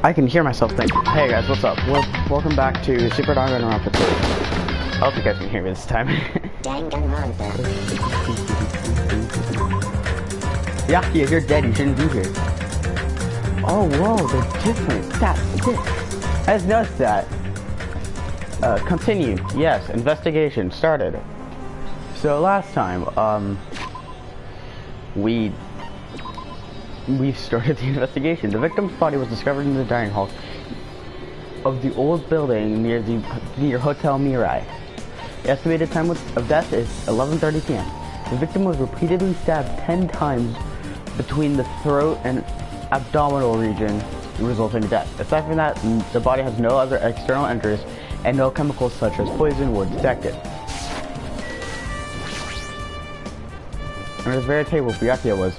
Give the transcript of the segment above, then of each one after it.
I can hear myself think. Hey guys, what's up? Welcome back to Super Danganronpa 2. I hope you guys can hear me this time. Danganronpa. Yeah, you're dead. You shouldn't be here. Oh, whoa, they're different. That's it. I just noticed that. Continue. Yes, investigation started. So last time, we started the investigation. The victim's body was discovered in the dining hall of the old building near Hotel Mirai. The estimated time of death is 11:30 p.m. The victim was repeatedly stabbed 10 times between the throat and abdominal region, resulting in death. Aside from that, the body has no other external injuries, and no chemicals such as poison were detected. Under the very table Byakuya was,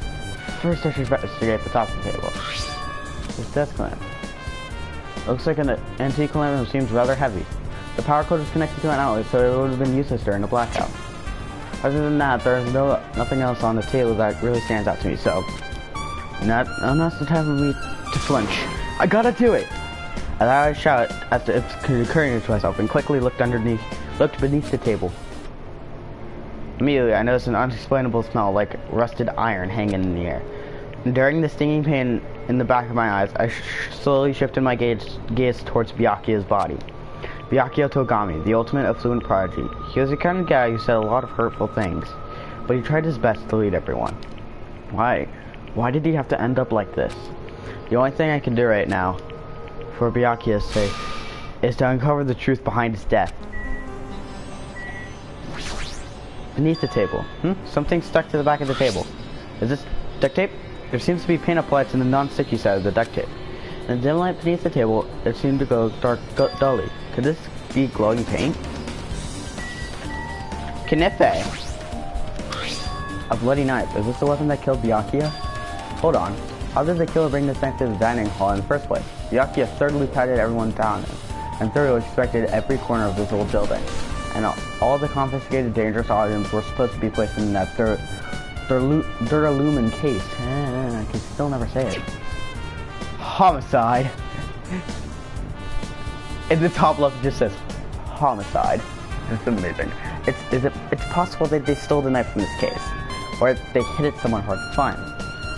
first I should investigate the top of the table. This desk lamp. Looks like an antique lamp and seems rather heavy. The power cord is connected to an outlet, so it would have been useless during a blackout. Other than that, there's nothing else on the table that really stands out to me, so that's the time for me to flinch. I gotta do it! And I shout at it occurring to myself and quickly looked beneath the table. Immediately, I noticed an unexplainable smell like rusted iron hanging in the air. During the stinging pain in the back of my eyes, I slowly shifted my gaze towards Byakuya's body. Byakuya Togami, the ultimate affluent prodigy. He was the kind of guy who said a lot of hurtful things, but he tried his best to lead everyone. Why? Why did he have to end up like this? The only thing I can do right now, for Byakuya's sake, is to uncover the truth behind his death. Beneath the table. Something stuck to the back of the table. Is this duct tape? There seems to be paint applied to the non-sticky side of the duct tape. In the dim light beneath the table, it seemed to go dark dully. Could this be glowing paint? Knife. A bloody knife. Is this the weapon that killed Byakuya? Hold on. How did the killer bring this knife to the dining hall in the first place? Byakuya thoroughly patted everyone down and thoroughly inspected every corner of this old building. And all the confiscated dangerous items were supposed to be placed in that duralumin case. I can still never say it. Homicide. In the top left it just says homicide. It's amazing. It's possible that they stole the knife from this case, or they hid it somewhere hard to find.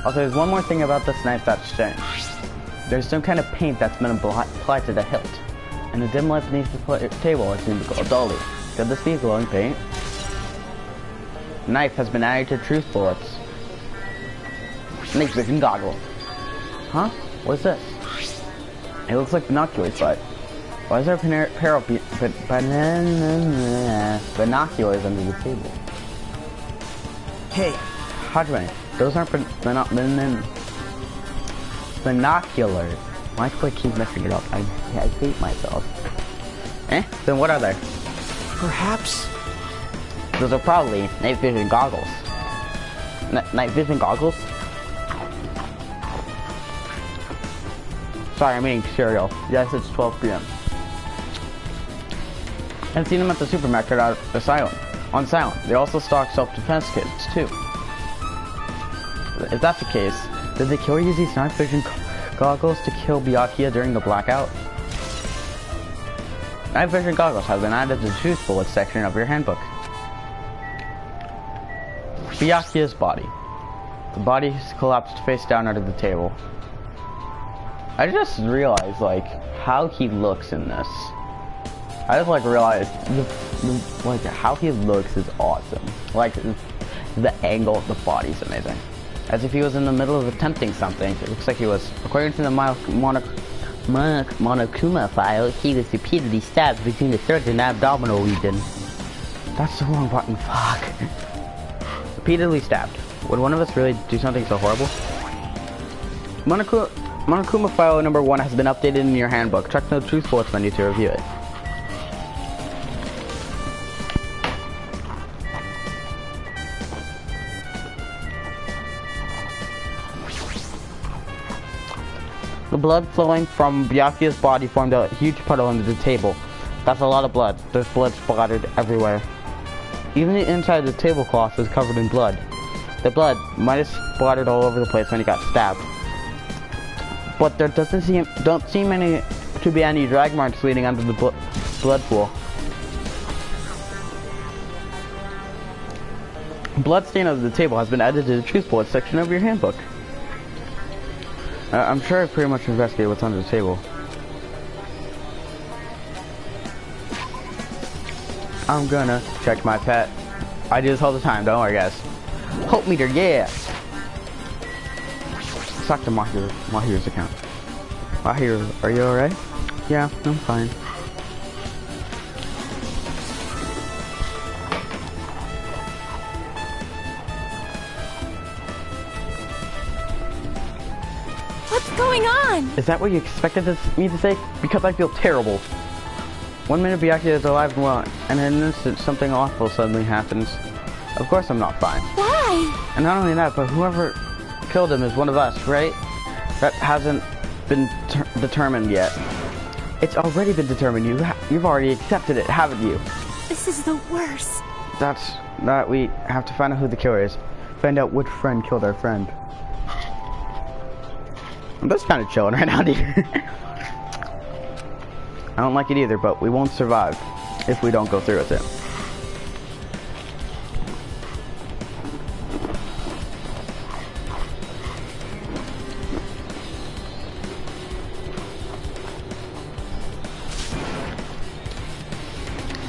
Also, there's one more thing about this knife that's strange. There's some kind of paint that's been applied to the hilt. In the dim light beneath the table, it seems to glow dully. Could this be glowing paint? Knife has been added to truth bullets. Night vision goggles. Huh? What is this? It looks like binoculars, but why is there a pair of binoculars under the table? Hey, Hajime, those aren't binoculars. Why do I keep messing it up? I hate myself. Then what are they? Perhaps. Those are probably night vision goggles. Night vision goggles? Sorry, I'm eating cereal. Yes, it's 12 p.m. I've seen them at the supermarket on silent. They also stock self-defense kits, too. If that's the case, did the killer use these night vision goggles to kill Byakuya during the blackout? Night vision goggles have been added to the truth bullets section of your handbook. Byakuya's body. The body collapsed face down under the table. I just realized, like, how he looks in this. I just, like, realized, how he looks is awesome. Like, the angle of the body is amazing. As if he was in the middle of attempting something. It looks like he was, according to the Monokuma file, he was repeatedly stabbed between the throat and abdominal region. That's the wrong button, fuck. Repeatedly stabbed. Would one of us really do something so horrible? Monokuma file number 1 has been updated in your handbook. Check the truth bullets menu to review it. The blood flowing from Byakuya's body formed a huge puddle under the table. That's a lot of blood. There's blood splattered everywhere. Even the inside of the tablecloth was covered in blood. The blood might have splattered all over the place when he got stabbed. but there don't seem any to be any drag marks leading under the blood pool. Blood stain of the table has been added to the truth bullet section of your handbook. I'm sure I pretty much investigated what's under the table. I'm gonna check my pet. I do this all the time, don't worry guys. Hope meter, yeah! Let's talk to Mahiru's account. Mahiru, are you alright? Yeah, I'm fine. What's going on? Is that what you expected me to say? Because I feel terrible. 1 minute Byakuya is alive and well, and in an instant something awful suddenly happens. Of course I'm not fine. Why? And not only that, but whoever killed him is one of us, right? That hasn't been determined yet. It's already been determined. You've already accepted it, haven't you? This is the worst. That's that we have to find out who the killer is. Find out which friend killed our friend. I'm just kind of chilling right now, dude. I don't like it either, but we won't survive if we don't go through with it.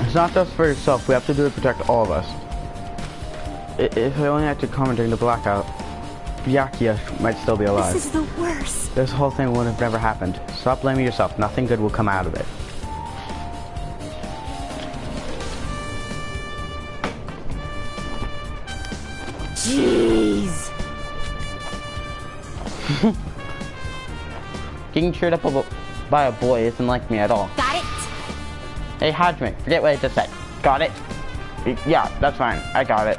It's not just for yourself, we have to do it to protect all of us. If I only had to comment during the blackout, Byakuya might still be alive. This is the worst. This whole thing would have never happened. Stop blaming yourself, nothing good will come out of it. Jeez. Getting cheered up by a boy isn't like me at all. Got it? Hey, Hajime, forget what I just said. Got it? Yeah, that's fine. I got it.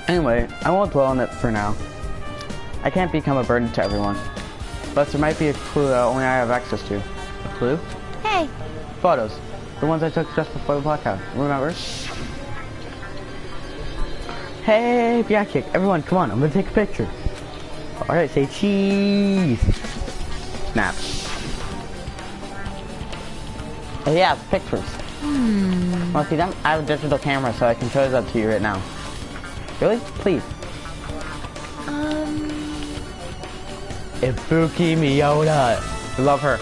Anyway, I won't dwell on it for now. I can't become a burden to everyone. But there might be a clue that only I have access to. A clue? Hey. Photos. The ones I took just before the blackout. Remember? Hey, Byakuya, everyone, come on, I'm gonna take a picture. Alright, say cheese. Snap. Oh yeah, pictures. Want to see them? I have a digital camera, so I can show that to you right now. Really? Please. Ibuki Miyoda. I love her.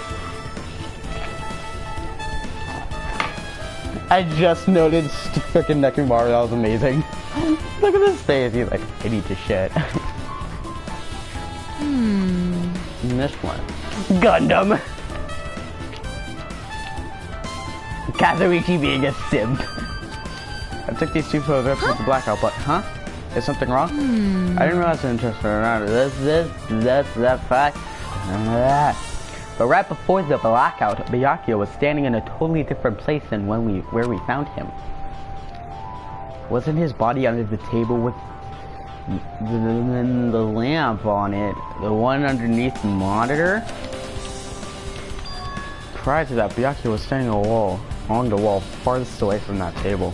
I just noticed freaking Nekomaru, that was amazing. Look at his face, he's like, I need to shit. And this one. Gundam! Kazuichi being a simp. I took these two photos with the blackout, but is something wrong? I didn't realize the interest or not. That fact. But right before the blackout, Byakuya was standing in a totally different place than where we found him. Wasn't his body under the table with the lamp on it? The one underneath the monitor? Prior to that, Byakuya was standing along the wall farthest away from that table.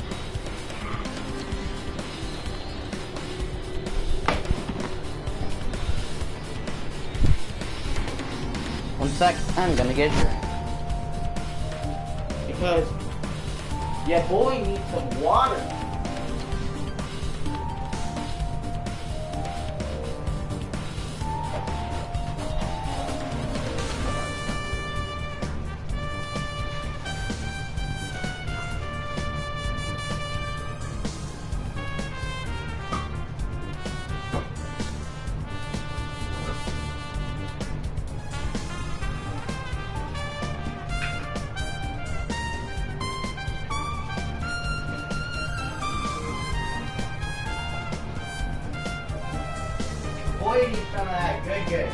One sec, I'm gonna get you. Because your boy needs some water. Boy needs some of that good.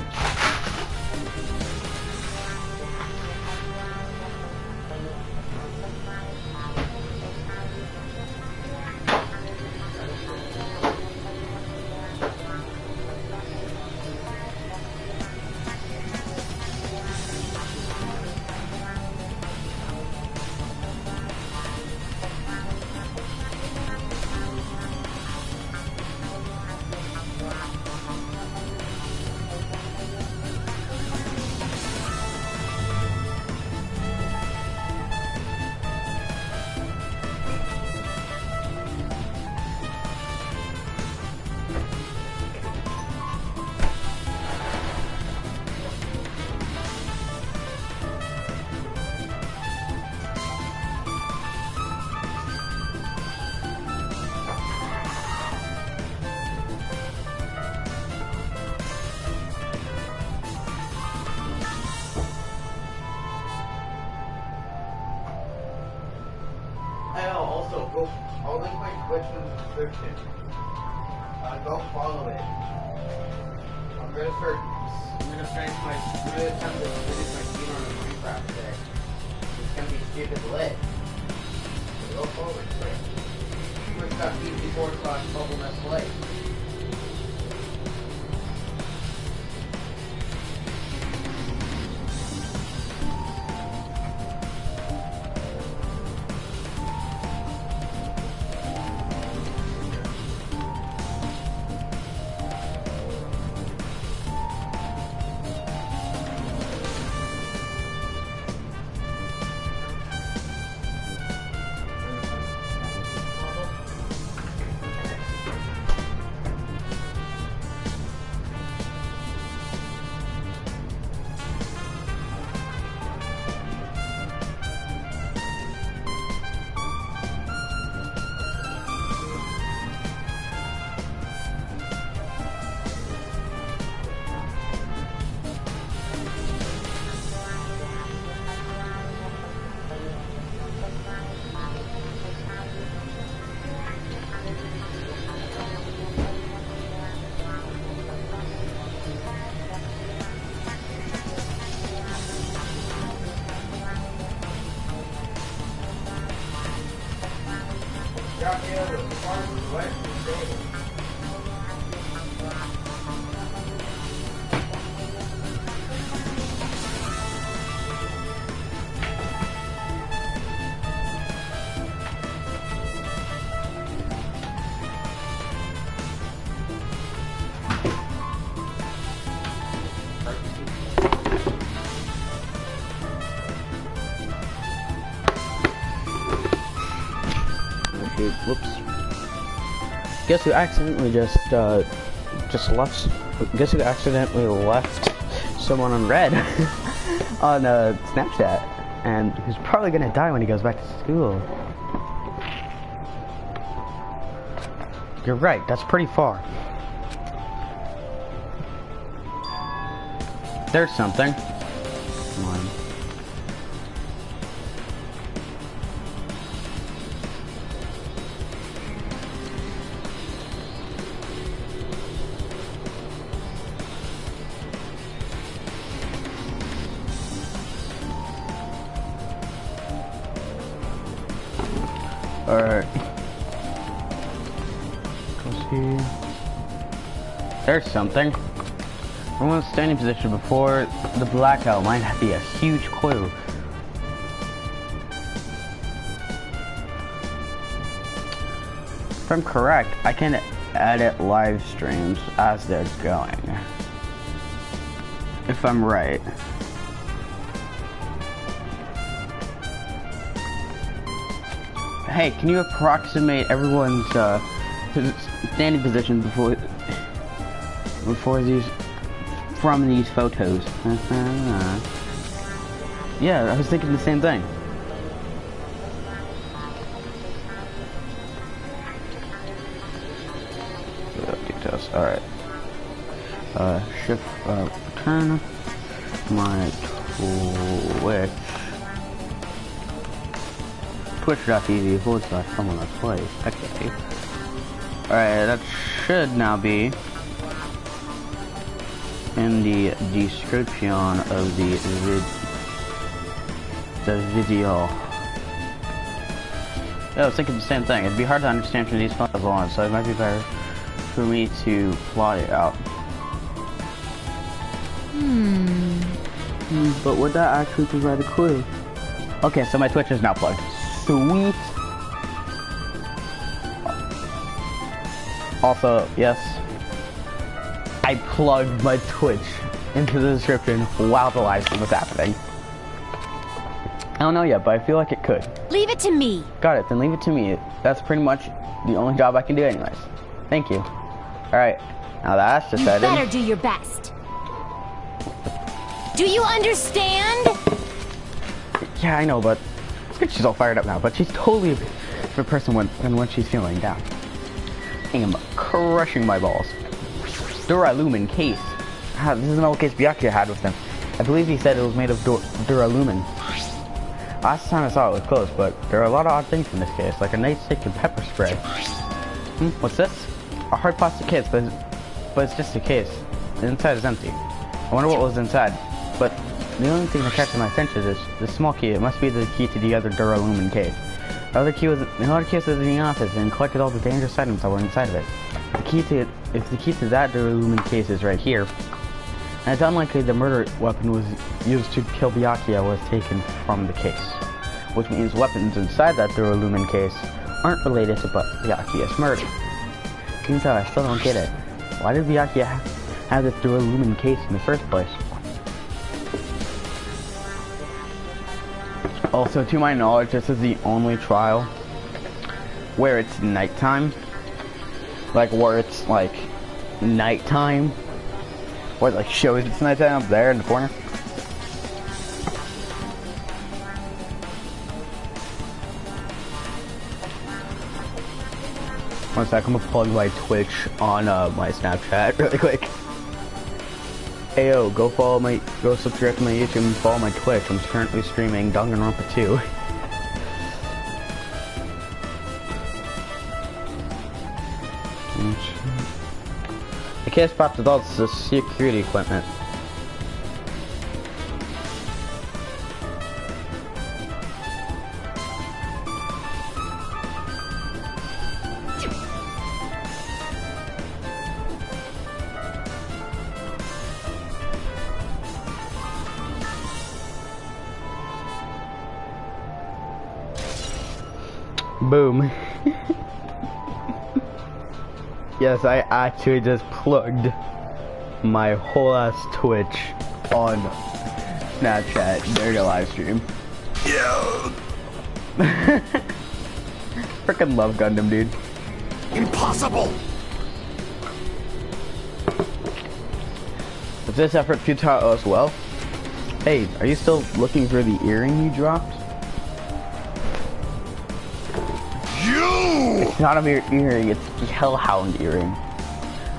I'll link my Twitch in the description. Go follow it. I'm gonna attempt to finish my speed on Minecraft today. It's gonna be stupid lit. So go forward to it. Twitch.tv/BubbleNestLay. Whoops. Guess who accidentally just left? Guess who accidentally left someone on red on Snapchat, and who's probably gonna die when he goes back to school. You're right. That's pretty far. There's something. Come on. Alright. There's something. Everyone's standing position before the blackout might be a huge clue. If I'm correct, I can edit live streams as they're going. If I'm right. Hey, can you approximate everyone's standing position before these from these photos? Yeah, I was thinking the same thing. Details. All right. Shift return my Twitch. Twitch.tv/BubbleNestLay. Okay. Alright, that should now be in the description of the video. Yeah, I was thinking the same thing. It'd be hard to understand from these photos on, so it might be better for me to plot it out. But would that actually provide a clue? Okay, so my Twitch is now plugged. Sweet. Also, yes, I plugged my Twitch into the description while the live stream was happening. I don't know yet, but I feel like it could. Leave it to me. Got it, then leave it to me. That's pretty much the only job I can do anyways. Thank you. Alright, now that's decided. You better do your best. Do you understand? Yeah, I know, but she's all fired up now, but she's totally a different person when she's feeling down. I am crushing my balls. Duralumin case. This is an old case Byakuya had with him. I believe he said it was made of Duralumin. Last time I saw it was close, but there are a lot of odd things in this case, like a nightstick and pepper spray. What's this? A hard plastic case, but it's just a case. The inside is empty. I wonder what was inside, but the only thing that catches my attention is the small key. It must be the key to the other Duralumin case. The other key was in the office and collected all the dangerous items that were inside of it. If the key to that Duralumin case is right here, and it's unlikely the murder weapon was used to kill Byakuya was taken from the case, which means weapons inside that Duralumin case aren't related to Byakuya's murder. Means that I still don't get it. Why did Byakuya have this Duralumin case in the first place? Also, to my knowledge, this is the only trial where it's nighttime. Like, where it's, like, nighttime. Where it, like, shows it's nighttime up there in the corner. One sec, I'm gonna plug my Twitch on my Snapchat really quick. Ayo, go subscribe to my YouTube and follow my Twitch. I'm currently streaming Danganronpa 2. The case popped with all the security equipment. Boom. Yes, I actually just plugged my whole ass Twitch on Snapchat during a live stream. Yeah. Freaking love Gundam, dude. Impossible. Is this effort futile as well? Hey, are you still looking for the earring you dropped? It's not a mere earring, it's the Hellhound earring.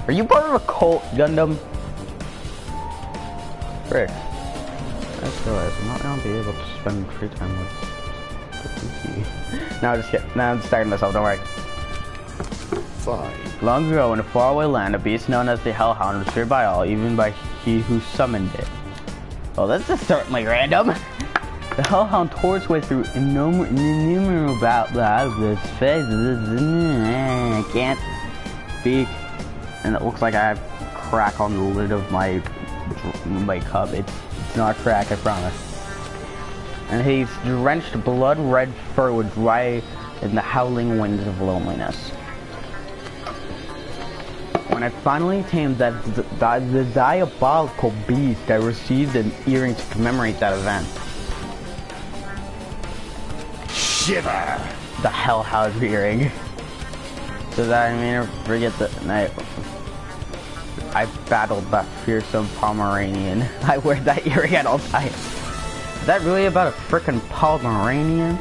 Are you part of a cult, Gundam? Frick. I just realized I'm not gonna be able to spend free time with PC. No, I'm just kidding. No, I'm starting myself, don't worry. Fine. Long ago in a faraway land, a beast known as the Hellhound was feared by all, even by he who summoned it. Well, this is certainly random. The Hellhound tore its way through innumerable phases. I can't speak. And it looks like I have crack on the lid of my cup. It's not crack, I promise. And his drenched blood-red fur would dry in the howling winds of loneliness. When I finally tamed the diabolical beast, I received an earring to commemorate that event. Shiver! The Hellhound earring. So that I may forget the night I battled that fearsome Pomeranian. I wear that earring at all times. Is that really about a frickin' Pomeranian?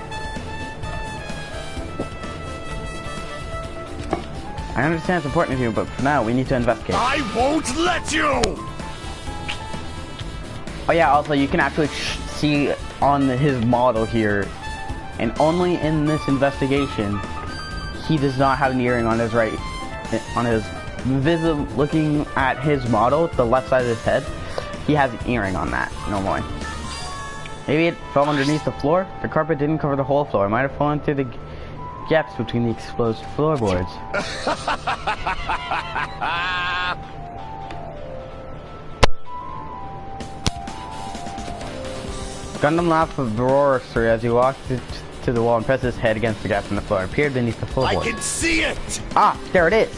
I understand it's important to you, but for now we need to investigate. I won't let you! Oh yeah, also you can actually see on his model here, and only in this investigation, he does not have an earring on his right, on his looking at his model, the left side of his head, he has an earring on that, normally. Maybe it fell underneath the floor? The carpet didn't cover the whole floor. It might have fallen through the gaps between the exposed floorboards. Gundam laughed uproariously as he walked to the wall and pressed his head against the gap in the floor. It appeared beneath the floorboard. I can see it! Ah, there it is!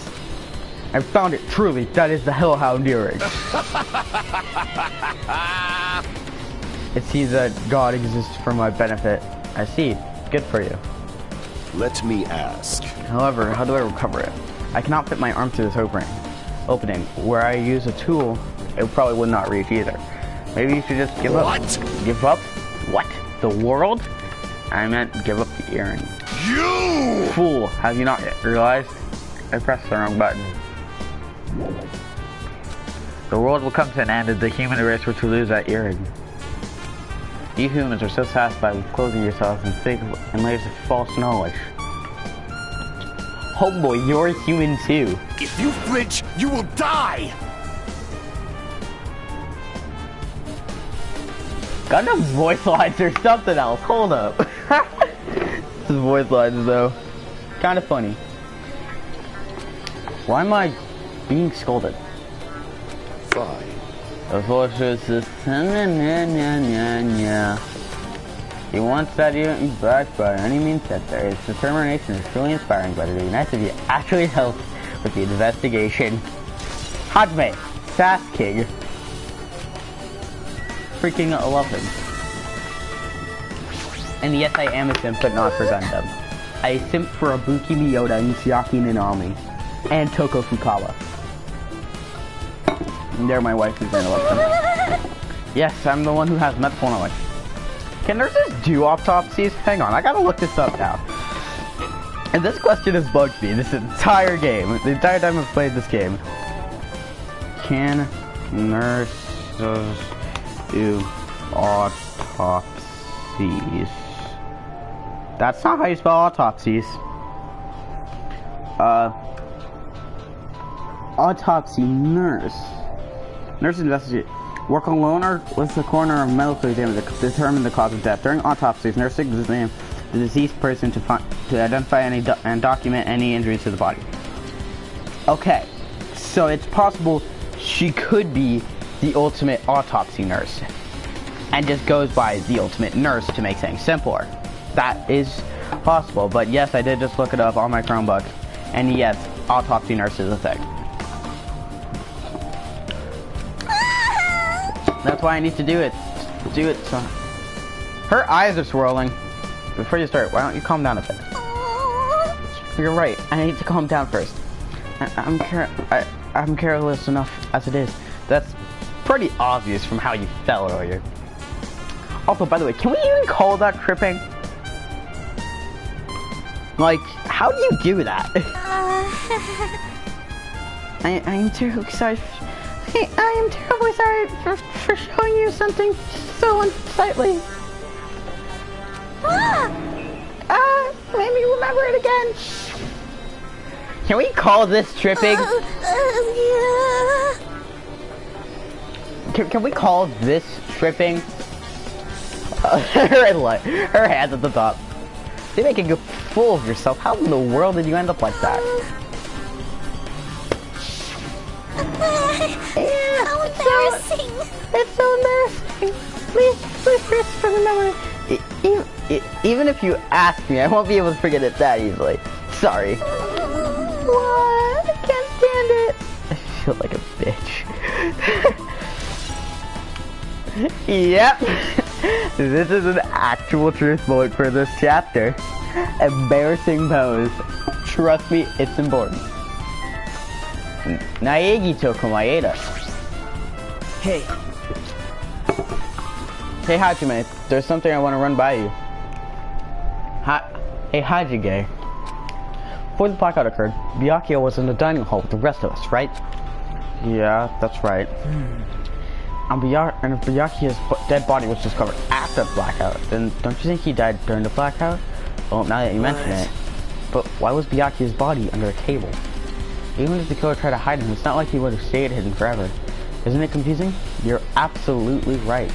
I found it, truly. That is the Hellhound earring. It seems that God exists for my benefit. I see. Good for you. Let me ask. However, how do I recover it? I cannot fit my arm through this opening. Where I use a tool, it probably would not reach either. Maybe you should just give up. What? Give up? What? The world? I meant give up the earring. You! Fool, have you not yet realized? I pressed the wrong button. The world will come to an end if the human race were to lose that earring. You humans are so satisfied with closing yourselves in fake and layers of false knowledge. Oh boy, you're human too. If you flinch, you will die! Got enough voice lines or something else. Hold up. This voice lines though. Kind of funny. Why am I being scolded? Fine. The fortress is he wants that even back by any means necessary. His determination is truly inspiring, but it would be nice if you actually helped with the investigation. Hajime, Sass King. Freaking love him. And yes, I am a simp, but not for Gundam. I simp for Ibuki Miyota and Chiaki Nanami. And Toko Fukawa. And they're my wife who's gonna love them. Yes, I'm the one who has medical knowledge. Can nurses do autopsies? Hang on, I gotta look this up now. And this question has bugged me this entire game. The entire time I've played this game. Can nurses do autopsies? That's not how you spell autopsies. Autopsy nurse. Nurse investigate. Work alone or with the coroner of medical exam to determine the cause of death. During autopsies, nurses examine the deceased person to identify any and document any injuries to the body. Okay, so it's possible she could be the ultimate autopsy nurse and just goes by the ultimate nurse to make things simpler. That is possible, but yes, I did just look it up on my Chromebook, and yes, autopsy nurse is a thing. That's why I need to do it. Do it. So her eyes are swirling. Before you start, why don't you calm down a bit? You're right. I need to calm down first. I'm careless enough as it is. That's pretty obvious from how you fell earlier. Also, by the way, can we even call that tripping? Like, how do you do that? I am terribly sorry. I am terribly sorry for showing you something so unsightly. Made me remember it again. Can we call this tripping? Yeah. Can we call this tripping? Her hands at the top. You're making a fool of yourself. How in the world did you end up like that? Yeah, how embarrassing. It's so embarrassing. Please remember. Even if you ask me, I won't be able to forget it that easily. Sorry. What? I can't stand it. I feel like a bitch. Yep. This is an actual truth moment for this chapter. Embarrassing pose. Trust me, it's important. Naegi Toko Maeda. Hey. Hey Hajime, there's something I want to run by you. Hey Hajige. Before the blackout occurred, Byakuya was in the dining hall with the rest of us, right? Yeah, that's right. And if Byakuya's dead body was discovered after the blackout, then don't you think he died during the blackout? Well, now that you mention it. But why was Byakuya's body under a table? Even if the killer tried to hide him, it's not like he would have stayed hidden forever. Isn't it confusing? You're absolutely right.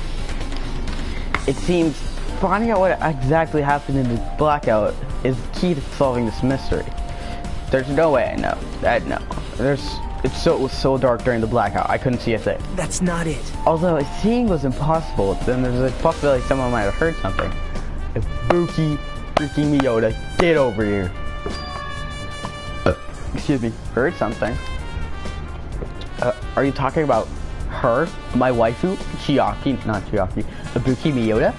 It seems finding out what exactly happened in the blackout is key to solving this mystery. There's no way I know. No. It was so dark during the blackout, I couldn't see a thing. That's not it. Although seeing was impossible, then there's a possibility someone might have heard something. If Buki freaking Miyota, get over here. Excuse me, heard something. Are you talking about her, my waifu, not Chiaki, Ibuki Miyota?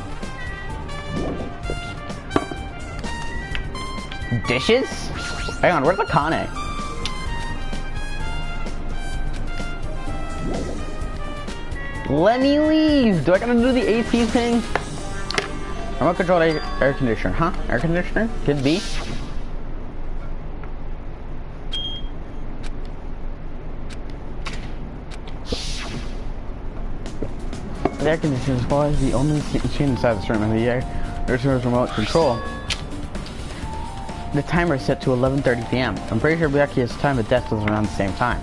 Dishes? Hang on, where's the Kane? Let me leave! Do I gotta do the AC thing? Remote controlled air conditioner, huh? Air conditioner? Could be. The air conditioner is the only machine inside this room, and the air conditioner's remote control. The timer is set to 11:30 p.m. I'm pretty sure Byakuya's time of death was around the same time.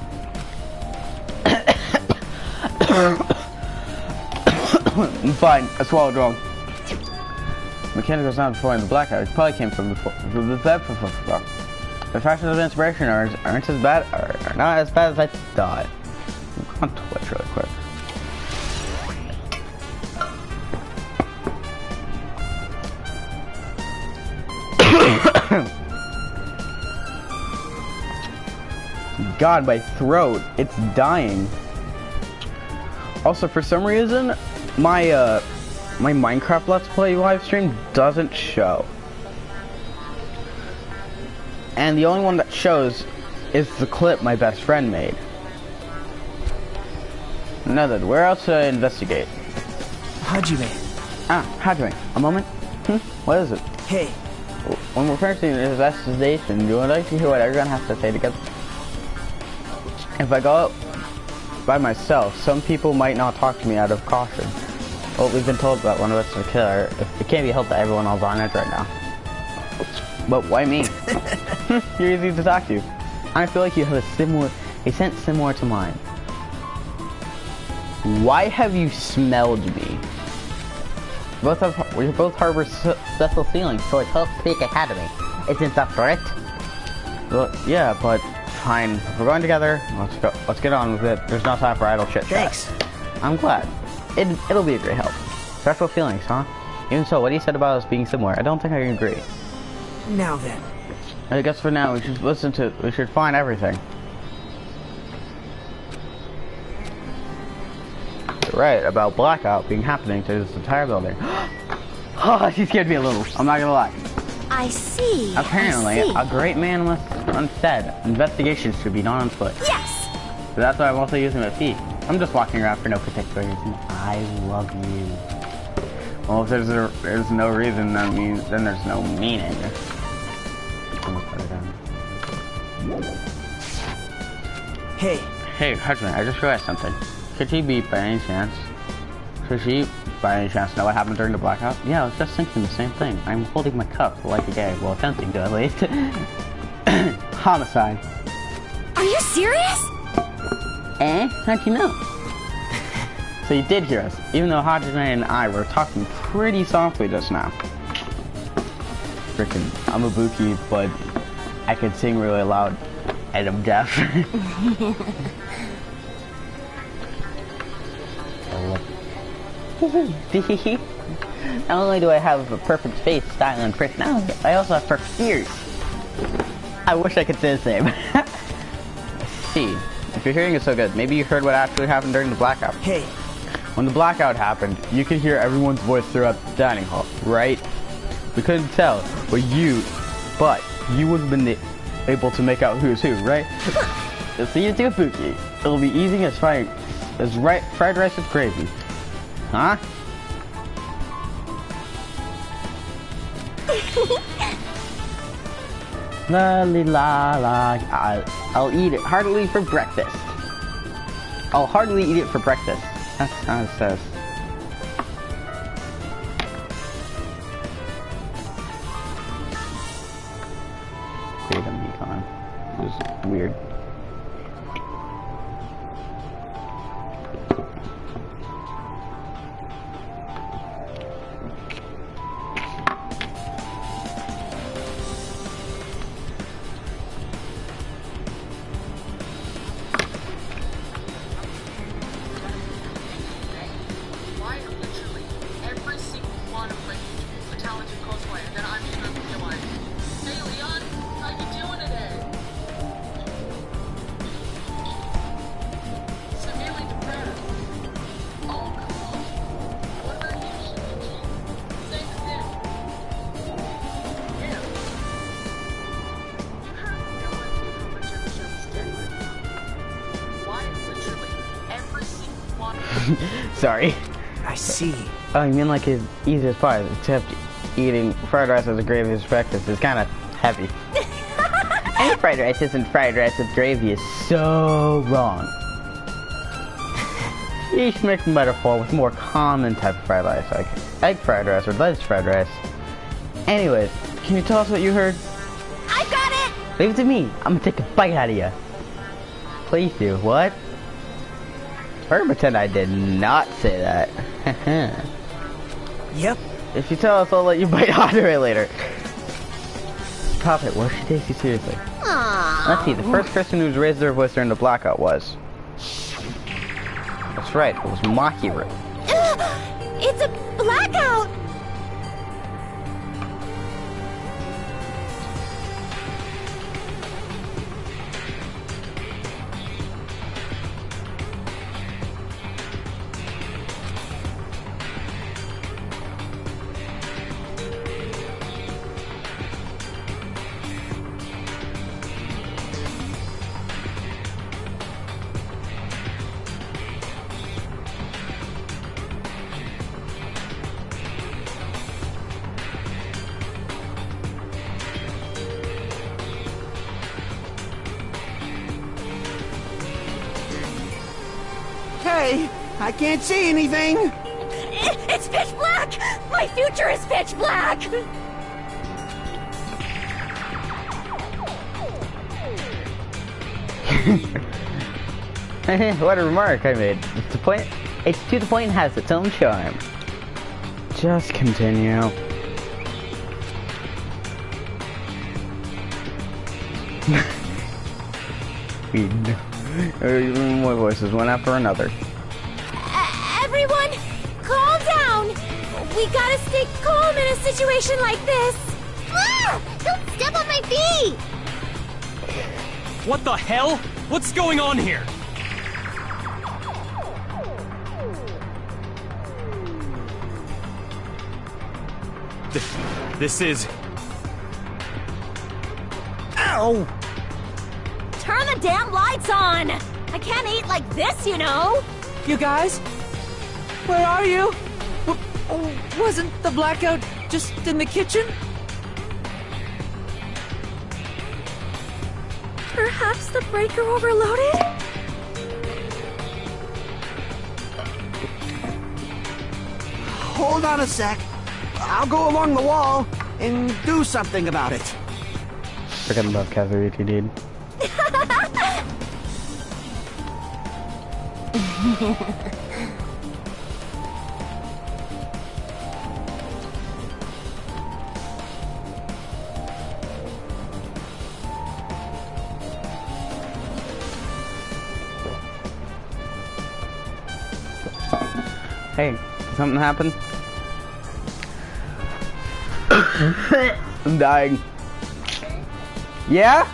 Fine, I swallowed wrong. Mechanical sound before in the blackout. It probably came from before. The fashions of inspiration aren't as bad, are not as bad as I thought. I'm on Twitch really quick. God, my throat, it's dying. Also, for some reason, my my Minecraft Let's Play live stream doesn't show. And the only one that shows is the clip my best friend made. Now then, where else should I investigate? Hajime. Ah, Hajime. A moment? What is it? Hey. When we're finishing this investigation, you would like to hear what everyone has to say together? If I go out by myself, some people might not talk to me out of caution. Well, we've been told that one of us is a killer. It can't be helped that everyone else is on edge right now. But why me? You're easy to talk to. I feel like you have a sense similar to mine. Why have you smelled me? We both harbor special feelings towards Hope Peak Academy. Isn't that correct? Well, yeah, but fine. If we're going together, let's get on with it. There's no time for idle chit chat. Thanks. I'm glad. It'll be a great help. Special feelings, huh? Even so, what he said about us being similar, I don't think I can agree. Now then. I guess for now, we should find everything. You're right, about blackout being happening to this entire building. Oh, she scared me a little, I'm not gonna lie. I see. Apparently, a great man was unsaid. Investigations should be done on foot. Yes. So that's why I'm also using my feet. I'm just walking around for no particular reason. I love you. Well, if there's no reason, that means then there's no meaning. I'm gonna put it down. Hey. Hey, husband, I just realized something. Should she by any chance know what happened during the blackout? Yeah, I was just thinking the same thing. I'm holding my cup like a gay, well, attempting to at least. Homicide. Are you serious? Eh? How'd you know? So you did hear us, even though Hajime and I were talking pretty softly just now. Frickin', I'm a Buki, but I can sing really loud, and I'm deaf. Not only do I have a perfect face, style, and personality, I also have perfect ears. I wish I could say the same. See, if your hearing is so good, maybe you heard what actually happened during the blackout. Hey. When the blackout happened, you could hear everyone's voice throughout the dining hall, right? We couldn't tell, but you would have been able to make out who's who, right? So you do Fuki. It'll be easy as fried rice with gravy. Huh? La la la. I'll eat it heartily for breakfast. I'll heartily eat it for breakfast. That's how it says. Freedom Econ. This is weird. Sorry. I see. Oh, you mean like it's easy as pie, except eating fried rice as a gravy as breakfast is kind of heavy. Any fried rice isn't fried rice with gravy is so wrong. You should make a metaphor with more common type of fried rice, like egg fried rice or lettuce fried rice. Anyways, can you tell us what you heard? I got it! Leave it to me. I'm gonna take a bite out of you. Please do. What? We're gonna pretend I did not say that. Yep. If you tell us, I'll let you bite out of it later. Prophet, what if she takes you seriously? Aww. Let's see, the first person who's raised their voice during the blackout was... That's right, it was Makiru. It's a blackout! Hey, I can't see anything. It's pitch black! My future is pitch black! What a remark I made. It's to the point and has its own charm. Just continue. More voices, one after another. Everyone, calm down! We gotta stay calm in a situation like this! Ah! Don't step on my feet! What the hell? What's going on here? This is... Ow! Turn the damn lights on! I can't eat like this, you know! You guys? Where are you? Wasn't the blackout just in the kitchen? Perhaps the breaker overloaded? Hold on a sec. I'll go along the wall and do something about it. Forget about Kathy if you need. Hey, did something happen? I'm dying. Yeah?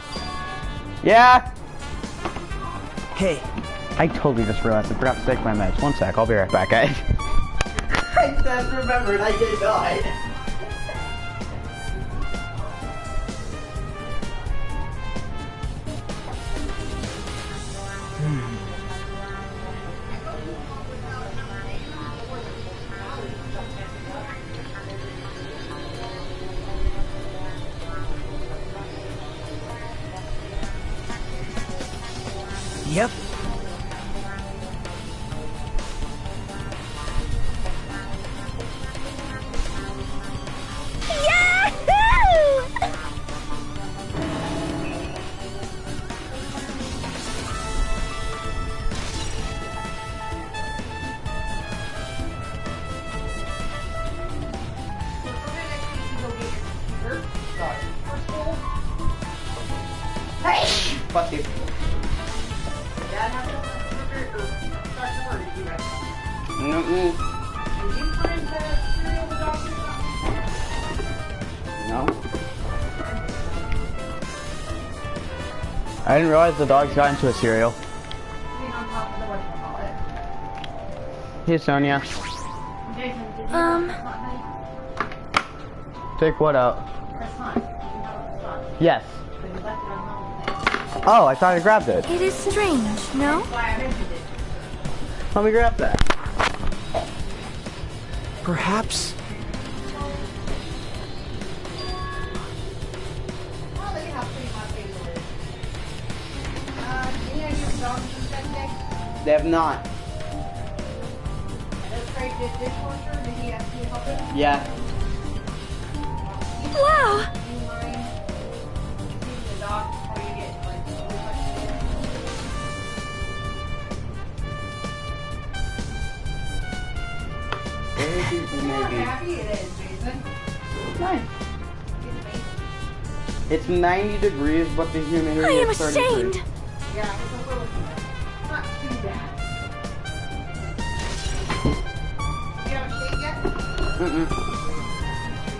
Yeah? Hey, I totally just realized I forgot to take my meds. One sec, I'll be right back, guys. I just remembered I did die. yep. Fuck you. No. I didn't realize the dogs got into a cereal. Hey, Sonia. Take what out? Yes. Oh, I thought I grabbed it. It is strange, no? Let me grab that. Perhaps. They have not. Yeah. Wow! Maybe. Nice. It's 90 degrees, but the humidity I am is 33. ashamed! Yeah, it's a little not too bad. You haven't shake yet? Mm-mm.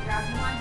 Grab you one?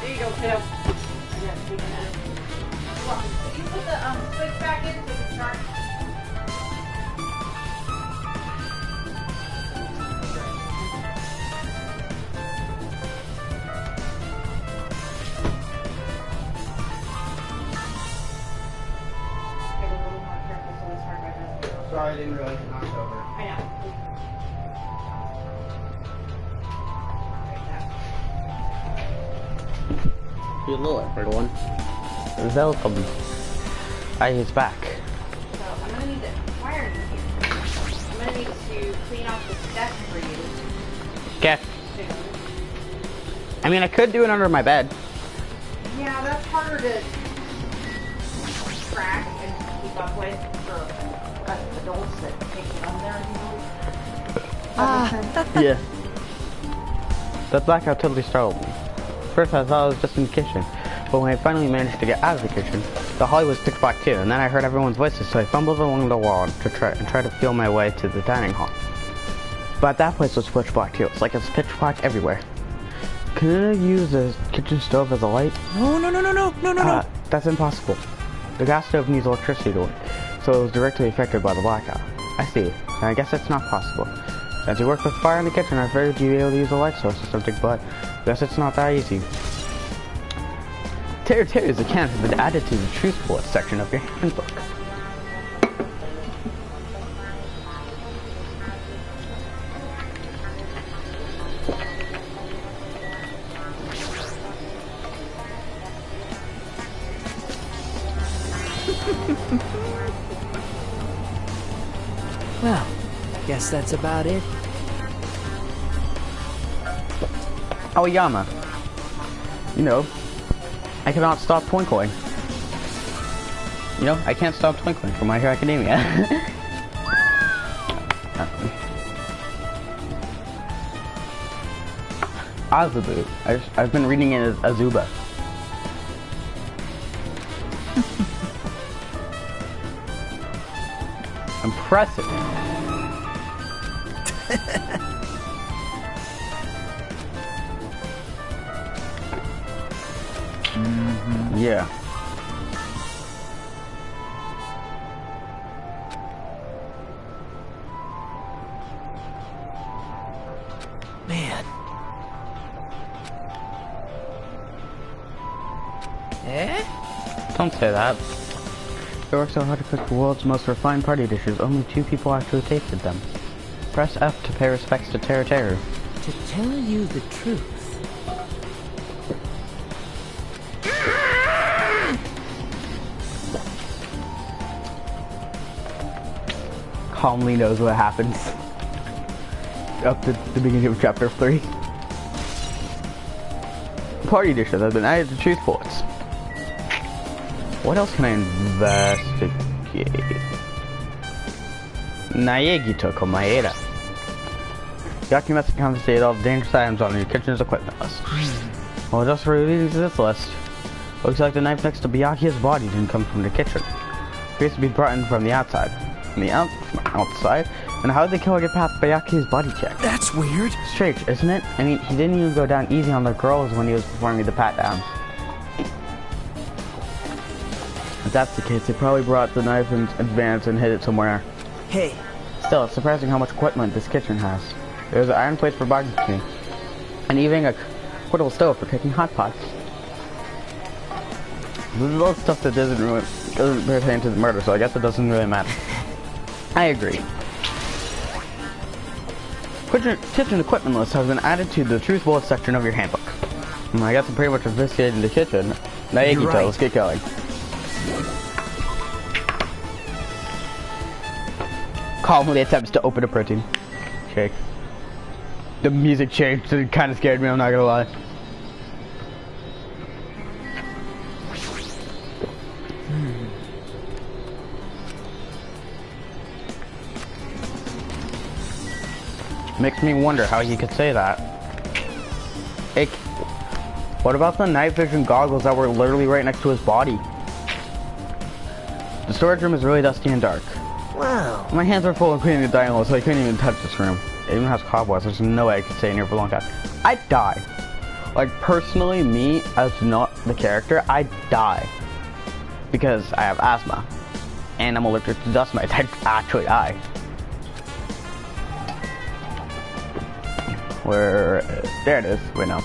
There you go, kiddo. Can you put the switch back in so we can start? Get a little more careful so we start right there. Sorry, I didn't realize it knocked over. I know. Hello, everyone. Welcome. Is back. So I'm gonna need the wiring here. I'm gonna need to clean off the steps for you. Okay. Soon. I mean, I could do it under my bed. Yeah, that's harder to track and keep up with for adults that take it on there, you know? Yeah. That blackout totally startled me. First I thought I was just in the kitchen, but when I finally managed to get out of the kitchen, the hallway was pitch black too, and then I heard everyone's voices, so I fumbled along the wall to try to feel my way to the dining hall. But that place was pitch black too. It's like it's pitch black everywhere. Can I use the kitchen stove as a light? No. That's impossible. The gas stove needs electricity to work, so it was directly affected by the blackout. I see. I guess it's not possible. Since you work with fire in the kitchen, I figured you'd be able to use a light source or something, but I guess it's not that easy. Territories account have been added to the truth bullet section of your handbook. Well, guess that's about it. Aoyama. You know, I cannot stop twinkling. You know, I can't stop twinkling from My Hero Academia. Azubu. I've been reading it as Azuba. Impressive. Yeah. Man. Eh? Don't say that. They work so hard to cook the world's most refined party dishes, only 2 people actually tasted them. Press F to pay respects to Terra Terror. To tell you the truth. Calmly knows what happens. Up to the beginning of chapter 3. Party dishes have been added to truth bullets. What else can I investigate? Naegito Komaeda. Documents and confiscate all the dangerous items on your kitchen's equipment list. Well, just for reading this list, looks like the knife next to Byakuya's body didn't come from the kitchen. It appears to be brought in from the outside. from the outside. And how did the killer get past Bayaki's body check? That's weird. Strange, isn't it? I mean, he didn't even go down easy on the girls when he was performing the pat-downs. If that's the case, they probably brought the knife in advance and hid it somewhere. Hey, Still, it's surprising how much equipment this kitchen has. There's an iron plate for barbecuing, and even a portable stove for cooking hot pots. This is all stuff that doesn't pertain to the murder, so I guess it doesn't really matter. I agree. Kitchen equipment list has been added to the truth bullet section of your handbook. I guess I'm pretty much investigating the kitchen. Now you can tell, let's get going. Calmly attempts to open a protein shake. The music changed and it kind of scared me, I'm not gonna lie. Makes me wonder how he could say that. Hey, what about the night vision goggles that were literally right next to his body? The storage room is really dusty and dark. wow. My hands are full of cleaning the dining hall, so I couldn't even touch this room. It even has cobwebs. There's no way I could stay in here for a long time. I'd die. Like, personally, me, as not the character, I'd die. Because I have asthma. And I'm allergic to dust mites. I'd actually die. Where... there it is. Wait, no.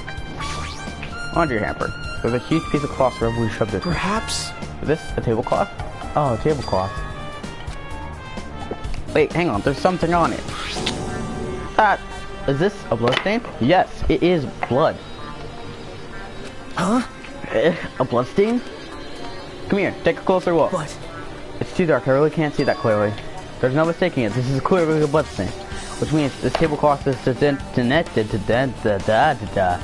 Laundry hamper. There's a huge piece of cloth wherever we shoved it. Perhaps. Is this a tablecloth? Oh, a tablecloth. Wait, hang on. There's something on it. Is this a blood stain? Yes, it is blood. Huh? A blood stain? Come here, take a closer look. What? It's too dark, I really can't see that clearly. There's no mistaking it, this is clearly a blood stain. Which means this tablecloth is connected to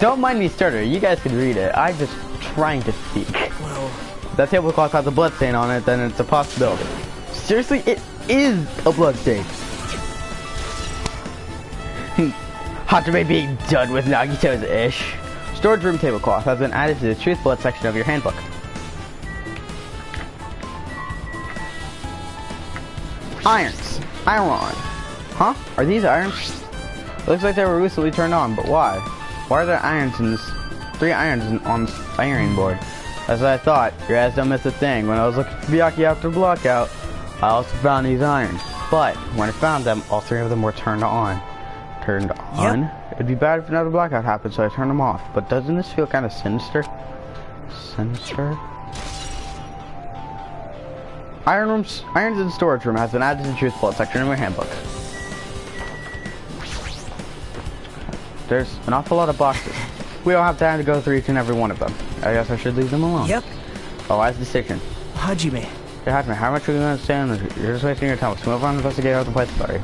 Don't mind me stuttering, you guys can read it. I'm just trying to speak. Well, That tablecloth has a blood stain on it, then it's a possibility. Seriously, it is a blood stain. Hajime being done with Nagito's ish. Storage room tablecloth has been added to the truth blood section of your handbook. Irons. Iron. Huh? Are these irons? Looks like they were recently turned on, but why? Why are there irons in this? 3 irons on this ironing board. As I thought, your ass don't miss a thing. When I was looking for Miyaki after blackout, I also found these irons. But when I found them, all 3 of them were turned on. Turned on? Yep. It'd be bad if another blackout happened, so I turned them off. But doesn't this feel kind of sinister? Sinister? Irons in storage room has been added to the truth bullet section in your handbook. There's an awful lot of boxes. We don't have time to go through each and every one of them. I guess I should leave them alone. yep. A wise decision. Hajime. Hey, Hajime, how much are you going to stay on this? You're just wasting your time. Let's move on and investigate out the place story.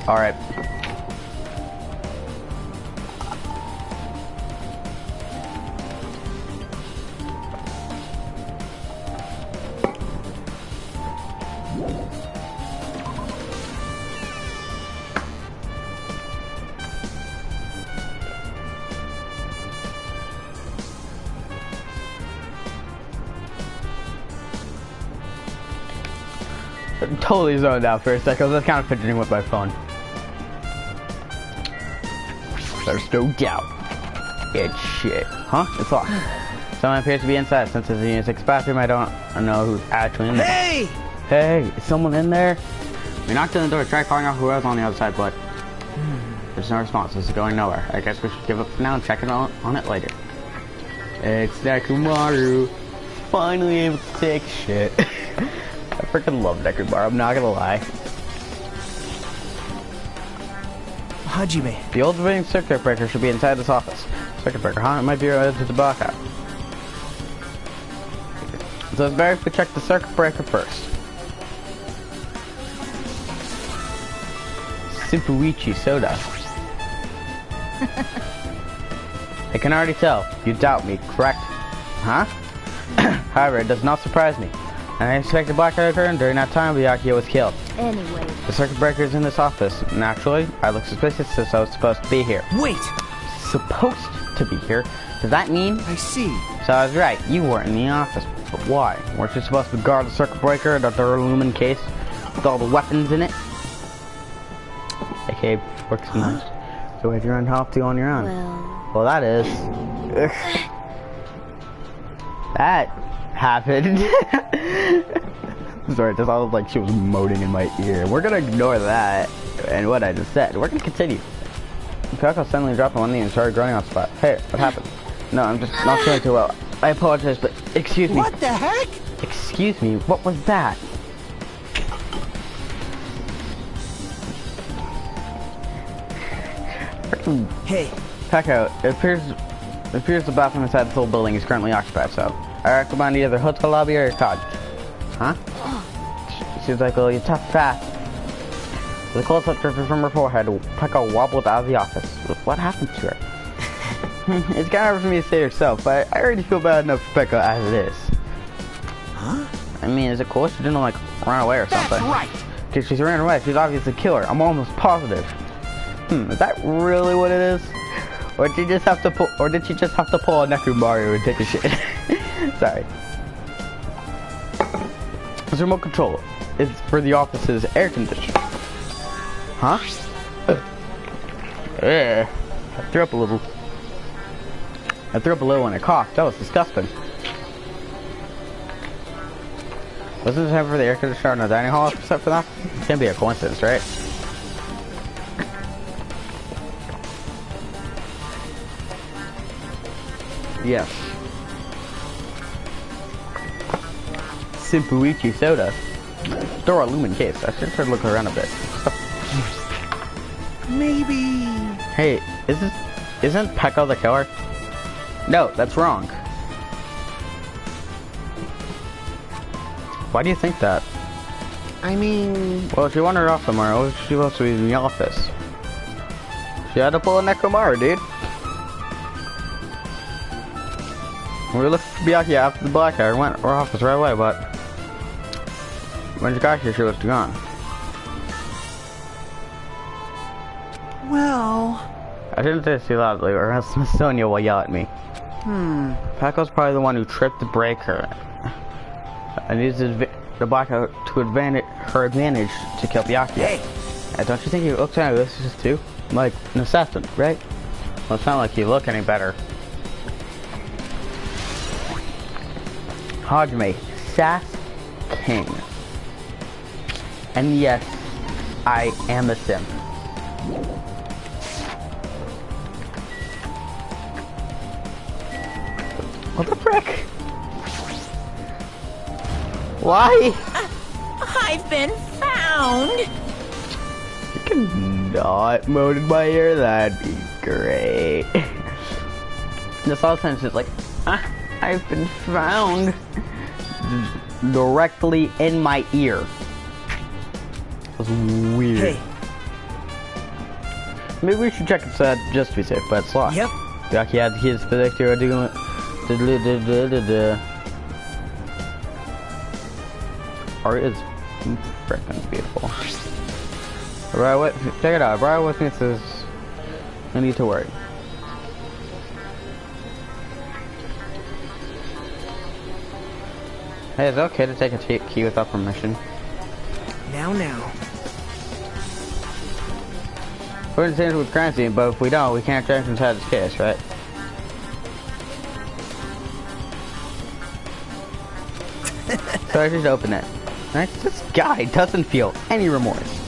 Alright. Totally zoned out for a second. I was kind of fidgeting with my phone. There's no doubt. It's shit. Huh? It's locked. Someone appears to be inside. Since it's a unisex bathroom, I don't know who's actually in there. Hey! Hey, is someone in there? We knocked on the door, tried calling out whoever's on the other side, but there's no response. This is going nowhere. I guess we should give up for now and check on it later. It's Nekomaru. Finally able to take shit. I freaking love Nekomaru, I'm not gonna lie. Hajime. The old ring circuit breaker should be inside this office. Circuit breaker, huh? It might be related to the blackout. So it's better if we check the circuit breaker first. Supuichi soda. I can already tell. You doubt me, correct? Huh? However, it does not surprise me. And I expect a blackout occurred during that time Byakuya was killed. Anyway. The circuit breaker is in this office. Naturally, I look suspicious since I was supposed to be here. Wait! Supposed to be here? Does that mean? I see. So I was right, you weren't in the office. But why? Weren't you supposed to guard the circuit breaker and the aluminum case with all the weapons in it? Okay, works nice. So if you're unhelped, you on your own. Well, that is. That happened. Sorry, just sounded like she was moaning in my ear. We're gonna ignore that and what I just said. We're gonna continue. Paco suddenly dropped one knee and started growing on the spot. Hey, what happened? No, I'm just not feeling too well. I apologize, but excuse me. What the heck? Excuse me, what was that? Hey, Paco, it appears the bathroom inside this whole building is currently occupied, so I recommend either hotel lobby or your cottage. Huh? Seems like a tough fast. With a close-up drifted from her forehead, Paco wobbled out of the office. What happened to her? It's kind of hard for me to say herself, but I already feel bad enough for Paco as it is. huh? I mean, is it cool? She didn't like run away or something. That's right. Because she's ran away, she's obviously a killer. I'm almost positive. Is that really what it is? Or did she just have to pull a Neku Mario and take a shit? Sorry. This remote control is for the office's air conditioner. Huh? I threw up a little. I threw up a little when I coughed. That was disgusting. Wasn't it time for the air conditioner in the dining hall except for that? It can't be a coincidence, right? Yes. Simpuichi soda. Store aluminum case. I should try to look around a bit. Maybe. Hey, isn't Pekka the killer? No, that's wrong. Why do you think that? I mean, Well, she wandered off somewhere. Oh, she was supposed to be in the office. She had to pull a Nekomara, dude. We left Byakuya after the blackout. Went to our office right away, but when she got here, she was gone. well, I shouldn't say this too loudly, or else Miss Sonia will yell at me. Paco's probably the one who tripped the breaker and used the blackout to her advantage to kill Byakuya. Hey. And don't you think he looks kind of vicious too? Like an assassin, right? Well, it's not like you look any better. Hajime, Sass King. And yes, I am a simp. What the frick? Why? I've been found. You can not moan in my ear, that'd be great. This all sense is like, I've been found. Directly in my ear. That was weird. hey, Maybe we should check inside just to be safe, but it's locked. yep. Byakuya had the kids physics to do Art is freaking beautiful. Right, what? Check it out. Brian with me says, I need to worry. Hey, is it okay to take a key without permission? Now. We're in danger with crime scene, but if we don't, we can't track inside this case, right? So I just open it. Right? This guy doesn't feel any remorse.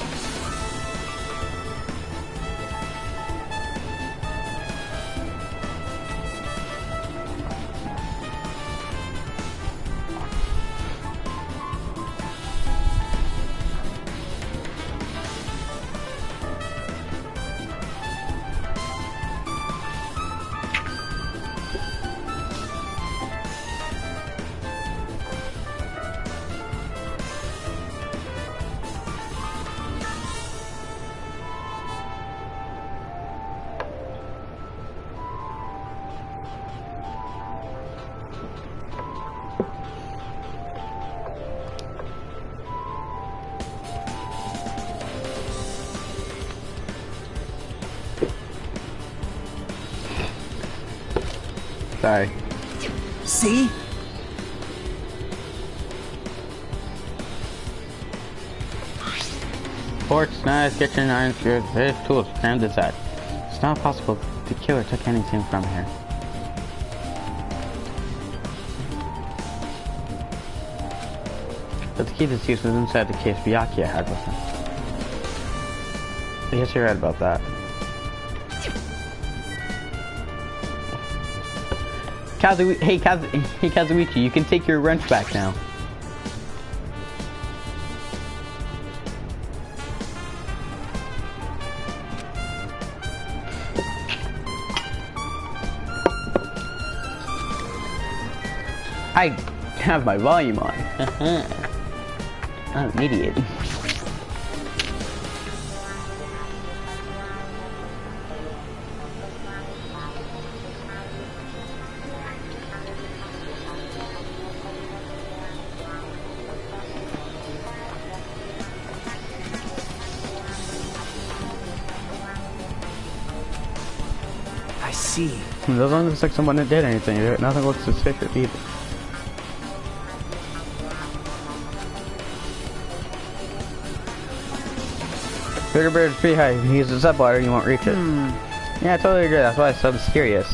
Sorry. See? Forks, knives, kitchen, irons, gears, various tools crammed inside. It's not possible the killer took anything from here. But the key to the safe was inside the case Byakuya had with him. I guess you're right about that. Hey Kazuichi, you can take your wrench back now. I have my volume on. I'm an idiot. I see. It doesn't look like someone that did anything. Nothing looks suspicious either. Bigger bird's pretty high. If you use the sub water, you won't reach it. Yeah, I totally agree. That's why it's so mysterious.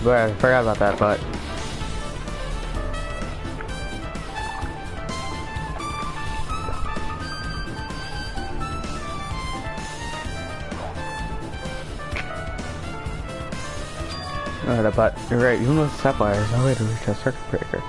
I forgot about that, but but you're right, even with the sapphire, there's no way to reach a circuit breaker.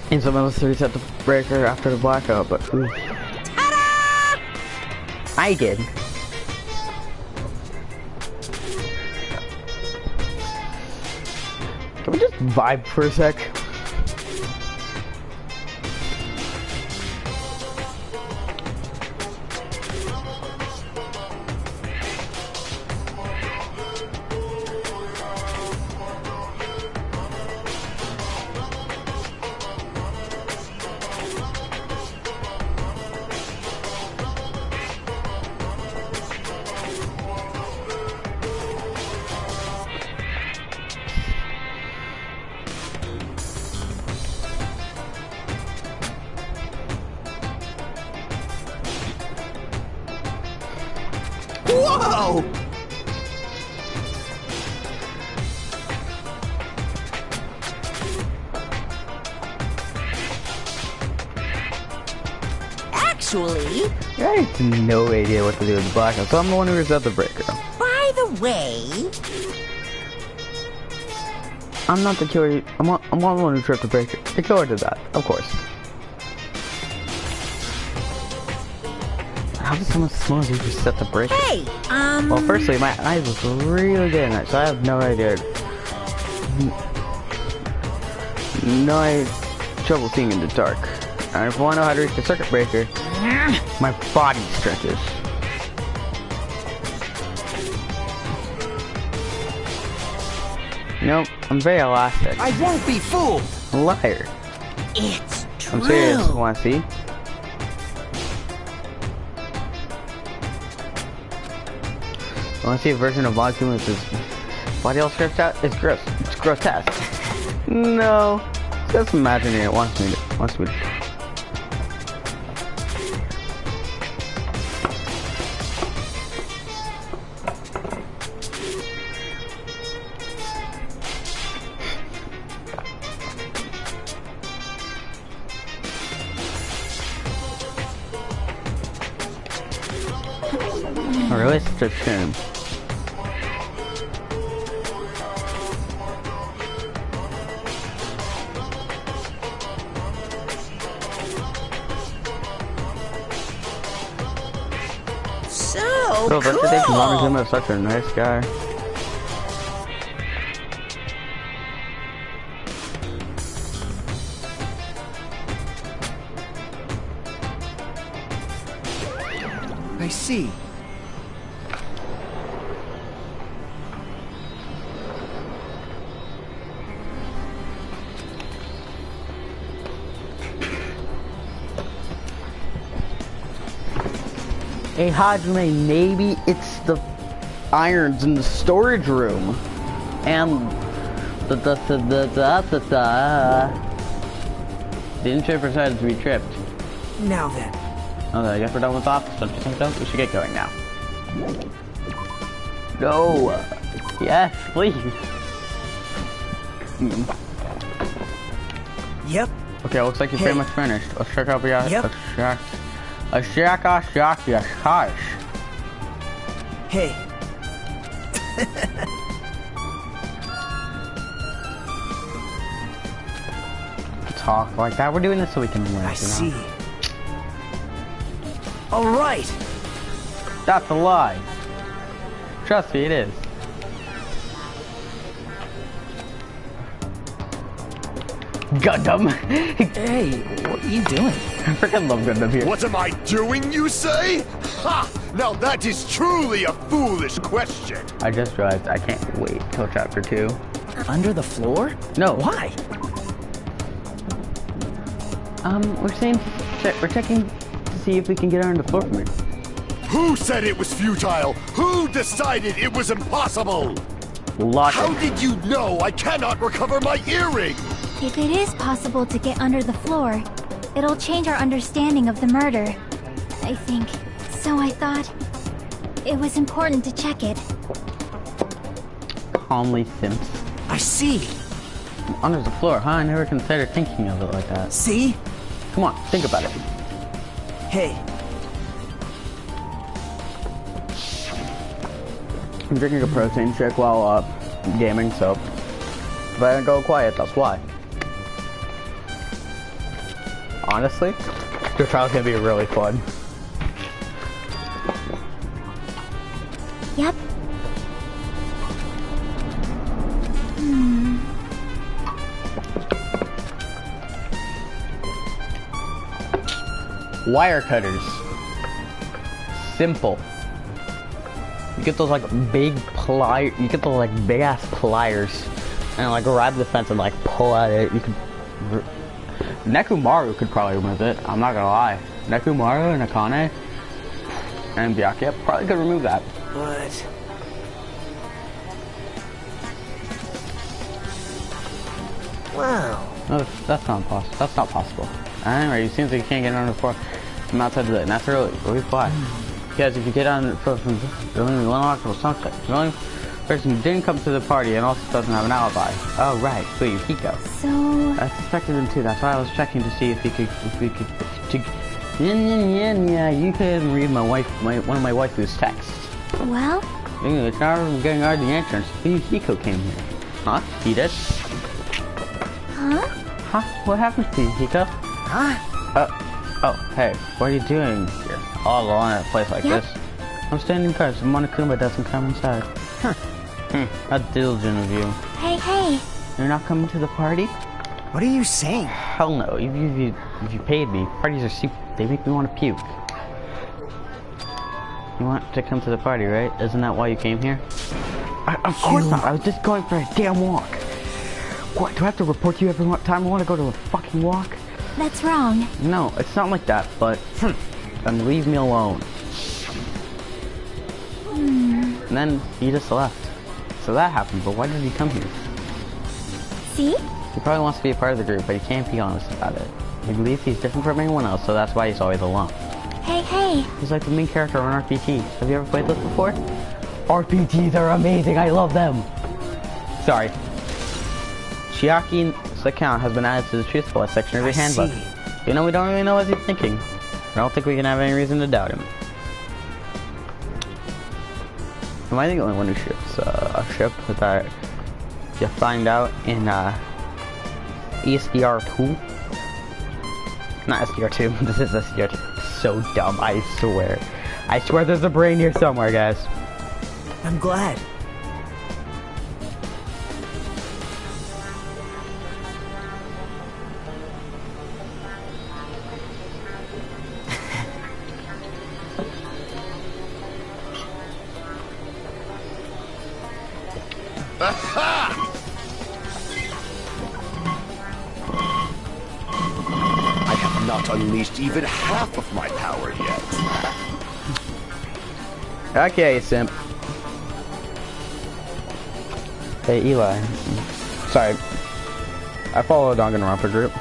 And someone else to reset the breaker after the blackout, but ooh. Ta-da! I did. Can we just vibe for a sec? Whoa! Actually, I have no idea what to do with the blackout, so I'm the one who reset the breaker. by the way, I'm not the killer. I'm the one who tripped the breaker. The killer did that, of course. How did someone smell you reset the breaker? hey, Well, firstly, my eyes was really good at night, so I have no idea. No trouble seeing in the dark. And if I want to know how to reach the circuit breaker, my body stretches. Nope, I'm very elastic. I won't be fooled! Liar. it's true. I'm serious. Want to see? I want to see a version of Vodka with his body all stretched out? It's gross. It's grotesque. No. It's just imagining it wants me to. A realistic term. So Bro, cool. Birthday Mom is such a nice guy. I see. Hey Hajime, maybe it's the irons in the storage room. And the trip decided to be tripped. Now then. Okay, I guess we're done with office. Don't you think so? We should get going now. Go. Yes, please. Yep. Okay, looks like you're pretty much finished. Let's check out the Yep. Hey. Talk like that. We're doing this so we can win. I see. All right. That's a lie. Trust me, it is. Gundam. Hey, what are you doing? I freaking love Gundam here. What am I doing, you say? Ha! Now that is truly a foolish question. I just realized I can't wait till chapter 2. Under the floor? No. Why? We're checking to see if we can get on the floor from here. Who said it was futile? Who decided it was impossible? Logic. How did you know I cannot recover my earring? If it is possible to get under the floor, it'll change our understanding of the murder, I think. So I thought it was important to check it. Calmly Sims. I see. Under the floor, huh? I never considered thinking of it like that. See? Come on, think about it. Hey. I'm drinking a protein shake while gaming, so if I go quiet, that's why. Honestly, this trial's gonna be really fun. Yep. Wire cutters. Simple. You get those like big pliers, you get those like big ass pliers and like grab the fence and like pull at it. You could Nekumaru could probably remove it, I'm not gonna lie. Nekumaru and Akane and Byakuya probably could remove that. But... wow. No, that's not possible. That's not possible. Anyway, it seems like you can't get on the floor from outside the and that's really why. Because if you get on the floor from the only one logical sunset, the only person who didn't come to the party and also doesn't have an alibi. Oh right, so you Hiko. So I suspected him too. That's why I was checking to see if we could yeah, you couldn't read one of my waifu's texts. well, It's not getting out of the entrance. Hiko came here. Huh? He did? huh? Huh? What happened to you, Hiko? Huh? Oh, hey, what are you doing here? All alone at a place like Yep. this? I'm standing guard so Monokuma doesn't come inside. Huh. How diligent of you. Hey. You're not coming to the party? What are you saying? Hell no. If you paid me, parties are super. They make me want to puke. You want to come to the party, right? Isn't that why you came here? Of course not. I was just going for a damn walk. What? Do I have to report to you every time I want to go to a fucking walk? That's wrong. No, it's not like that, but then leave me alone. And then he just left. So that happened, but why did he come here? See? He probably wants to be a part of the group, but he can't be honest about it. He believes he's different from anyone else, so that's why he's always alone. Hey. He's like the main character on RPGs. Have you ever played this before? RPGs are amazing, I love them! Sorry. Chiaki's account has been added to the Truth Bullet section of your handbook. You know, we don't really know what he's thinking. I don't think we can have any reason to doubt him. Am I the only one who ships a ship that you find out in SDR2? Not SDR2, this is SDR2. So dumb, I swear. I swear there's a brain here somewhere, guys. I'm glad. I have not unleashed even half of my power yet. Okay, simp. Hey, Eli. Sorry. I follow a Danganronpa group.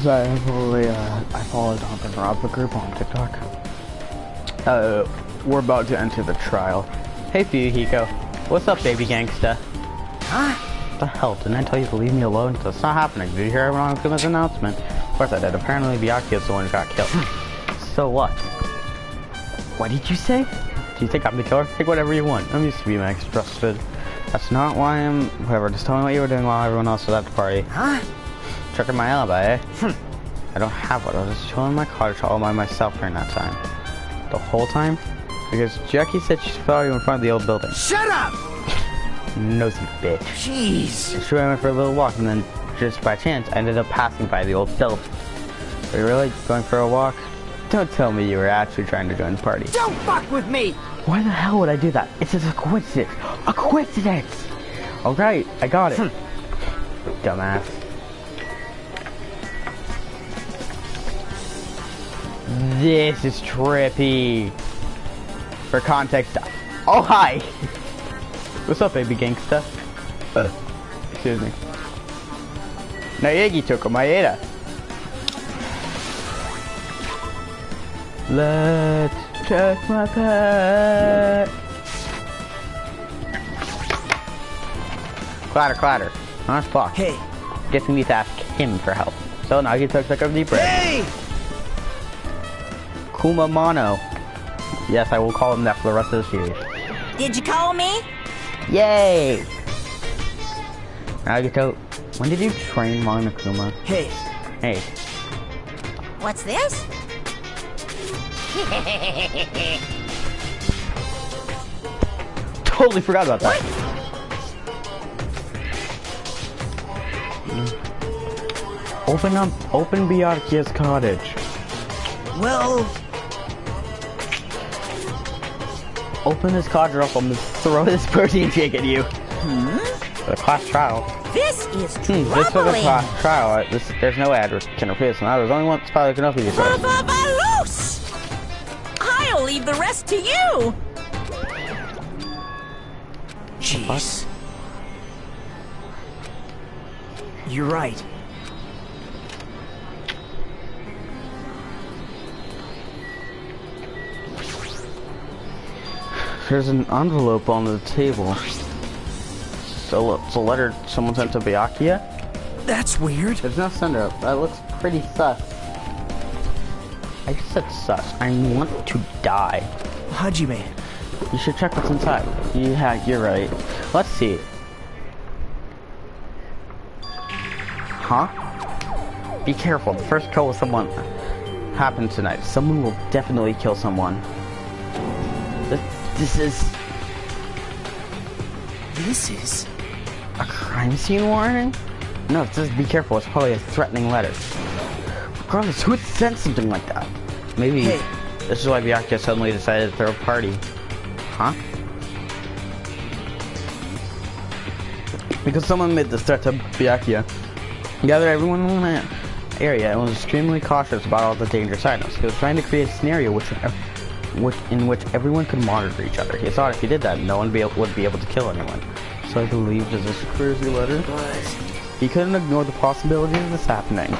So I followed Danganronpa group on TikTok. We're about to enter the trial. Hey Fuyuhiko, what's up baby gangsta? Huh? What the hell, didn't I tell you to leave me alone? That's not happening. Did you hear everyone on Kuma's announcement? Of course I did. Apparently Byakuya is the one who got killed. So what? What did you say? Do you think I'm the killer? Take whatever you want. I'm used to being trusted. That's not why I'm... Whatever, just tell me what you were doing while everyone else was at the party. Huh? Checking my alibi, eh? I don't have one. I was just chilling in my cottage all by myself during that time. The whole time? Because Jackie said she saw you in front of the old building. Shut up! Nosy bitch. Jeez. Sure, I went for a little walk, and then, just by chance, I ended up passing by the old building. Are you really going for a walk? Don't tell me you were actually trying to join the party. Don't fuck with me! Why the hell would I do that? It's just a coincidence. A coincidence! Alright, I got it. Dumbass. This is trippy. For context, oh hi! What's up, baby gangsta? Excuse me. Naegi took Maeda. Let's check my pet. Clatter, clatter. Nice fuck. Hey. Guess we need to ask him for help. So Nagi took a deep breath. Hey! Kumamano. Yes, I will call him that for the rest of the series. Did you call me? Yay! Nagito, when did you train Monokuma? Hey. Hey. What's this? Totally forgot about that. Open Byakuya's cottage. Well... Open this cottage up, I'm gonna throw this protein shake at you. The class trial. This is This was a troubling. class trial. There's no ad can refuse. Now there's only one spot that can offer you. Vavalos! I'll leave the rest to you. Jeez. You're right. There's an envelope on the table. So it's a letter someone sent to Byakuya? That's weird. There's no sender. That looks pretty sus. I just said sus. I want to die. Hajime. You should check what's inside. Yeah, you're right. Let's see. Huh? Be careful. The first kill with someone happened tonight. Someone will definitely kill someone. This is a crime scene warning? No, it says be careful. It's probably a threatening letter. Regardless, who would send something like that? Maybe this is why Byakuya suddenly decided to throw a party. Huh? Because someone made this threat to Byakuya. Gathered everyone in the area and was extremely cautious about all the dangerous items. He was trying to create a scenario in which everyone could monitor each other. He thought if he did that, no one would be able to kill anyone. So I believe this is a crazy letter. But he couldn't ignore the possibility of this happening.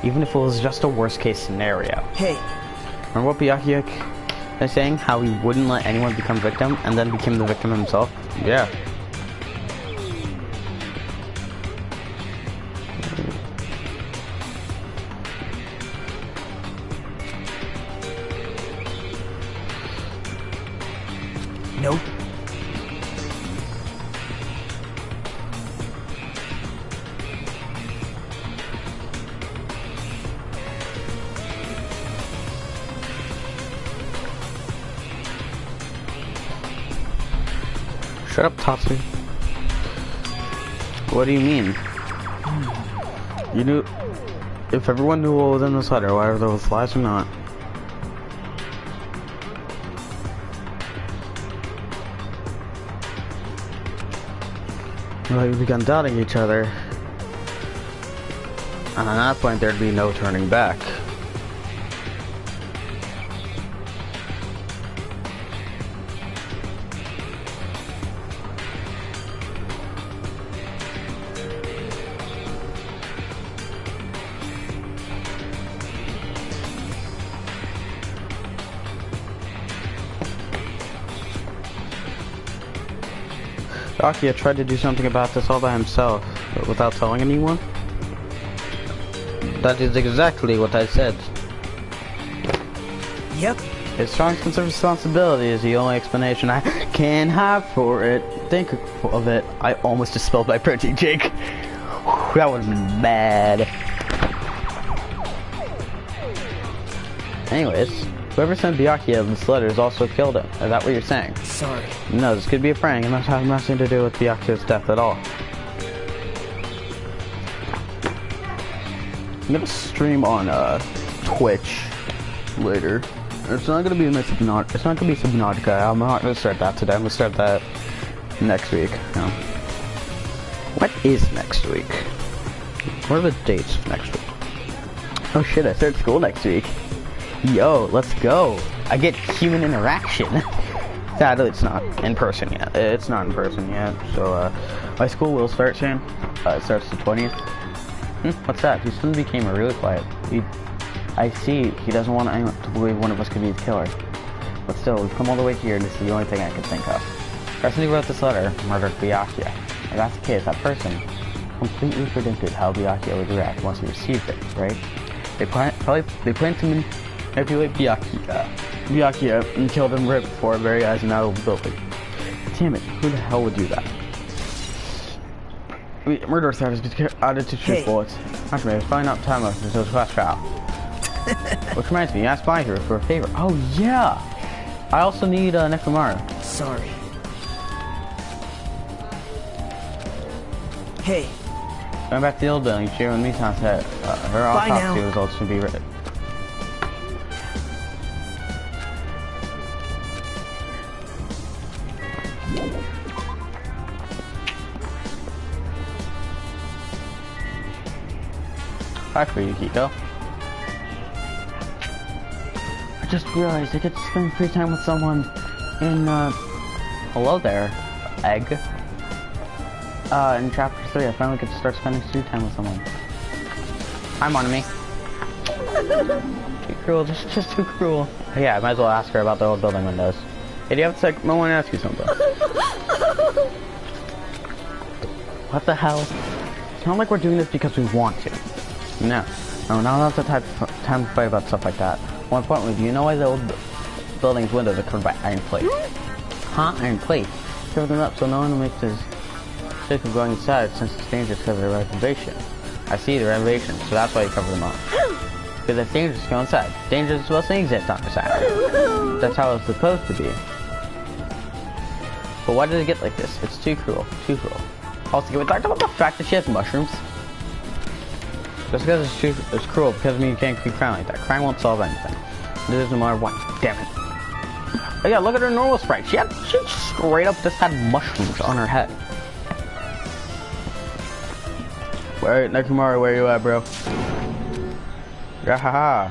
even if it was just a worst case scenario. Hey, Remember what Byakuya is saying? How he wouldn't let anyone become victim and then became the victim himself? Yeah. nope. Shut up, Tatsu. What do you mean? You knew... If everyone knew what was in this letter, whether there was lies or not. Well, we began doubting each other. And at that point, there'd be no turning back. Byakuya tried to do something about this all by himself, but without telling anyone. That is exactly what I said. Yep. His strong sense of responsibility is the only explanation I can have for it. Think of it. I almost just spilled my protein shake. That was bad. Anyways, whoever sent Byakuya this letter has also killed him. Is that what you're saying? Sorry. No, this could be a prank and not have nothing to do with Byakuya's death at all. I'm gonna stream on Twitch later. It's not gonna be Subnautica. It's not gonna be Subnautica. I'm not gonna start that today. I'm gonna start that next week. No. What is next week? What are the dates of next week? Oh shit! I start school next week. Yo, let's go. I get human interaction. Sadly, it's not in person yet. It's not in person yet. So my school will start soon. It starts the 20th. What's that? He suddenly became really quiet. I see he doesn't want anyone to believe one of us could be the killer. But still, we've come all the way here and this is the only thing I can think of. The person who wrote this letter murdered Byakuya. If that's the case, that person completely predicted how Byakuya would react once he received it, right? They planned to manipulate Byakuya and killed him right before our very eyes and out of the building. Damn it, who the hell would do that? Murder threat has been added to truth bullets. After me, find out time of this class trial. Which reminds me, ask Byakuya for a favor. Oh yeah! I also need Nekomaru. Sorry. Hey. Going back to the old building, she and me said her autopsy results should be ready. Hi for you, Kiko. I just realized I get to spend free time with someone in, hello there, Egg. In chapter 3, I finally get to start spending free time with someone. Hi, Monami. Too cruel, just too cruel. Yeah, I might as well ask her about the old building windows. Hey, do you have a sec? I want to ask you something. What the hell? It's not like we're doing this because we want to. No, now's the time to fight about stuff like that. More importantly, do you know why the old building's windows are covered by iron plate? Huh? Iron plate? Cover them up so no one makes this mistake of going inside since it's dangerous because of the renovation. I see the renovation, so that's why you cover them up. Because it's dangerous to go inside. Dangerous is supposed to exist on the side. That's how it's supposed to be. But why did it get like this? It's too cruel. Too cruel. Also, can we talk about the fact that she has mushrooms? Just because it's cruel, because I mean you can't keep crying like that. Crying won't solve anything. It is no matter what. Damn it. Oh yeah, look at her normal sprite. She straight up just had mushrooms on her head. Wait, Nekomaru, where you at, bro? Yeah, haha.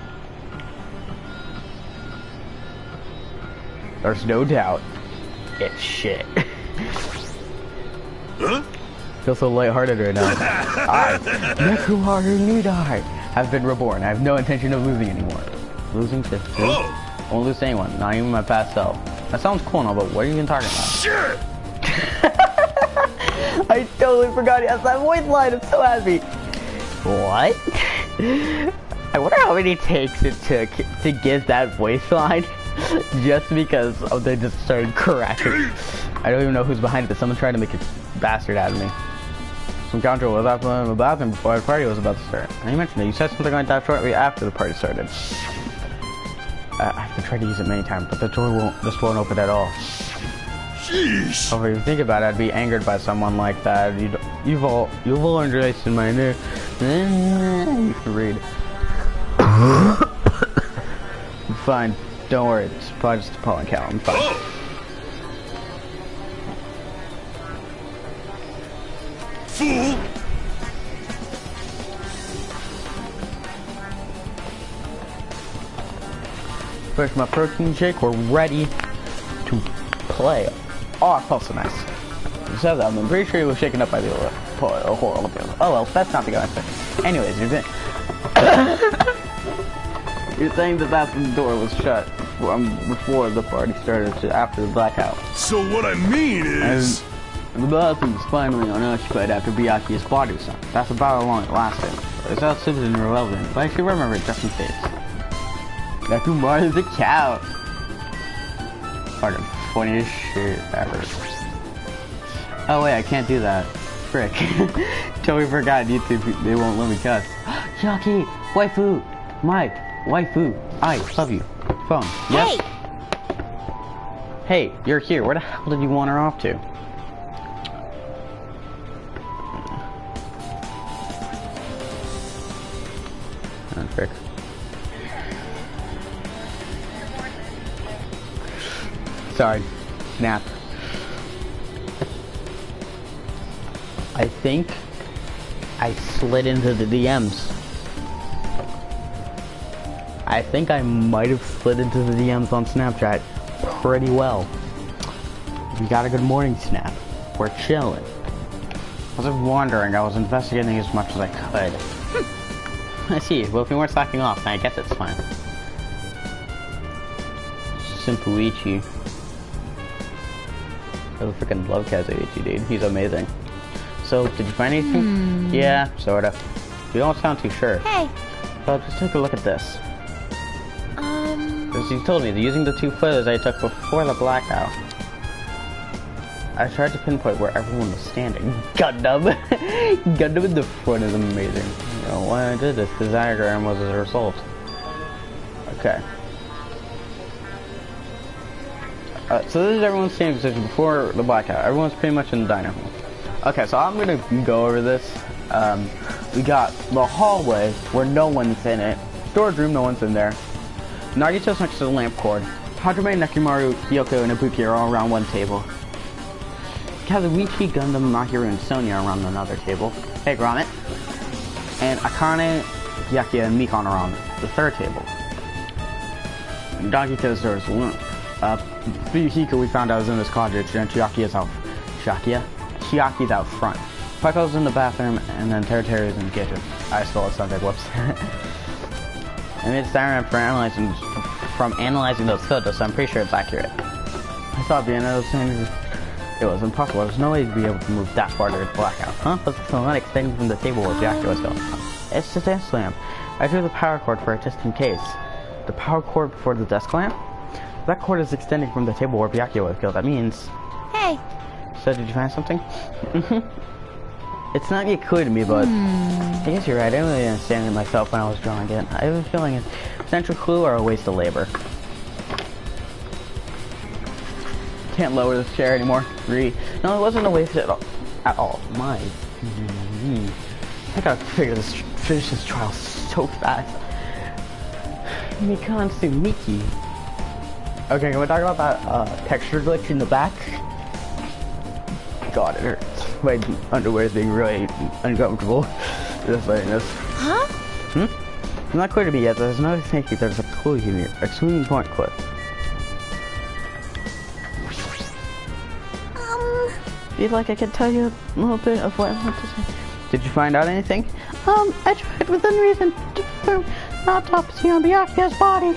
There's no doubt. It's shit. Huh? Feel so lighthearted right now. Nekomaru need I. have been reborn. I have no intention of losing anymore. Losing to who? Won't lose to anyone, not even my past self. That sounds cool now, but what are you even talking about? Shit! I totally forgot he has that voice line. I'm so happy. What? I wonder how many takes it took to get that voice line just because they just started cracking. I don't even know who's behind it, but someone tried to make a bastard out of me. Some counter was up in the bathroom before the party was about to start. And you mentioned it. You said something like that shortly after the party started. I've been trying to use it many times, but the door just won't open at all. Jeez. However, if you think about it, I'd be angered by someone like that. You've all underestimated my new. You can read. Fine, don't worry. It's probably just a pollen count. I'm fine. Fool! Push my protein shake. We're ready to play. Oh, it felt so nice. You said that. I'm pretty sure he was shaken up by the horrible. Oh well, that's not the good answer. Anyways, you're saying that the door was shut before the party started, after the blackout. So what I mean is... And the bathroom was finally unoccupied after Byakuya's body was found. That's about how long it lasted. It's not super irrelevant, but I should remember it just in case. Nakumara the cow. Fucking funniest shit ever. Oh wait, I can't do that. Frick. Totally forgot YouTube, they won't let me cuss. Yaki, waifu, Mike, waifu, I love you. Phone, yes? Hey, you're here. Where the hell did you wander off to? Oh, frick. Sorry. Snap. I think I slid into the DMs. I think I might have slid into the DMs on Snapchat pretty well. We got a good morning snap. We're chilling. I wasn't wandering, I was investigating as much as I could. I see. Well, if we weren't slacking off, then I guess it's fine. Simpuichi. I freaking love Kazuichi, dude. He's amazing. So, did you find anything? Yeah, sorta. You don't sound too sure. Hey. But just take a look at this. As you told me, using the 2 photos I took before the blackout, I tried to pinpoint where everyone was standing. Gundam! Gundam in the front is amazing. You know, why I did this, the diagram was as a result. Okay. So this is everyone's standing position before the blackout. Everyone's pretty much in the diner hall. Okay, so I'm gonna go over this. We got the hallway where no one's in it. Storage room, no one's in there. Nagito's next to the lamp cord. Hajime, Nekimaru, Kyoko, and Ibuki are all around one table. Kazuichi, Gundam, Mahiru, and Sonia are around another table. Hey, Gromit. And Akane, Byakuya, and Mikon are on the third table. Nagito's door is Hiko we found out was in this cottage, and Chiaki's out front. Paiko's in the bathroom, and then Teruteru's in the kitchen. I stole a subject, whoops. I made a diagram from analyzing those photos, so I'm pretty sure it's accurate. I saw at the end of those things, it was impossible. There's no way to be able to move that far to the blackout. Huh? What's the not extending from the table where Byakuya was going? It's the desk lamp. I drew the power cord for it just in case. The power cord before the desk lamp? That cord is extending from the table where Byakuya was killed. That means... Hey. So did you find something? It's not yet clear to me, but I guess you're right. I didn't really understand it myself when I was drawing it. I have a feeling it's a central clue or a waste of labor. Can't lower this chair anymore. No, it wasn't a waste at all. My. I gotta finish this trial so fast. Mikon Sumiki. Okay, can we talk about that texture glitch in the back? God, it hurts. My underwear is being really uncomfortable. Just saying this. Huh? It's not clear to me yet. There's no safety. There's a clue here. A swinging point clip. Feel like I could tell you a little bit of what I want to say. Did you find out anything? I tried within reason to perform an autopsy on Byakuya's body.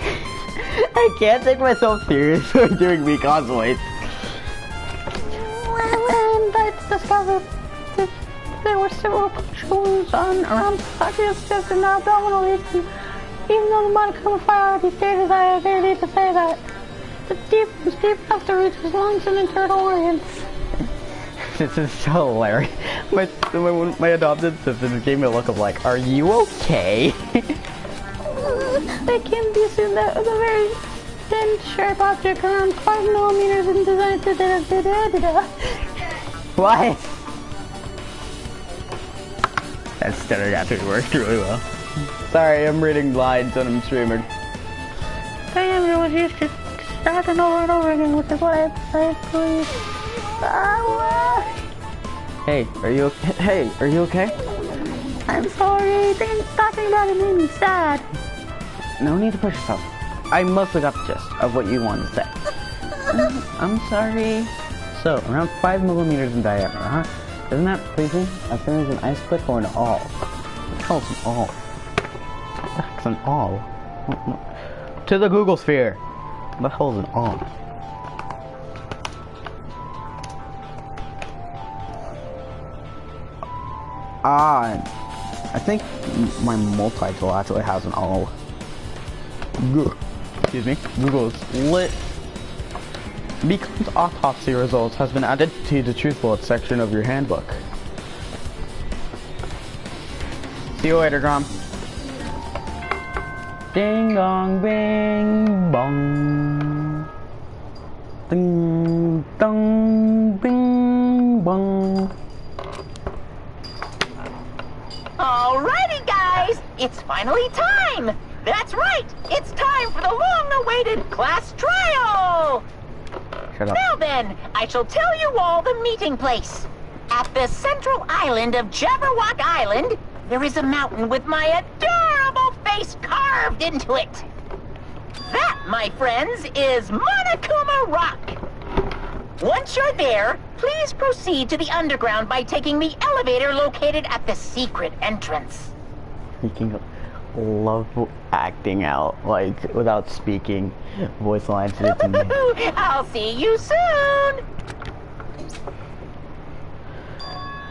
I can't take myself seriously doing Mikon's voice. And I discovered that there were several puncture wounds on around Byakuya's chest and abdominal region. Even though the Monokuma file already stated that, I dare need to say that. The deep enough to reach his lungs and internal organs. This is so hilarious. My adopted sister gave me a look of like, are you okay? It can be assumed that the very thin, sharp object around 5 millimeters in design to What? That stutter actually worked really well. Sorry, I'm reading lines when I'm streaming. I was used to starting over and over again, which is what I believe. Hey, are you okay? Hey, are you okay? I'm sorry, talking about it made me sad. No need to push yourself. I mostly got the gist of what you wanted to say. I'm sorry. So, around 5 millimeters in diameter, huh? Isn't that pleasing? As soon as an ice click or an awl? What the hell's an awl? What the heck's an awl? To the Google sphere. What the hell's an awl? I think my multi-tool actually has an awl. Excuse me. Google's lit. Mikon's autopsy results has been added to the truth bullet section of your handbook. See you later, Grom. Ding dong, bing bong. Ding dong, bing bong. Alrighty, guys, it's finally time. That's right, it's time for the long-awaited class trial. Shut up. Now then, I shall tell you all the meeting place. At the central island of Jabberwock Island, there is a mountain with my adorable face carved into it. That, my friends, is Monokuma Rock. Once you're there, please proceed to the underground by taking the elevator located at the secret entrance. Speaking of, love acting out, like, without speaking, voice lines to me. I'll see you soon!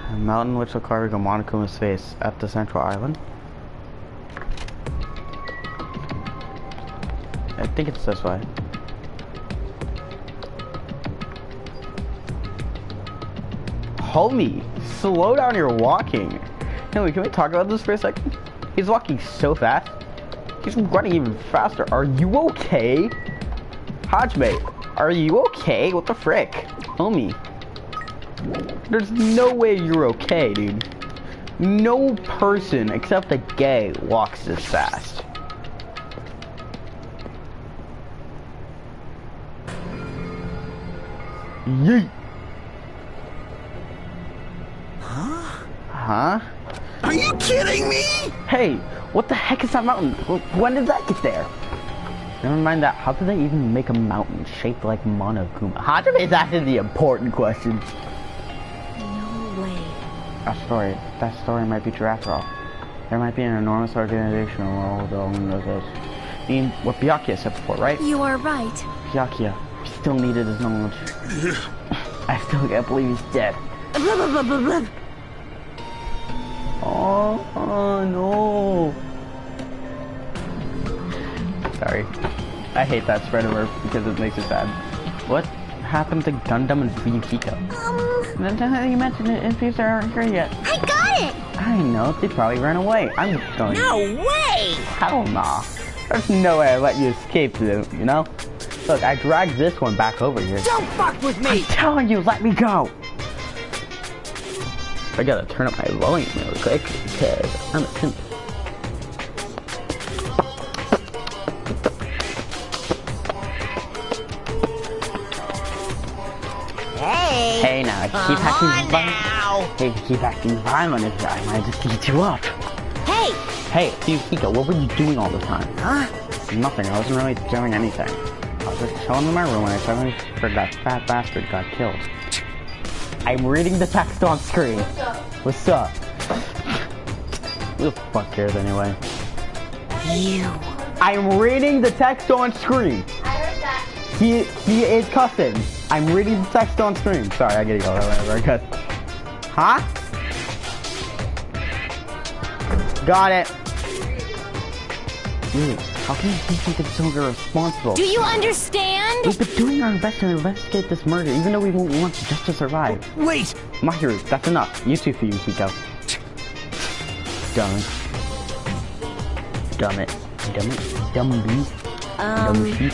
A mountain which will carve Monokuma's face at the central island. I think it's this way. Homie, slow down your walking. Can we talk about this for a second? He's walking so fast. He's running even faster. Are you okay? Hajime, are you okay? What the frick? Homie. There's no way you're okay, dude. No person except a gay walks this fast. Yeet. Huh? Are you kidding me? Hey, what the heck is that mountain? When did that get there? Never mind that. How did they even make a mountain shaped like Monokuma? Hajime is asking the important question. No way. That story might be true after all. There might be an enormous organization world knows us. I mean, what Byakuya said before, right? You are right. Byakuya, we still needed his knowledge. I still can't believe he's dead. Blah, blah, blah, blah, blah. Oh no. Sorry. I hate that spread word because it makes it sad. What happened to Gundam and Fuyukiko? You mentioned it in Fuse aren't here yet. I got it! I know, they probably ran away. I'm going. No way! Hell nah. There's no way I let you escape them, you know? Look, I dragged this one back over here. Don't fuck with me! I'm telling you, let me go! I gotta turn up my volume real quick because I'm a simp. Hey now, keep acting violent. Hey, keep acting violent if I might just beat you up. Hey! Hey, Fuyukiko, what were you doing all the time? Huh? Nothing, I wasn't really doing anything. I was just chilling in my room when I suddenly heard that fat bastard got killed. I'm reading the text on screen. What's up? Who the fuck cares anyway? You. I'm reading the text on screen. I heard that. He is cussing. I'm reading the text on screen. Sorry, I get it all whatever. I cuss. Huh? Got it. Dude, how can you be something so irresponsible? Do you understand? We've been doing our best to investigate this murder, even though we won't want just to survive. Wait! Mahiru, that's enough. You two for you, Chico. Dumb. Dumb it. Dumb it. Dumb beast. Dumb sheep.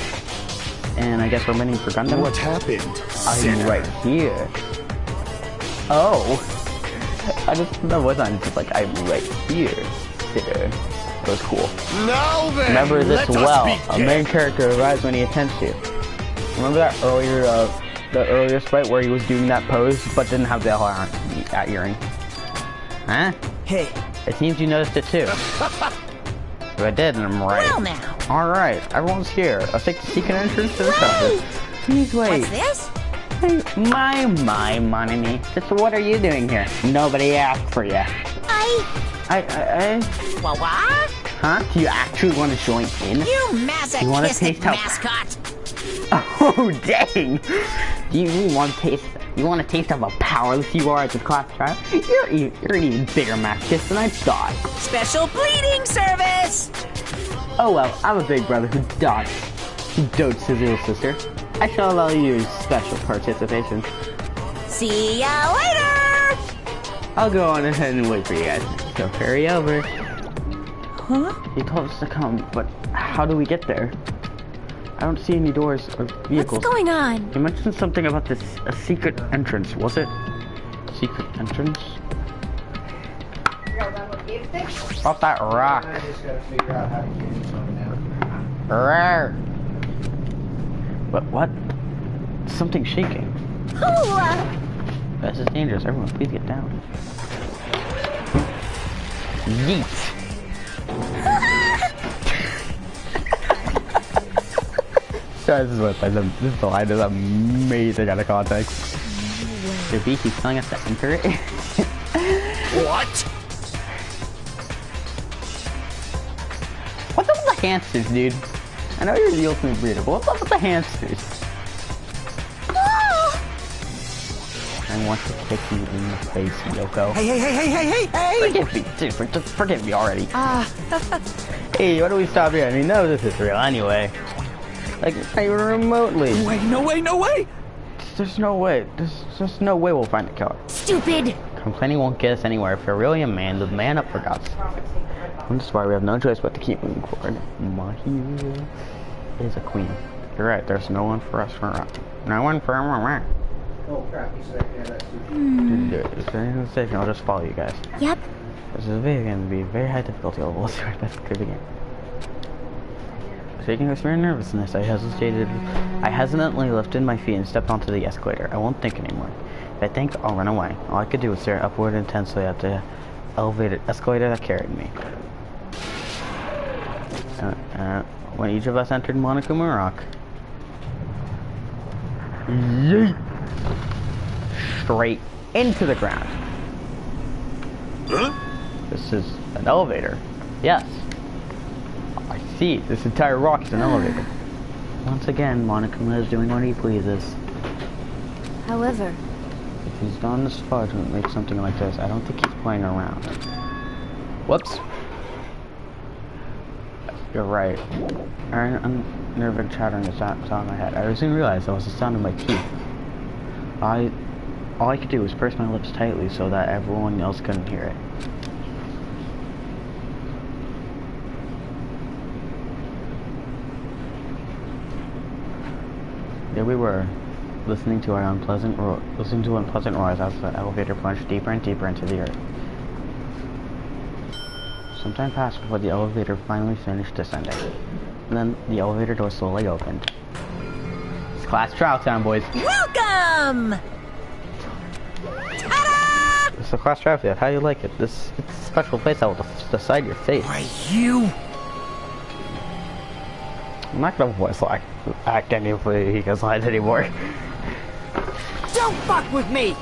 And I guess we're waiting for Gundam. What happened? I'm right here. Oh. I just, the voice line is just like, I'm right here. It was cool. Now then, Remember this let us well. A begin. main character arrives when he attempts to. Remember that earlier, the earlier sprite where he was doing that pose, but didn't have the earring? Huh? Hey, It seems you noticed it too. If I did, then I'm right. Well now. Alright, everyone's here. A secret entrance to the surface. Please wait. What's this? Hey, my, mon ami. Just what are you doing here? Nobody asked for you. What? Huh? Do you actually want to join in? You You wanna masochistic taste how- mascot. Oh, dang! Do you really want to taste? You want a taste of how powerless you are at this class trial? You're an even bigger masochist than I thought. Special bleeding service. Oh well, I'm a big brother who dotes his little sister. I shall allow you special participation. See ya later. I'll go on ahead and wait for you guys. So hurry over. Huh? You told us to come, but how do we get there? I don't see any doors or vehicles. What's going on? You mentioned something about a secret entrance, was it? Secret entrance? Off that rock. I just gotta figure out how to get it now. Rawr. What? Something's shaking. This is dangerous. Everyone, please get down. Yeet. Sorry, this is the line is amazing out of context. The beast keeps telling us to enter it. What? What's up with the hamsters, dude? I know you're the ultimate breeder, but what's up with the hamsters? I want to kick you in the face, Yoko. Hey! Forgive me, dude. Forgive me already. Hey, why don't we stop here? I mean, no, this is real anyway. Like, not even remotely. No way! There's no way. There's just no way we'll find the killer. Stupid. Complaining won't get us anywhere. If you're really a man, the man up for God's sake. And that's why we have no choice but to keep moving forward. My hero is a queen. You're right. There's no one for us for no one for Oh crap, you said yeah, that's Is there any mistake? I'll just follow you guys. Yep. This is going to be very high difficulty level. Let's see our best to begin. Shaking with mere nervousness, I hesitantly lifted my feet and stepped onto the escalator. I won't think anymore. If I think, I'll run away. All I could do was stare upward intensely at the escalator that carried me. When each of us entered Monokuma Rock, yeet! Straight into the ground. Huh? This is an elevator. Yes. I see. This entire rock is an elevator. Once again, Monokuma is doing what he pleases. However, If he's gone this far to make something like this, I don't think he's playing around. Whoops. You're right. Unnerving chattering is out of my head. I soon realized that was the sound of my teeth. All I could do was purse my lips tightly so that everyone else couldn't hear it. There we were, listening to unpleasant noise as the elevator plunged deeper and deeper into the earth. Some time passed before the elevator finally finished descending. And then the elevator door slowly opened. It's class trial time, boys. Welcome. Ta-da! It's a class trial field. How do you like it? It's a special place that will decide your fate. Why you? I'm not gonna act any of he gets lines anymore. Don't fuck with me!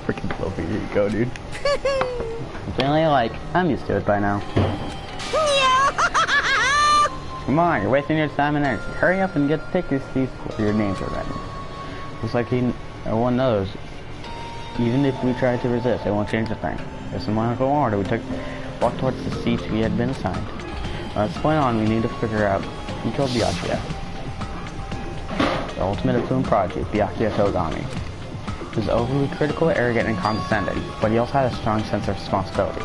Freaking love, here you go, dude. Feeling like I'm used to it by now. Come on, you're wasting your time and energy. Hurry up and take these seats where your names are written. Looks like everyone knows. Even if we try to resist, it won't change a thing. There's some logical order. We walked towards the seats we had been assigned. From this point on, we need to figure out who killed Byakuya. The ultimate of Boom Project, Byakuya Togami. He was overly critical, arrogant, and condescending, but he also had a strong sense of responsibility.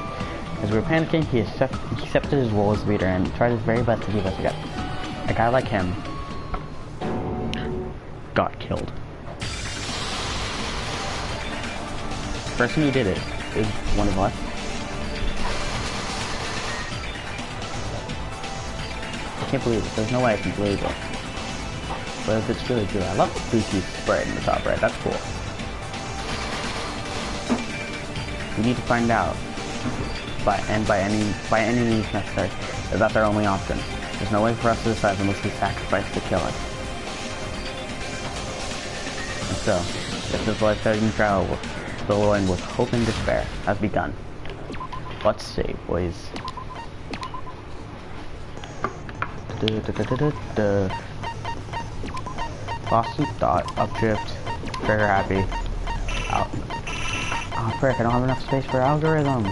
As we were panicking, he accepted his role as leader and tried his very best to keep us together. A guy like him got killed. The person who did it is one of us. I can't believe it. There's no way I can believe it. But if it's really true, I love the Bluetooth spread in the top right. That's cool. We need to find out, by any means necessary, that that's our only option. There's no way for us to decide unless we sacrifice to kill it. And so, if this life-saving trial will end with hope and despair has begun. Let's see, boys. Lost in thought, updrift, trigger happy. Oh frick, I don't have enough space for algorithm.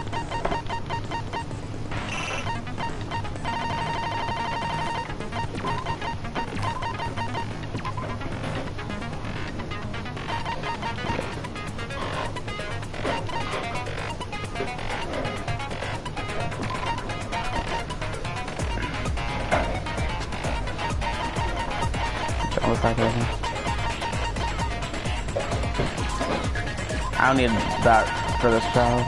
I don't need that for this trial.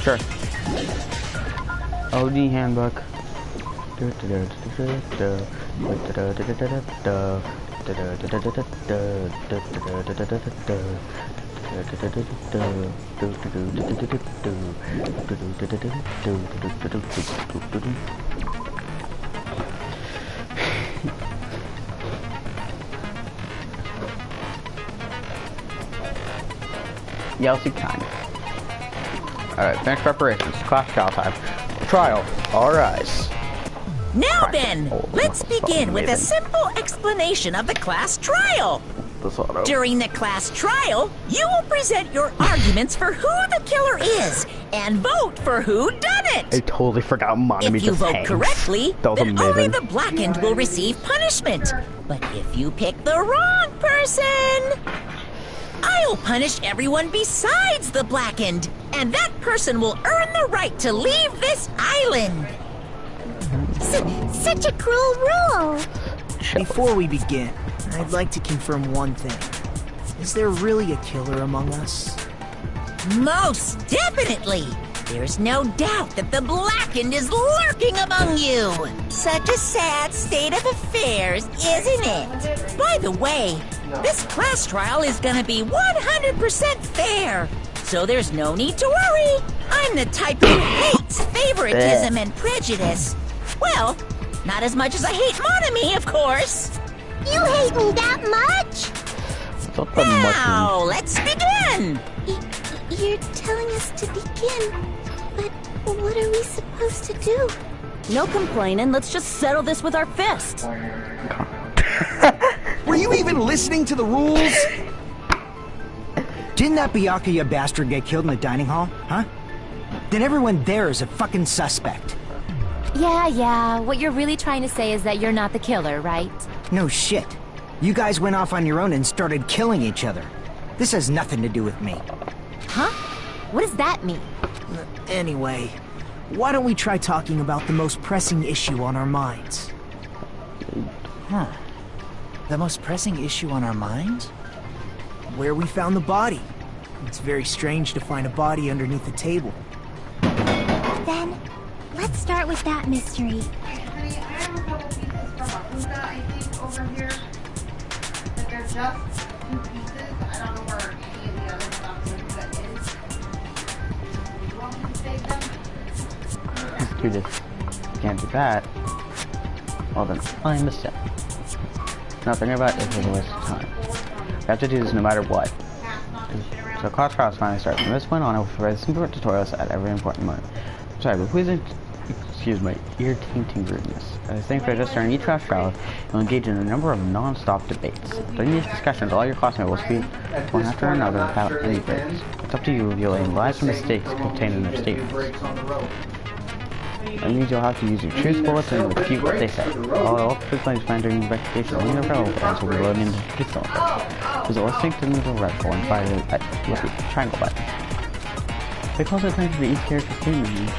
Sure. OD handbook. Yelsey kind. Alright, finish preparations. Class trial time. Trial. All rise. Now then, let's begin with a simple explanation of the class trial. During the class trial, you will present your arguments for who the killer is and vote for who done it. I totally forgot Monami. If you vote correctly, then only the blackened will receive punishment. But if you pick the wrong person, I'll punish everyone besides the blackened, and that person will earn the right to leave this island. Such a cruel rule. Before we begin, I'd like to confirm one thing. Is there really a killer among us? Most definitely. There's no doubt that the blackened is lurking among you. Such a sad state of affairs, isn't it? By the way, this class trial is gonna be 100% fair, so there's no need to worry. I'm the type who hates favoritism and prejudice. Well, not as much as I hate Monami, of course. You hate me that much? Now, let's begin! You're telling us to begin, but what are we supposed to do? No complaining, let's just settle this with our fists. Were you even listening to the rules? Didn't that Byakuya bastard get killed in the dining hall, huh? Then everyone there is a fucking suspect. Yeah, what you're really trying to say is that you're not the killer, right? No shit. You guys went off on your own and started killing each other. This has nothing to do with me. Huh? What does that mean? Anyway, why don't we try talking about the most pressing issue on our minds? Huh. The most pressing issue on our minds? Where we found the body. It's very strange to find a body underneath the table. Then, let's start with that mystery. Honey, I have a couple pieces from Akuda, I think, over here. That they're just 2 pieces. I don't know where any of the other stuff is. You want me to save them? Let's do this. Can't do that. Well then, I'm a step. Nothing about it is a waste of time. We have to do this no matter what. So class trials finally start. From this point on, I will provide simple tutorials at every important moment. Sorry, but please excuse my ear-tainting rudeness. As things are just starting each class trial, you'll engage in a number of non-stop debates. During these discussions, all your classmates will speak one after another without any breaks. It's up to you to reveal any lies or mistakes contained in their statements. That means you'll have to use your truth bullets and refute what they say. All truth claims found during the investigation will be relevant will be loaded into the truth cylinder. Visit let's take the middle reticle and fire it at the triangle button. Pay close attention to each character's statement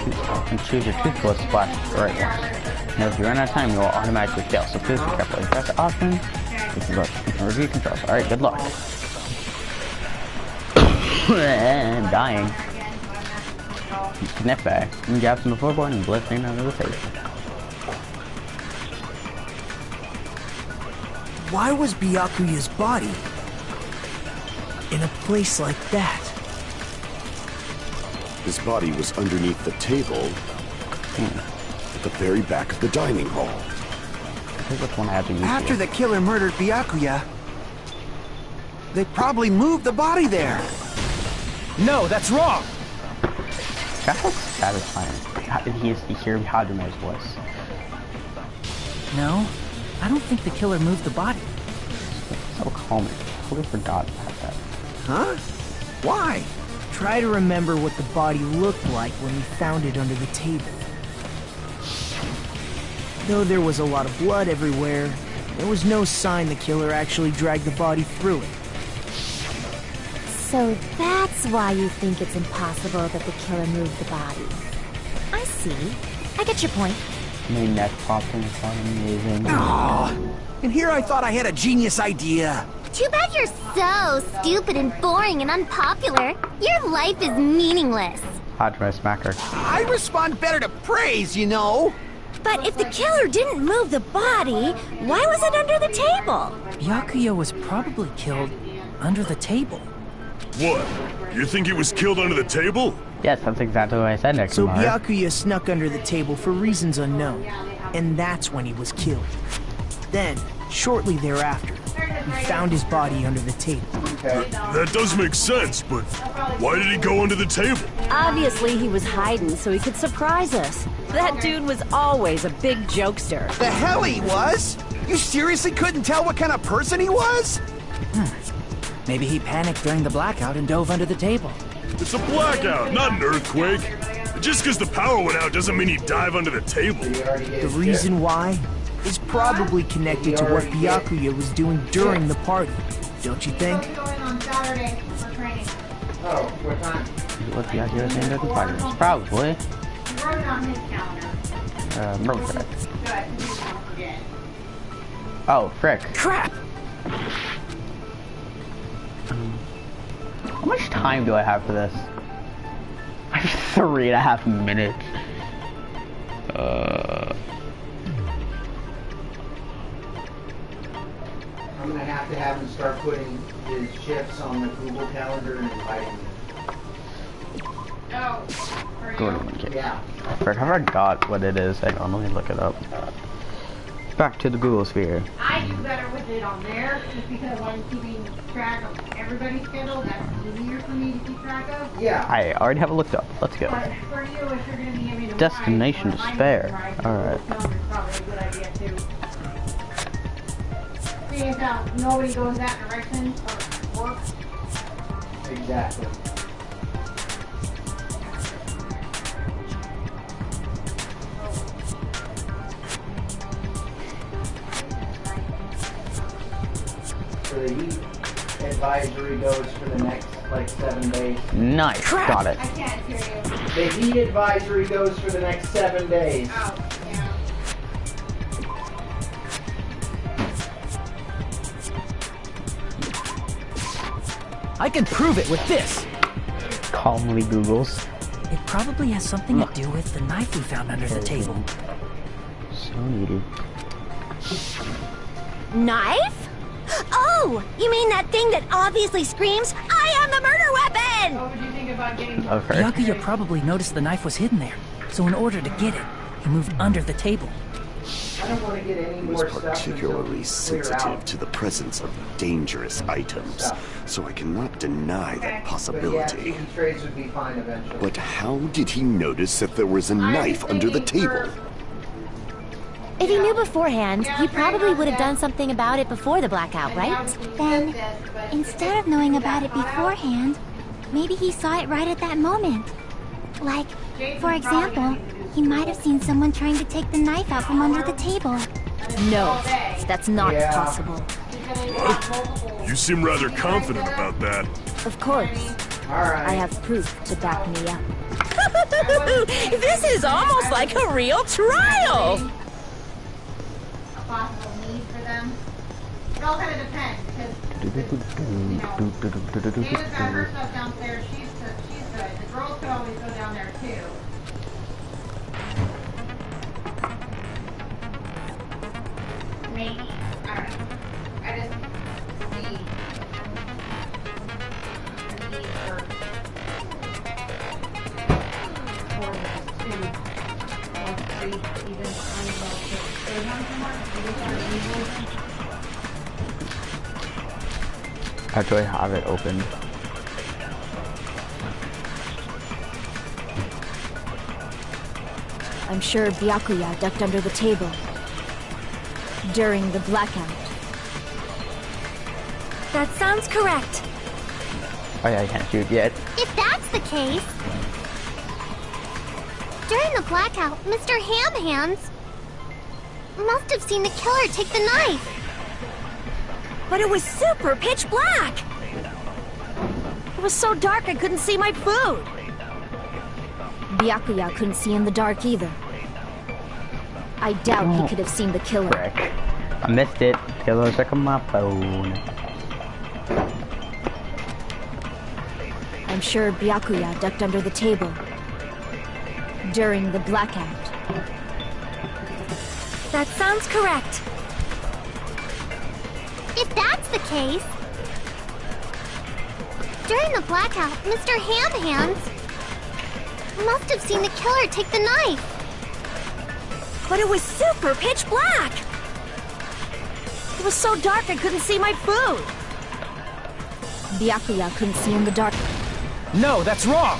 and choose your truth bullets to flash the right ones. Now if you run out of time, you will automatically fail, so please be careful. Press the option, you can review controls. Alright, good luck. I'm dying. Snip back. And grabs from the floorboard and lifting under the table. Why was Byakuya's body in a place like that? His body was underneath the table at the very back of the dining hall. I think which one I have to use. After the killer murdered Byakuya, they probably moved the body there. No, that's wrong! That looks satisfying. How did he hear Hajime's voice? No, I don't think the killer moved the body. So calming. I totally forgot about that. Huh? Why? Try to remember what the body looked like when we found it under the table. Though there was a lot of blood everywhere, there was no sign the killer actually dragged the body through it. So that's why you think it's impossible that the killer moved the body. I see. I get your point. My neck popping is amazing. Oh, and here I thought I had a genius idea. Too bad you're so stupid and boring and unpopular. Your life is meaningless. Hajime smacker. I respond better to praise, you know. But if the killer didn't move the body, why was it under the table? Byakuya was probably killed under the table. What? You think he was killed under the table? Yes, that's exactly what I said, Nick. So Byakuya snuck under the table for reasons unknown, and that's when he was killed. Then, shortly thereafter, we found his body under the table. That does make sense, but why did he go under the table? Obviously, he was hiding so he could surprise us. That dude was always a big jokester. The hell he was? You seriously couldn't tell what kind of person he was? Maybe he panicked during the blackout and dove under the table. It's a blackout, not an earthquake. Just because the power went out doesn't mean he'd dive under the table. The reason why is probably connected to what Byakuya was doing during the party, don't you think? What Byakuya was saying during the party? Probably. Murder. Oh, frick. Crap! How much time do I have for this? I have 3.5 minutes. I'm gonna have to have him start putting his shifts on the Google Calendar and inviting him. Yeah. I forgot what it is. Hang on, let me look it up. Back to the Google Sphere. I do better with it on there, just because I'm keeping track of everybody's schedule. That's easier for me to keep track of. Yeah. I already have it looked up. Let's go. But for you, if you're going to be giving me Destination Despair. Alright. probably a good idea too. Seeing as how nobody goes that direction or works. Exactly. So the heat advisory goes for the next, like, 7 days. Nice. Got it. I can't hear you. The heat advisory goes for the next 7 days. Oh, yeah. I can prove it with this! Calmly Googles. It probably has something to do with the knife we found under the table. So needy. Knife? Oh, you mean that thing that obviously screams, I am the murder weapon! What would you think about getting Okay. Byakuya probably noticed the knife was hidden there, so in order to get it, he moved under the table. I don't want to get any He more was stuff particularly until we clear sensitive out to the presence of dangerous items, so I cannot deny that But yeah, possibility. TV trades would be fine eventually. But how did he notice that there was a knife under the table? If he knew beforehand, he probably would have done something about it before the blackout, right? Then, instead of knowing about it beforehand, maybe he saw it right at that moment. Like, for example, he might have seen someone trying to take the knife out from under the table. No, that's not Yeah. possible. You seem rather confident about that. Of course. Alright. I have proof to back me up. This is almost like a real trial! A possible need for them. It all kind of depends, because, David's got her stuff downstairs, she's good. The girls could always go down there, too. Maybe. I don't know. I just see a need for more than just two or three, even there's one somewhere. Actually, have it open. I'm sure Byakuya ducked under the table during the blackout. That sounds correct. Oh yeah, I can't shoot yet. If that's the case... During the blackout, Mr. Ham Hands must have seen the killer take the knife. But it was super pitch black! It was so dark I couldn't see my food! Byakuya couldn't see in the dark either. I doubt he could have seen the killer. Frick. I missed it. Killer's like on my phone. I'm sure Byakuya ducked under the table during the blackout. That sounds correct. If that's the case... During the blackout, Mr. Ham Hands must have seen the killer take the knife. But it was super pitch black! It was so dark I couldn't see my food! Byakuya couldn't see in the dark. No, that's wrong!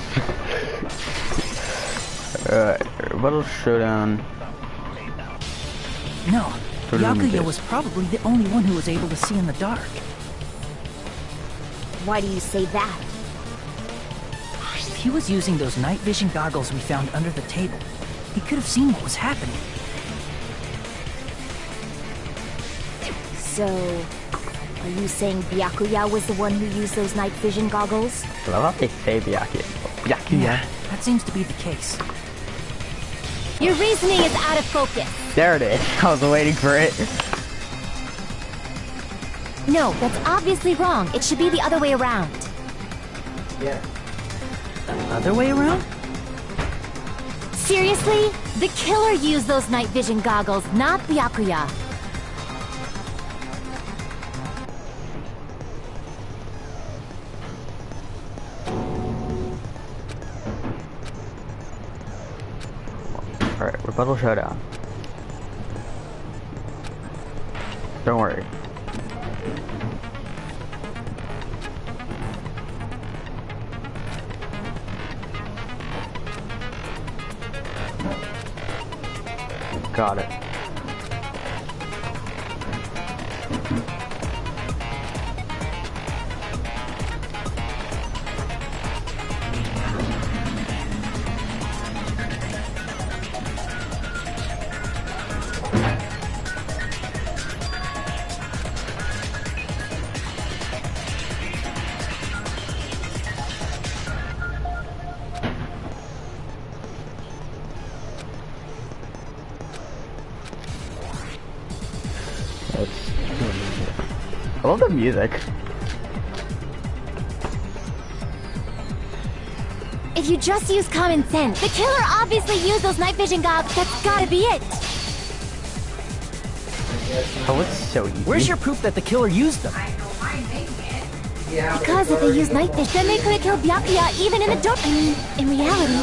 Rebuttal showdown. No, Byakuya was probably the only one who was able to see in the dark. Why do you say that? He was using those night vision goggles we found under the table. He could have seen what was happening. So, are you saying Byakuya was the one who used those night vision goggles? I love how they say Byakuya. Yeah, that seems to be the case. Your reasoning is out of focus. There it is. I was waiting for it. No, that's obviously wrong. It should be the other way around. Yeah. The other way around? Seriously? The killer used those night vision goggles, not Byakuya. Alright, rebuttal showdown. Don't worry. Got it. I love the music. If you just use common sense, the killer obviously used those night vision goggles. That's gotta be it. Oh, it's so easy. Where's your proof that the killer used them? Because if they used night vision, then they could have killed Byakuya even in the dark. I mean, in reality.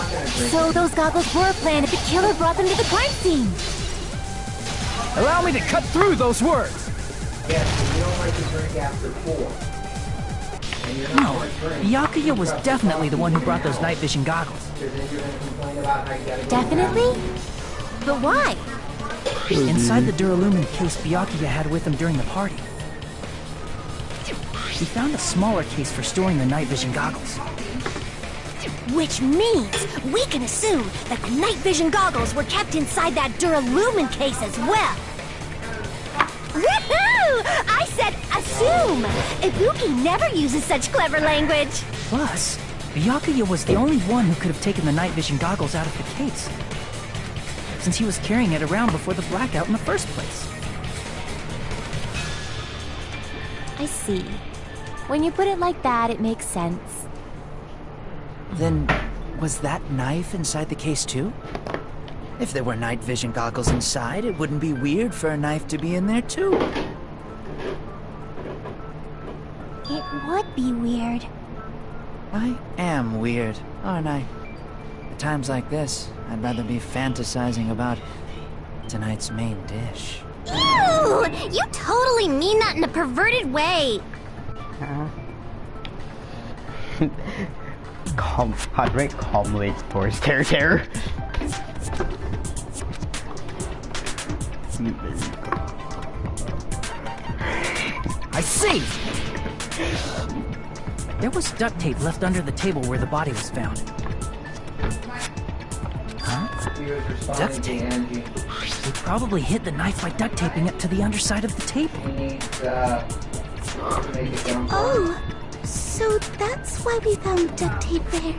So those goggles were planned if the killer brought them to the crime scene. Allow me to cut through those words! Yes, but you don't like to drink after 4. And you're not No, gonna drink. Byakuya was definitely the one who brought those night vision goggles. Because then you're gonna complain about how you gotta go Definitely? But why? Inside the Duralumin case Byakuya had with him during the party, he found a smaller case for storing the night vision goggles. Which means we can assume that the night vision goggles were kept inside that Duralumin case as well. Woohoo! I said assume! Ibuki never uses such clever language. Plus, Byakuya was the only one who could have taken the night vision goggles out of the case, since he was carrying it around before the blackout in the first place. I see. When you put it like that, it makes sense. Then, was that knife inside the case too? If there were night vision goggles inside, it wouldn't be weird for a knife to be in there too. It would be weird. I am weird, aren't I? At times like this, I'd rather be fantasizing about tonight's main dish. Ew! You totally mean that in a perverted way. Padre calmly explores terror. I see! There was duct tape left under the table where the body was found. Huh? Duct tape? He probably hid the knife by duct taping it to the underside of the table. Oh, so that's why we found duct tape there.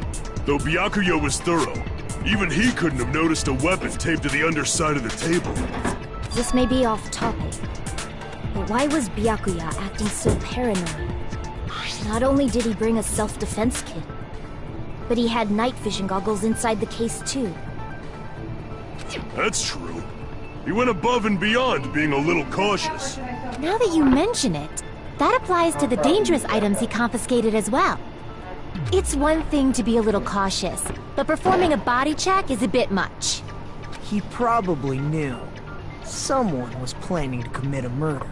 Though Byakuya was thorough, even he couldn't have noticed a weapon taped to the underside of the table. This may be off topic, but why was Byakuya acting so paranoid? Not only did he bring a self-defense kit, but he had night vision goggles inside the case too. That's true. He went above and beyond being a little cautious. Now that you mention it, that applies to the dangerous items he confiscated as well. It's one thing to be a little cautious, but performing a body check is a bit much. He probably knew. Someone was planning to commit a murder.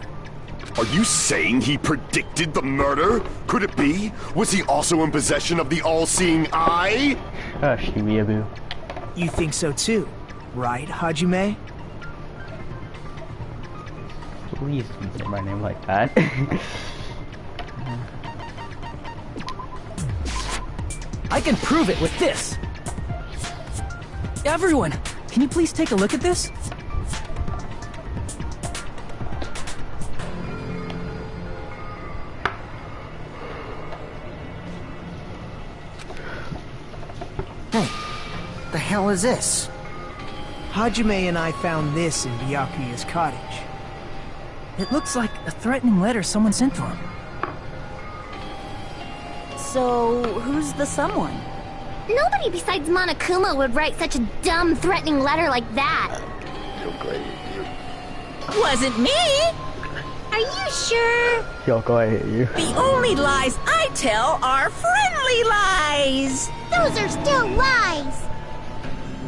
Are you saying he predicted the murder? Could it be? Was he also in possession of the all-seeing eye? Shimiyabu. You think so too, right, Hajime? Please don't say my name like that. I can prove it with this! Everyone, can you please take a look at this? Hey, the hell is this? Hajime and I found this in Byakuya's cottage. It looks like a threatening letter someone sent to him. So, who's the someone? Nobody besides Monokuma would write such a dumb, threatening letter like that. Wasn't me! Are you sure? Yoko, I hate you. The only lies I tell are friendly lies! Those are still lies!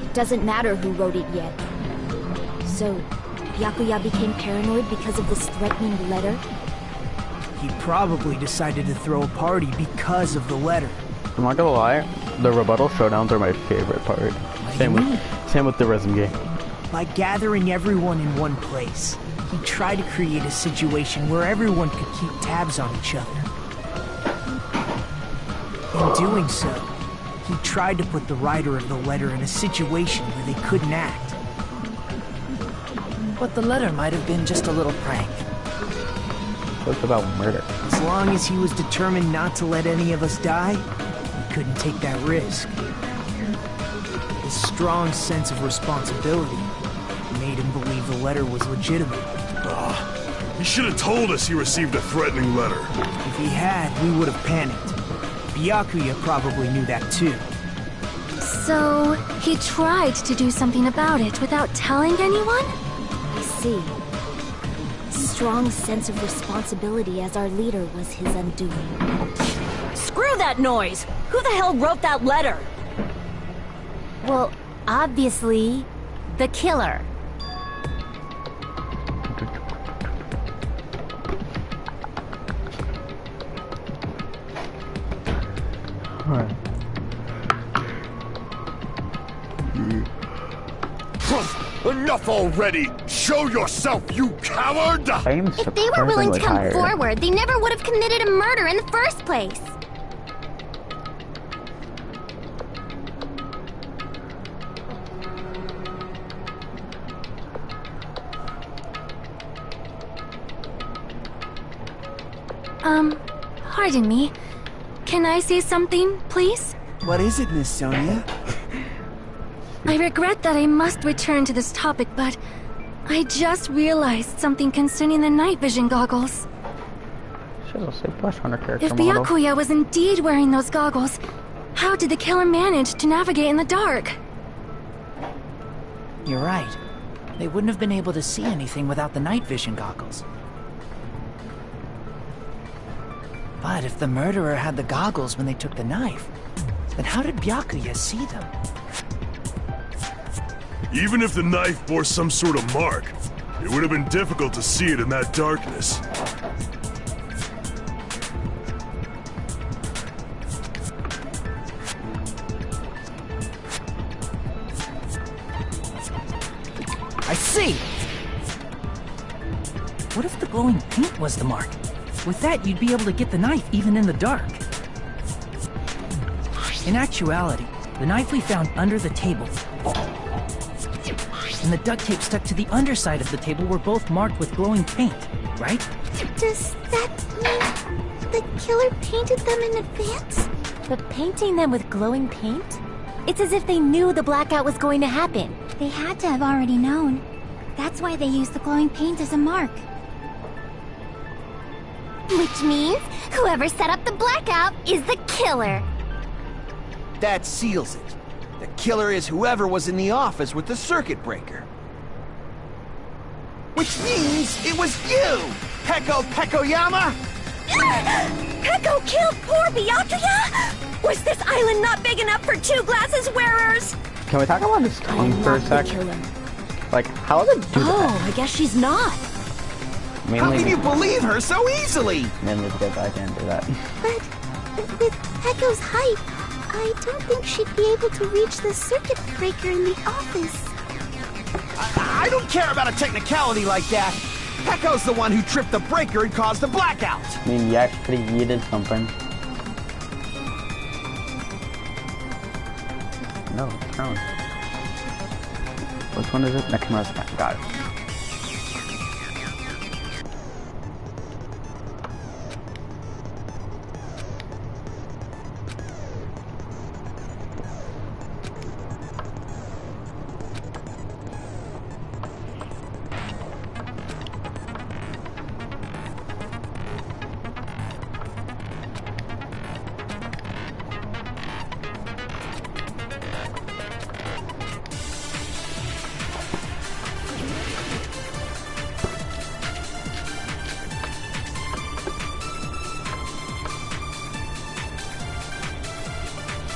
It doesn't matter who wrote it yet. So, Byakuya became paranoid because of this threatening letter? He probably decided to throw a party because of the letter. I'm not gonna lie, the rebuttal showdowns are my favorite part. Same with the resin game. By gathering everyone in one place, he tried to create a situation where everyone could keep tabs on each other. In doing so, he tried to put the writer of the letter in a situation where they couldn't act. But the letter might have been just a little prank. What's about murder? As long as he was determined not to let any of us die, he couldn't take that risk. His strong sense of responsibility made him believe the letter was legitimate. He should have told us he received a threatening letter. If he had, we would have panicked. Byakuya probably knew that too. So, he tried to do something about it without telling anyone? I see. Strong sense of responsibility as our leader was his undoing. Screw that noise! Who the hell wrote that letter? Well, obviously, the killer. Enough already! Show yourself, you coward! If they were willing to come forward, they never would have committed a murder in the first place. Pardon me. Can I say something, please? What is it, Miss Sonia? I regret that I must return to this topic, but I just realized something concerning the night vision goggles. She's also a blush on her character If model. Byakuya was indeed wearing those goggles, how did the killer manage to navigate in the dark? You're right. They wouldn't have been able to see anything without the night vision goggles. But if the murderer had the goggles when they took the knife, then how did Byakuya see them? Even if the knife bore some sort of mark, it would have been difficult to see it in that darkness. I see! What if the glowing paint was the mark? With that, you'd be able to get the knife even in the dark. In actuality, the knife we found under the table and the duct tape stuck to the underside of the table were both marked with glowing paint, right? Does that mean the killer painted them in advance? But painting them with glowing paint? It's as if they knew the blackout was going to happen. They had to have already known. That's why they used the glowing paint as a mark. Which means whoever set up the blackout is the killer. That seals it. The killer is whoever was in the office with the circuit breaker. Which means it was you, Peko Pekoyama! Peko killed poor Byakuya? Was this island not big enough for two glasses wearers? Can we talk about his tongue for a sec? Like, how did it do that? I guess she's not. How can you believe her so easily? Mainly because I can't do that. But with Peko's height, I don't think she'd be able to reach the circuit breaker in the office. I don't care about a technicality like that. Peko's the one who tripped the breaker and caused the blackout. I mean, you actually yeeted something. No, it's wrong. Which one is it? Next one. Got it.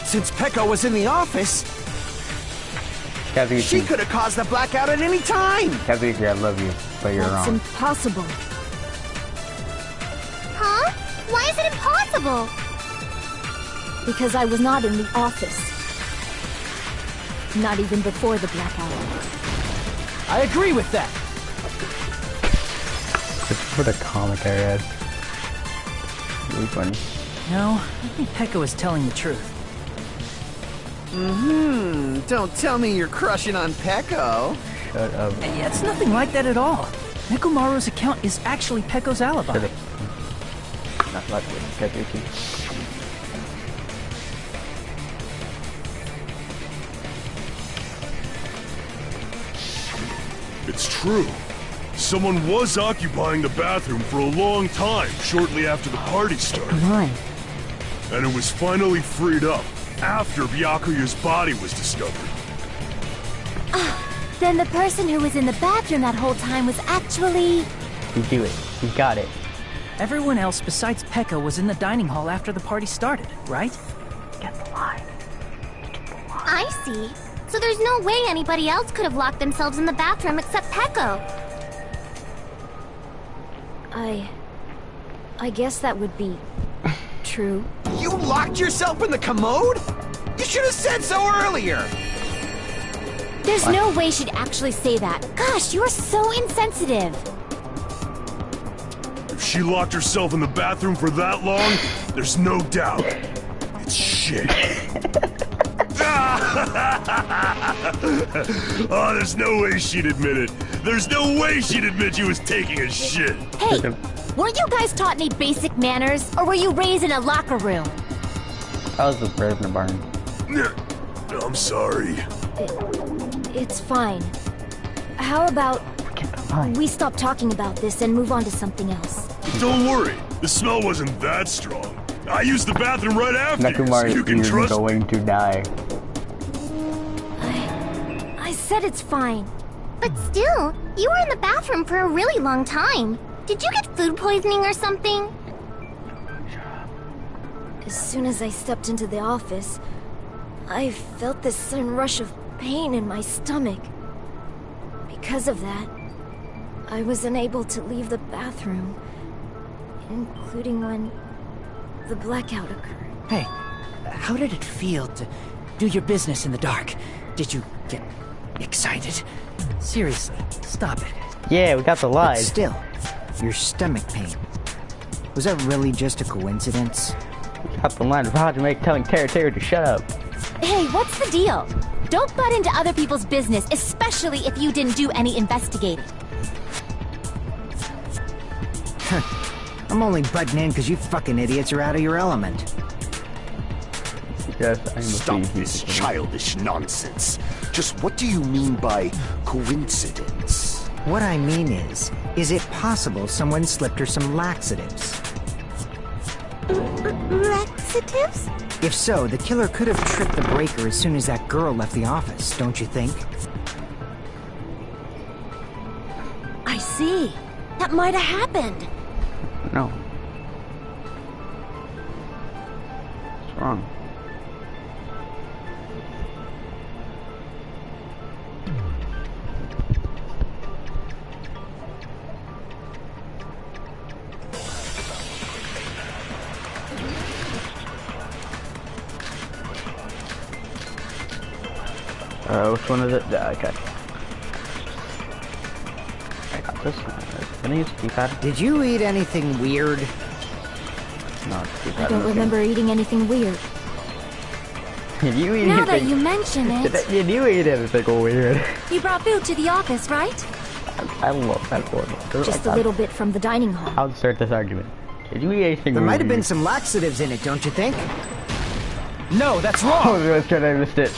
Since Peko was in the office, Kazuki, she could have caused the blackout at any time. Kazuki, I love you, but you're That's wrong. impossible. Huh? Why is it impossible? Because I was not in the office. Not even before the blackout. I agree with that. Just for the comic I read. Really funny. No, I think Peko is telling the truth. Don't tell me you're crushing on Peko. Shut up. It's nothing like that at all. Nekomaru's account is actually Peko's alibi. Not like with Kazuki. It's true. Someone was occupying the bathroom for a long time shortly after the party started. Why? And it was finally freed up after Byakuya's body was discovered. Then the person who was in the bathroom that whole time was actually... You do it. You got it. Everyone else besides Peko was in the dining hall after the party started, right? Get the line. I see. So there's no way anybody else could have locked themselves in the bathroom except Peko. I guess that would be true. You locked yourself in the commode? You should have said so earlier. There's no way she'd actually say that. Gosh, you are so insensitive. If she locked herself in the bathroom for that long, there's no doubt. It's shit. Oh, there's no way she'd admit it. There's no way she'd admit she was taking a shit. Hey, weren't you guys taught any basic manners? Or were you raised in a locker room? I was raised in a barn. I'm sorry. It's fine. How about we stop talking about this and move on to something else? Don't worry. The smell wasn't that strong. I used the bathroom right after you, so you can trust me. Going to die. I said it's fine. But still, you were in the bathroom for a really long time. Did you get food poisoning or something? As soon as I stepped into the office, I felt this sudden rush of pain in my stomach. Because of that, I was unable to leave the bathroom, including when the blackout occurred. Hey, how did it feel to do your business in the dark? Did you get excited? Seriously, stop it. Yeah, we got the lies. But still, your stomach pain. Was that really just a coincidence? We got the line. Roger make telling Terry to shut up. Hey, what's the deal? Don't butt into other people's business, especially if you didn't do any investigating. I'm only butting in because you fucking idiots are out of your element. Yes, I'm Stop this childish nonsense. Just what do you mean by coincidence? What I mean is it possible someone slipped her some laxatives? Laxatives? If so, the killer could have tripped the breaker as soon as that girl left the office, don't you think? I see. That might have happened. No. What's wrong? Which one is it? Okay. I got this one. Can I use the keypad? Did you eat anything weird? No, it's keypad. I don't remember eating anything weird. Did you eat Now anything? that you mention it, Did you eat anything weird? you brought food to the office, right? I love that one. Just a little bit from the dining hall. I'll start this argument. Did you eat anything There weird? might have been some laxatives in it, don't you think? No, that's wrong! Oh, I was trying to missed it.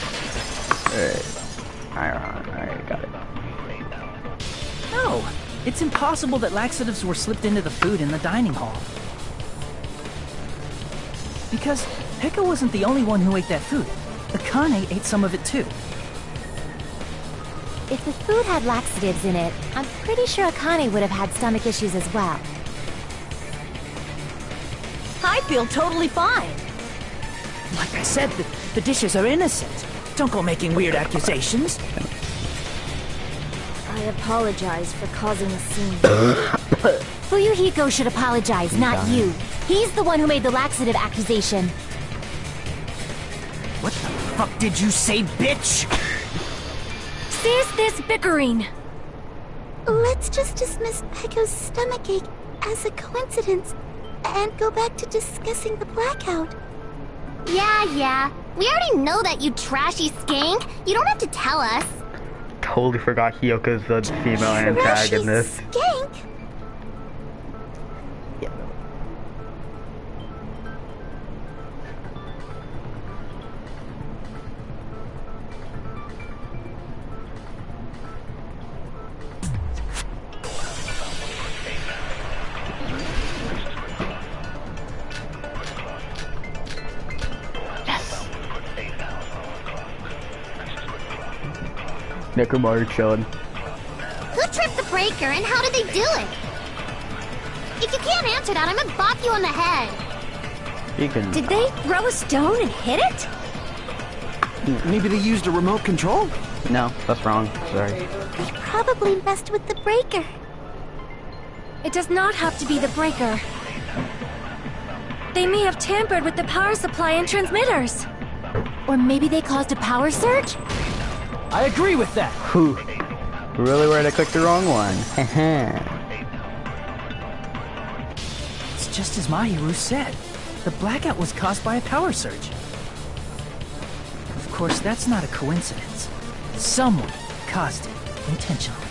Alright, got it. No, it's impossible that laxatives were slipped into the food in the dining hall. Because Pekka wasn't the only one who ate that food. Akane ate some of it too. If the food had laxatives in it, I'm pretty sure Akane would have had stomach issues as well. I feel totally fine. Like I said, the dishes are innocent. Don't go making weird accusations. I apologize for causing a scene. Fuyuhiko should apologize, not you. He's the one who made the laxative accusation. What the fuck did you say, bitch? Cease this bickering! Let's just dismiss Pekko's stomachache as a coincidence and go back to discussing the blackout. Yeah. We already know that, you trashy skank. You don't have to tell us. Totally forgot Hyoka's the female antagonist. Skank? Yeah. Nekomari chilling. Who tripped the breaker and how did they do it? If you can't answer that, I'm gonna bop you on the head. You can. Did they throw a stone and hit it? Maybe they used a remote control? No, that's wrong. Sorry. They probably messed with the breaker. It does not have to be the breaker. They may have tampered with the power supply and transmitters. Or maybe they caused a power surge? I agree with that. Whew. Really worried I clicked the wrong one. It's just as Mahiru said. The blackout was caused by a power surge. Of course, that's not a coincidence. Someone caused it intentionally.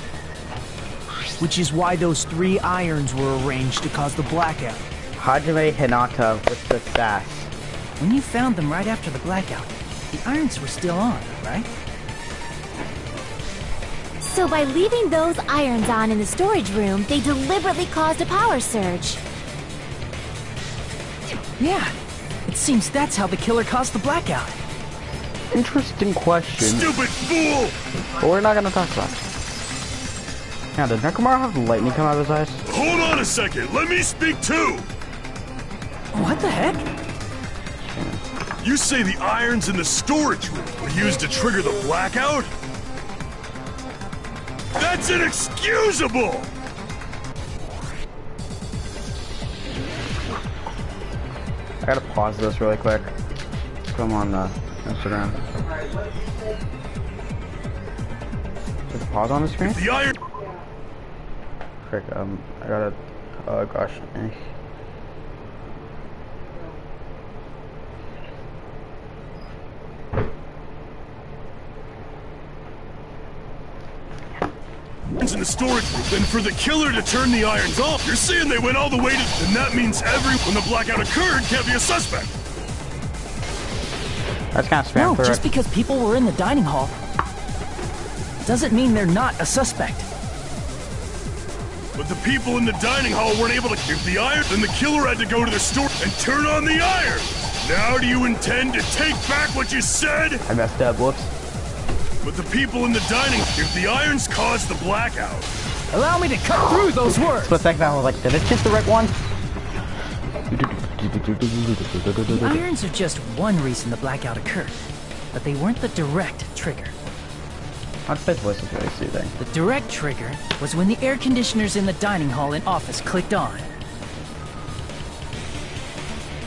Which is why those 3 irons were arranged to cause the blackout. Hajime Hinata with success. When you found them right after the blackout, the irons were still on, right? So by leaving those irons on in the storage room, they deliberately caused a power surge. Yeah, it seems that's how the killer caused the blackout. Interesting question. Stupid fool! But we're not gonna talk about it. Now, did Nekomaru have lightning come out of his eyes? Hold on a second, let me speak too! What the heck? You say the irons in the storage room were used to trigger the blackout? That's inexcusable! I gotta pause this really quick. Come on Instagram. Is it pause on the screen? The iron. Frick, I gotta. Oh gosh. In the storage room, then for the killer to turn the irons off, you're saying they went all the way to. Then that means when the blackout occurred can't be a suspect. That's kind of spam. No, just because people were in the dining hall doesn't mean they're not a suspect. But the people in the dining hall weren't able to give the iron, then the killer had to go to the store and turn on the iron. Now do you intend to take back what you said? I messed up, whoops. But the people in the dining, if the irons caused the blackout. Allow me to cut through those words. Split second, I was like, did it hit the right one? The irons are just one reason the blackout occurred, but they weren't the direct trigger. I'd say voice is really soothing. The direct trigger was when the air conditioners in the dining hall and office clicked on.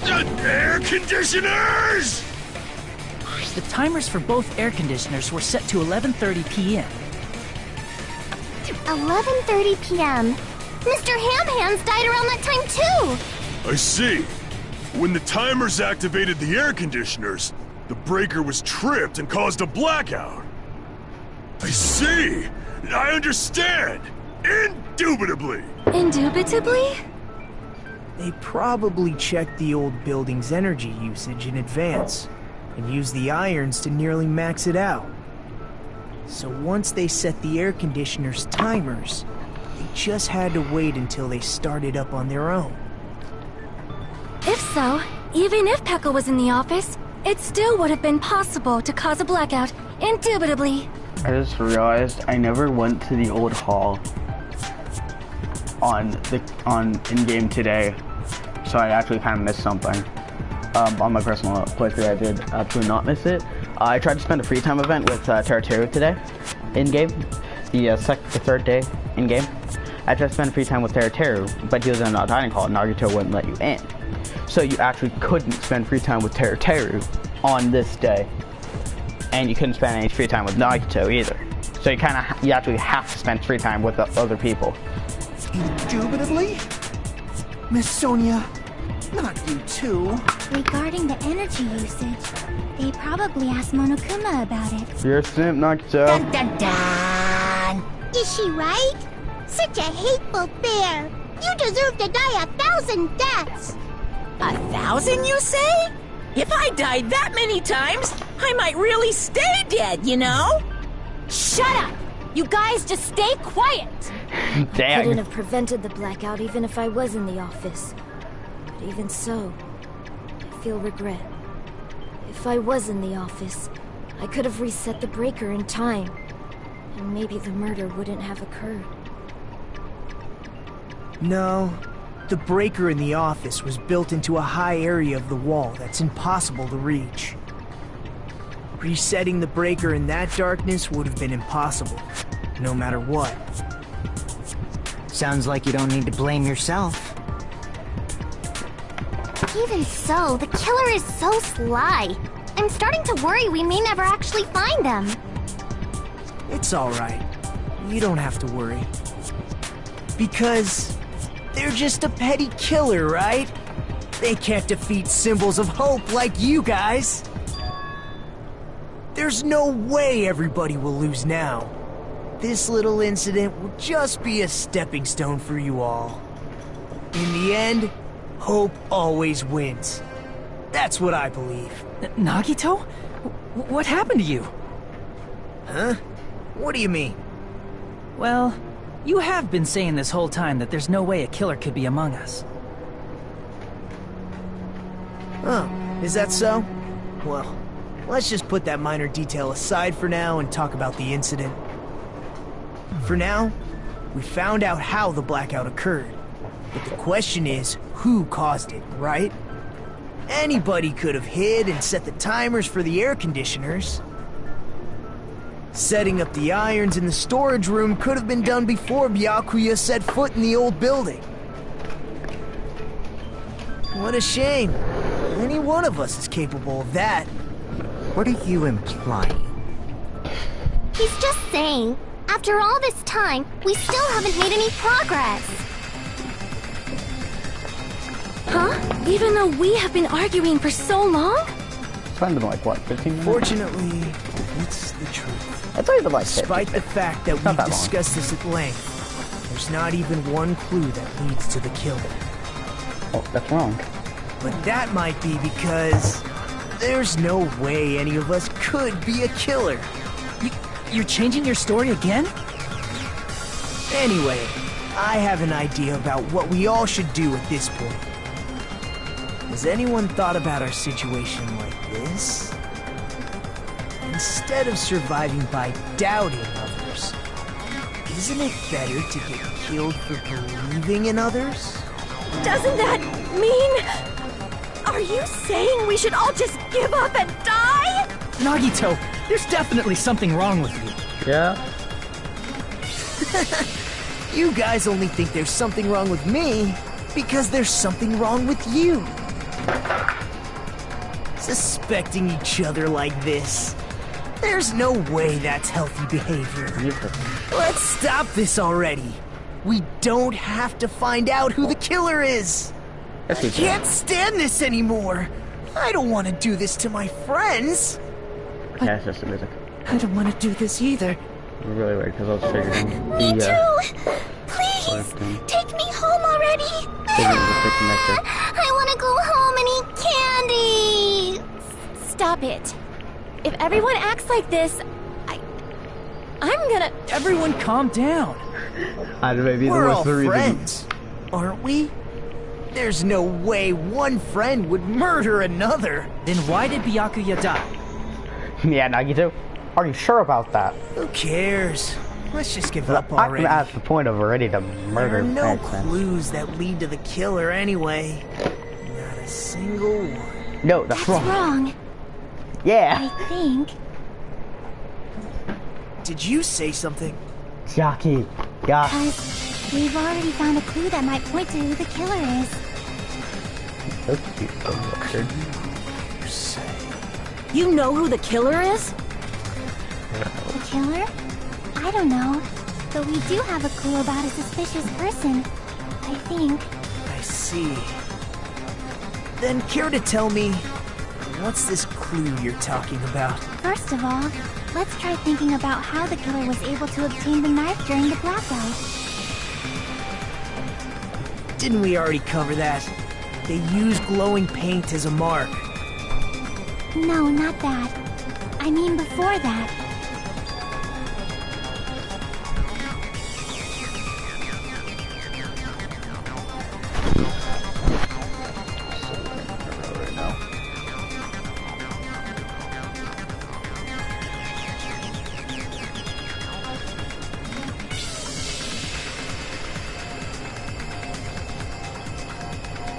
The air conditioners! The timers for both air conditioners were set to 11:30 p.m. 11:30 p.m. Mr. Ham-Hands died around that time too! I see. When the timers activated the air conditioners, the breaker was tripped and caused a blackout. I see. I understand. Indubitably. Indubitably? They probably checked the old building's energy usage in advance and used the irons to nearly max it out. So once they set the air conditioner's timers, they just had to wait until they started up on their own. If so, even if Pekka was in the office, it still would have been possible to cause a blackout, indubitably. I just realized I never went to the old hall on in-game today, so I actually kind of missed something. On my personal playthrough, I did absolutely not miss it. I tried to spend a free time event with Teruteru today, in-game, the third day in-game. I tried to spend free time with Teruteru, but he was in a dining hall and Naruto wouldn't let you in. So you actually couldn't spend free time with Teruteru on this day. And you couldn't spend any free time with Nagito either. So you actually have to spend free time with the other people. Indubitably? Miss Sonia, not you too. Regarding the energy usage, they probably asked Monokuma about it. You're a simp, Nagito. Dun dun dun! Is she right? Such a hateful bear! You deserve to die 1,000 deaths! 1,000, you say? If I died that many times, I might really stay dead, you know? Shut up! You guys just stay quiet! Dang. Couldn't have prevented the blackout even if I was in the office. But even so, I feel regret. If I was in the office, I could have reset the breaker in time. And maybe the murder wouldn't have occurred. No, the breaker in the office was built into a high area of the wall that's impossible to reach. Resetting the breaker in that darkness would have been impossible, no matter what. Sounds like you don't need to blame yourself. Even so, the killer is so sly. I'm starting to worry we may never actually find them. It's alright. You don't have to worry. Because they're just a petty killer, right? They can't defeat symbols of hope like you guys. There's no way everybody will lose now. This little incident will just be a stepping stone for you all. In the end, hope always wins. That's what I believe. Nagito? What happened to you? Huh? What do you mean? Well, you have been saying this whole time that there's no way a killer could be among us. Oh, is that so? Well, let's just put that minor detail aside for now and talk about the incident. For now, we found out how the blackout occurred. But the question is, who caused it, right? Anybody could have hid and set the timers for the air conditioners. Setting up the irons in the storage room could have been done before Byakuya set foot in the old building. What a shame. Any one of us is capable of that. What are you implying? He's just saying, after all this time, we still haven't made any progress. Huh? Even though we have been arguing for so long? It's only been like, what, 15 minutes? Fortunately, it's the truth. It's only been like Despite 50. the fact that we've discussed this at length, there's not even one clue that leads to the killer. Oh, that's wrong. But that might be because there's no way any of us could be a killer. You're changing your story again? Anyway, I have an idea about what we all should do at this point. Has anyone thought about our situation like this? Instead of surviving by doubting others, isn't it better to get killed for believing in others? Doesn't that mean... Are you saying we should all just give up and die? Nagito, there's definitely something wrong with you. Yeah? You guys only think there's something wrong with me because there's something wrong with you. Suspecting each other like this. There's no way that's healthy behavior. Let's stop this already. We don't have to find out who the killer is. I can't stand this anymore. I don't want to do this to my friends. Yeah, it's just the music. I don't want to do this either. Really weird, because I was figuring Me too! Please, take me home already! I want to go home and eat candy! Stop it. If everyone acts like this, I'm gonna... Everyone calm down. We're all friends, aren't we? There's no way one friend would murder another. Then why did Byakuya die? Yeah, Nagito. Are you sure about that? Who cares? Let's just give up already. I'm at the point of ready to murder. There are no clues that lead to the killer anyway. Not a single one. No, that's wrong. Wrong. Yeah. I think. Did you say something? Jackie. Yeah. Because we've already found a clue that might point to who the killer is. You know who the killer is? The killer? I don't know. But we do have a clue about a suspicious person. I think. I see. Then care to tell me, what's this clue you're talking about? First of all, let's try thinking about how the killer was able to obtain the knife during the blackout. Didn't we already cover that? They used glowing paint as a mark. No, not that. I mean before that.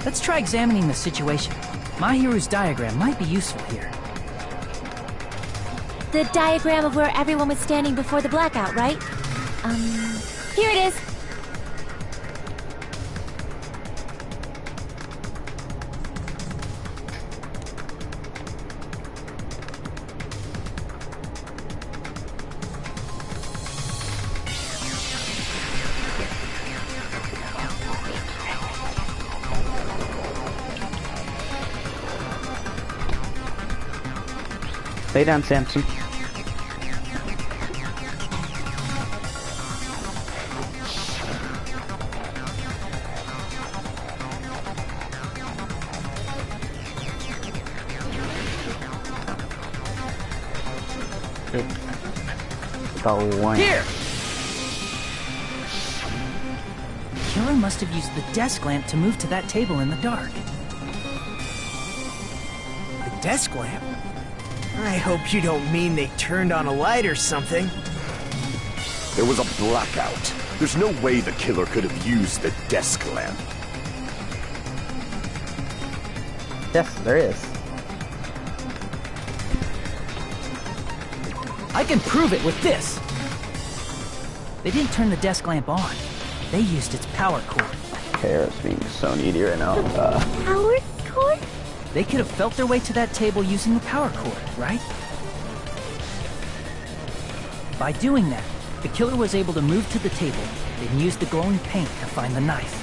Let's try examining the situation. Mahiru's diagram might be useful here. The diagram of where everyone was standing before the blackout, right? Here it is. Lay down, Samson. The one. Here! Killer must have used the desk lamp to move to that table in the dark. The desk lamp? I hope you don't mean they turned on a light or something. There was a blackout. There's no way the killer could have used the desk lamp. Yes, there is. I can prove it with this! They didn't turn the desk lamp on. They used its power cord. Hair's being so needy right now. Power cord? They could have felt their way to that table using the power cord, right? By doing that, the killer was able to move to the table, then use the glowing paint to find the knife.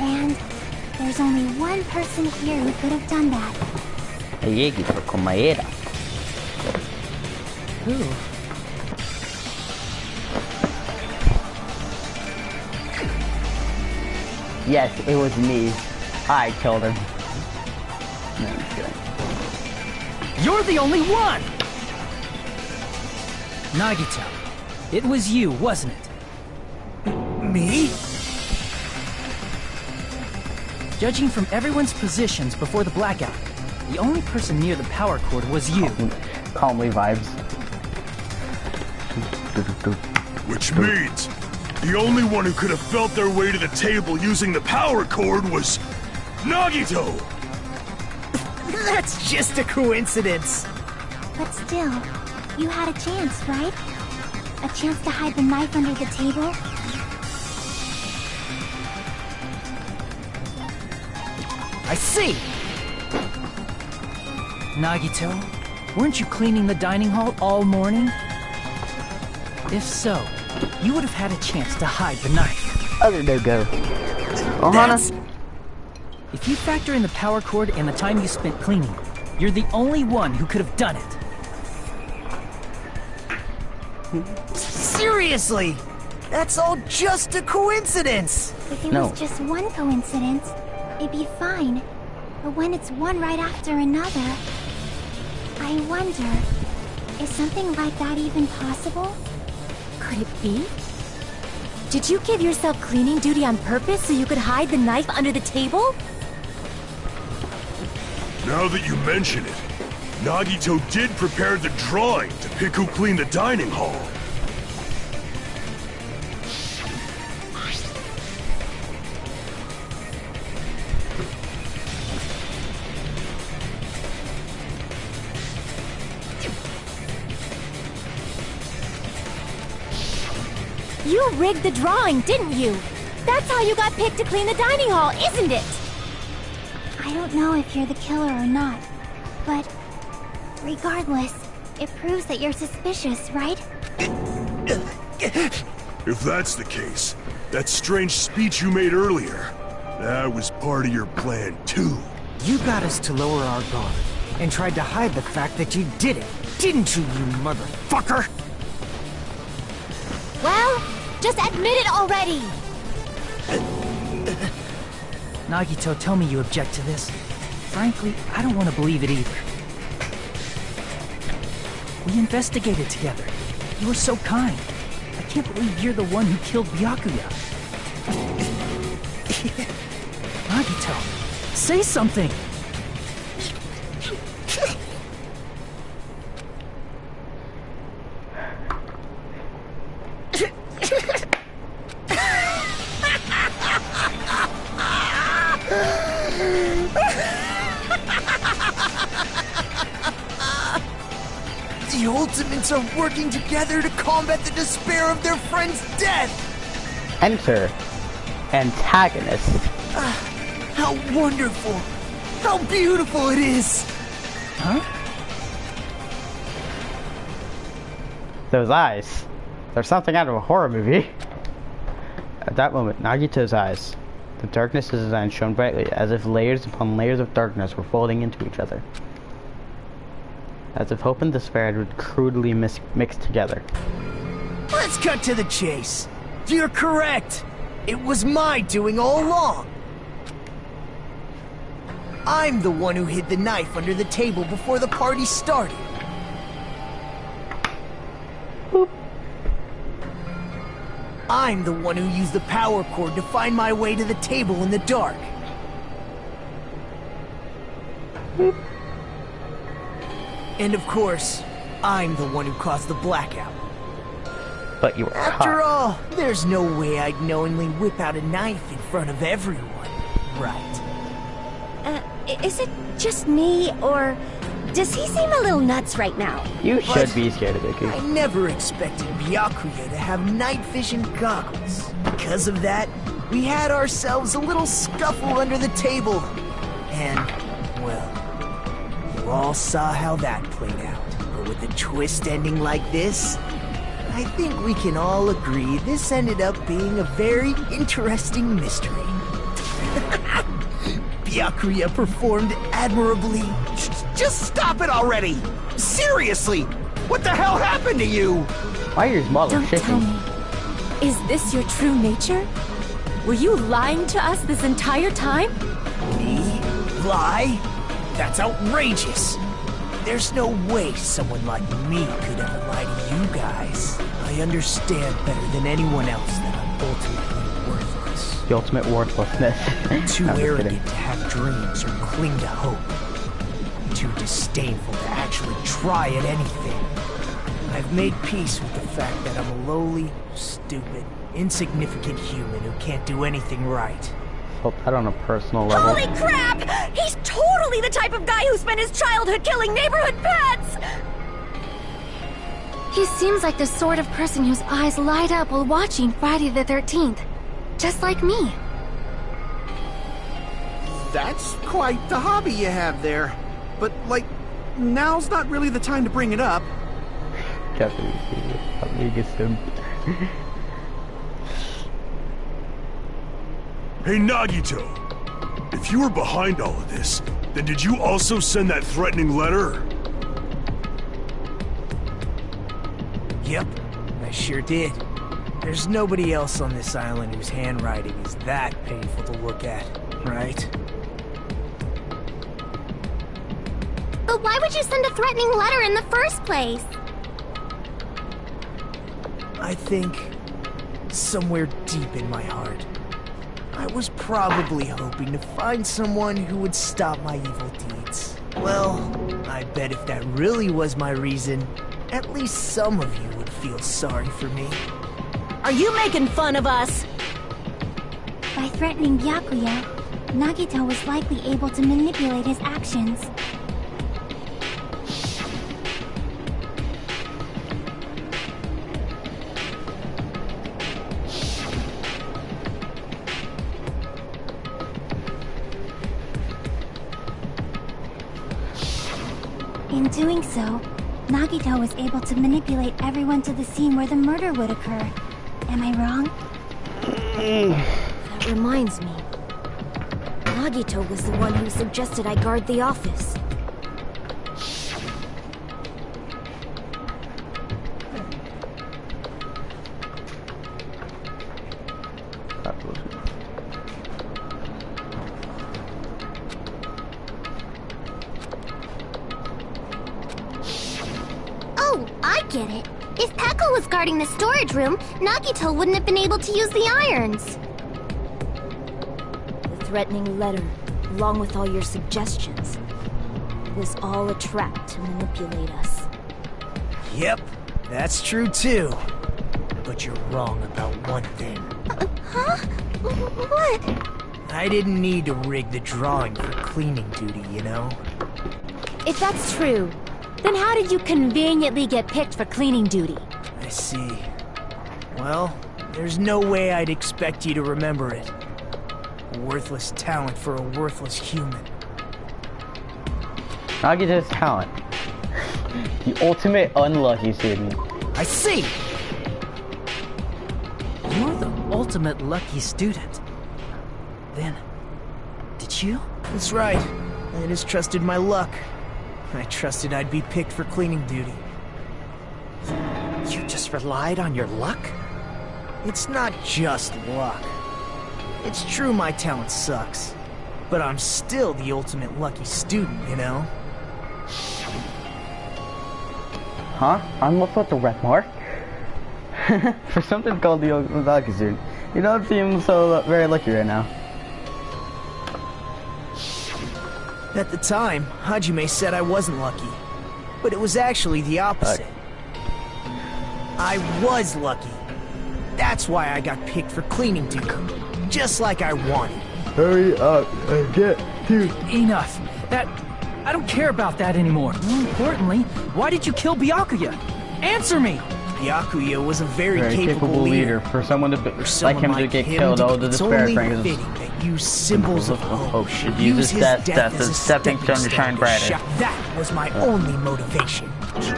And there's only one person here who could have done that. Who? Yes, it was me. I killed him. No, I'm kidding. You're the only one! Nagito, it was you, wasn't it? Me? Judging from everyone's positions before the blackout, the only person near the power cord was you. Calmly vibes. Which means the only one who could have felt their way to the table using the power cord was Nagito! That's just a coincidence. But still, you had a chance, right? A chance to hide the knife under the table? I see! Nagito, weren't you cleaning the dining hall all morning? If so, you would have had a chance to hide the knife. Other no go. Ohana. If you factor in the power cord and the time you spent cleaning, you're the only one who could have done it. Seriously! That's all just a coincidence! If it was just one coincidence, it'd be fine. But when it's one right after another, I wonder, is something like that even possible? Could it be? Did you give yourself cleaning duty on purpose so you could hide the knife under the table? Now that you mention it, Nagito did prepare the drawing to pick who cleaned the dining hall. You rigged the drawing, didn't you? That's how you got picked to clean the dining hall, isn't it? I don't know if you're the killer or not, but regardless, it proves that you're suspicious, right? If that's the case, that strange speech you made earlier, that was part of your plan too. You got us to lower our guard, and tried to hide the fact that you did it, didn't you, you motherfucker? Well, just admit it already! Nagito, tell me you object to this. Frankly, I don't want to believe it either. We investigated together. You were so kind. I can't believe you're the one who killed Byakuya. Nagito, say something! The Ultimates are working together to combat the despair of their friend's death! Enter antagonist. How wonderful! How beautiful it is! Huh? Those eyes. There's something out of a horror movie. At that moment, Nagito's eyes, The darkness is designed shone brightly, as if layers upon layers of darkness were folding into each other. As if hope and despair had crudely mixed together. Let's cut to the chase. You're correct. It was my doing all along. I'm the one who hid the knife under the table before the party started. Boop. I'm the one who used the power cord to find my way to the table in the dark. Boop. And of course, I'm the one who caused the blackout. But you were After all, there's no way I'd knowingly whip out a knife in front of everyone, right? Is it just me, or does he seem a little nuts right now? You should be scared of Icky. I never expected Byakuya to have night vision goggles. Because of that, we had ourselves a little scuffle under the table. And, well, you all saw how that played out. But with a twist ending like this, I think we can all agree this ended up being a very interesting mystery. Byakuya performed admirably. Just stop it already! Seriously! What the hell happened to you? Why are your mother Don't shaking? tell me. Is this your true nature? Were you lying to us this entire time? Me? Lie? That's outrageous! There's no way someone like me could ever lie to you guys. I understand better than anyone else that I'm ultimately worthless. The ultimate worthlessness. Too I'm just arrogant kidding. to have dreams or cling to hope. Too disdainful to actually try at anything. I've made peace with the fact that I'm a lowly, stupid, insignificant human who can't do anything right. Hope that on a personal level. Holy crap! He's totally the type of guy who spent his childhood killing neighborhood pets! He seems like the sort of person whose eyes light up while watching Friday the 13th. Just like me. That's quite the hobby you have there. But, like, now's not really the time to bring it up. Hey, Nagito! If you were behind all of this, then did you also send that threatening letter? Yep, I sure did. There's nobody else on this island whose handwriting is that painful to look at, right? But why would you send a threatening letter in the first place? I think somewhere deep in my heart, I was probably hoping to find someone who would stop my evil deeds. Well, I bet if that really was my reason, at least some of you would feel sorry for me. Are you making fun of us? By threatening Byakuya, Nagito was likely able to manipulate his actions. In doing so, Nagito was able to manipulate everyone to the scene where the murder would occur. Am I wrong? That reminds me. Nagito was the one who suggested I guard the office. Oh, I get it. If Pekka was guarding the storage room, Nagito wouldn't have been able to use the irons. The threatening letter, along with all your suggestions, was all a trap to manipulate us. Yep, that's true too. But you're wrong about one thing. Huh? What? I didn't need to rig the drawing for cleaning duty, you know? If that's true, then how did you conveniently get picked for cleaning duty? I see. Well, there's no way I'd expect you to remember it. A worthless talent for a worthless human. Nagito's talent. The ultimate unlucky student. I see! You're the ultimate lucky student. then. Did you? That's right. I just trusted my luck. I trusted I'd be picked for cleaning duty. You just relied on your luck? It's not just luck. It's true my talent sucks. But I'm still the ultimate lucky student, you know? Huh? I'm looking at the red mark? For something called the lucky student. You don't seem so very lucky right now. At the time, Hajime said I wasn't lucky. But it was actually the opposite. I was lucky. That's why I got picked for cleaning duty. Just like I wanted. Hurry up and get to... Enough. I don't care about that anymore. More importantly, why did you kill Byakuya? Answer me! Byakuya was a very capable leader. For someone to like him to get killed, all the despair brings that use symbols of hope should use his death as a stepping stone to shine brighter. That was my only motivation.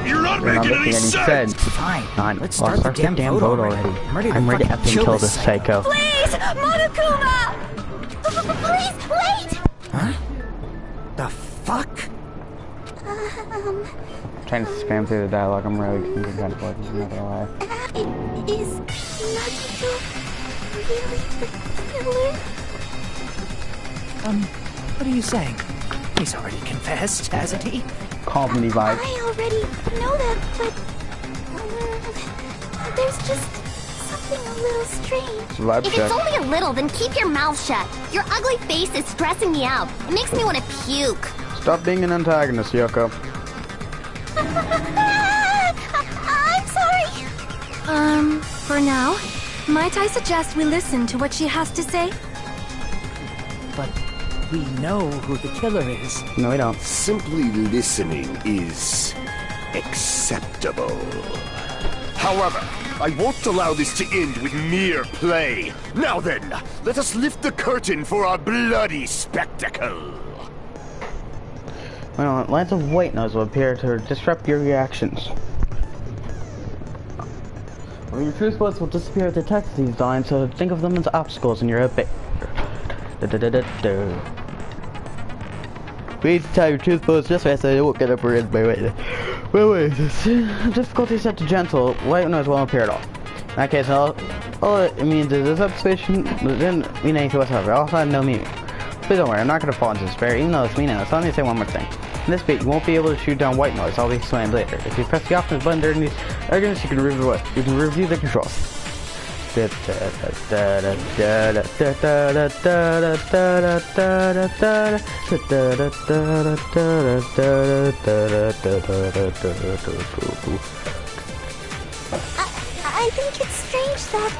You're not making any sense! Fine. Let's start the damn vote already. I'm ready to kill this psycho. Please! Monokuma! Please, wait! Huh? The fuck? Trying to spam through the dialogue, I'm really kind of like, I'm not gonna lie. Is Nagito really the killer? What are you saying? He's already confessed, hasn't he? Comedy vibe. I already know that, but there's just something a little strange. If it's only a little, then keep your mouth shut. Your ugly face is stressing me out. It makes me want to puke. Stop being an antagonist, Yoko. I'm sorry. For now, might I suggest we listen to what she has to say? But we know who the killer is. No, we don't. Simply listening is acceptable. However, I won't allow this to end with mere play. Now then, let us lift the curtain for a bloody spectacle. Well, lines of white noise will appear to disrupt your reactions. Or your true spots will disappear at the text these lines, so think of them as obstacles in your obit. Please tell your truth posts this way so they won't get up or in my way. Wait, difficulty set to gentle, white noise won't appear at all. In that case, all it means is this observation didn't mean anything whatsoever. All had no meaning. Please don't worry, I'm not going to fall into despair, even though it's meaningless. Let me say one more thing. In this bit, you won't be able to shoot down white noise. I'll be explained later. If you press the options button during these arguments, you can review the controls. I think it's strange that...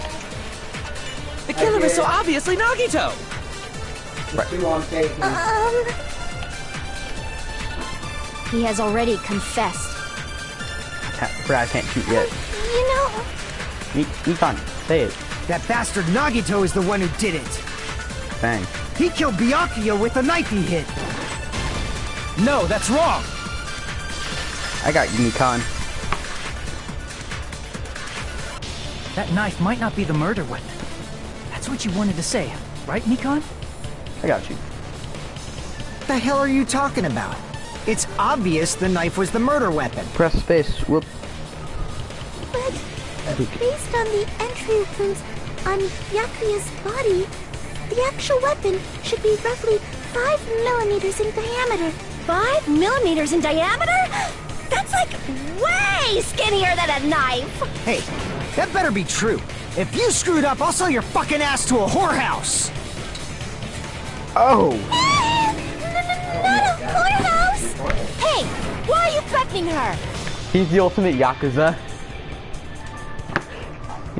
The killer is so obviously Nagito! He has already confessed. I can't shoot yet. You know... Nikon, say it. That bastard Nagito is the one who did it. Bang. He killed Byakuya with the knife he hit. No, that's wrong! I got you, Nikon. That knife might not be the murder weapon. That's what you wanted to say, right, Nikon? I got you. What the hell are you talking about? It's obvious the knife was the murder weapon. Press space. Whoop. But based on the entry wounds on Byakuya's body, the actual weapon should be roughly 5 millimeters in diameter. 5 millimeters in diameter? That's like way skinnier than a knife! Hey, that better be true. If you screwed up, I'll sell your fucking ass to a whorehouse! Oh! Not a whorehouse! Hey, why are you threatening her? He's the ultimate Yakuza.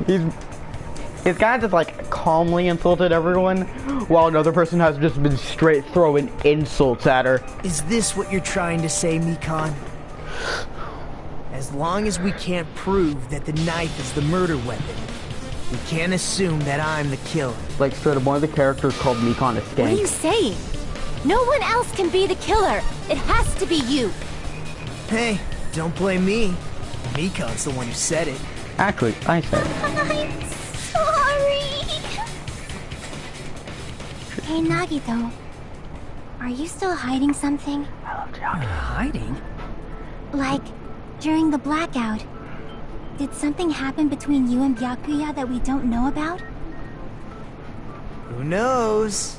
He's kind of just like calmly insulted everyone, while another person has just been straight throwing insults at her. Is this what you're trying to say, Mikon? As long as we can't prove that the knife is the murder weapon, we can't assume that I'm the killer. Like, straight up, one of the characters called Mikon a skank. What are you saying? No one else can be the killer. It has to be you. Hey, don't blame me. Mikon's the one who said it. Actually, I said it. I'm sorry. Hey, Nagito. Are you still hiding something? Hiding? Like, during the blackout, did something happen between you and Byakuya that we don't know about? Who knows?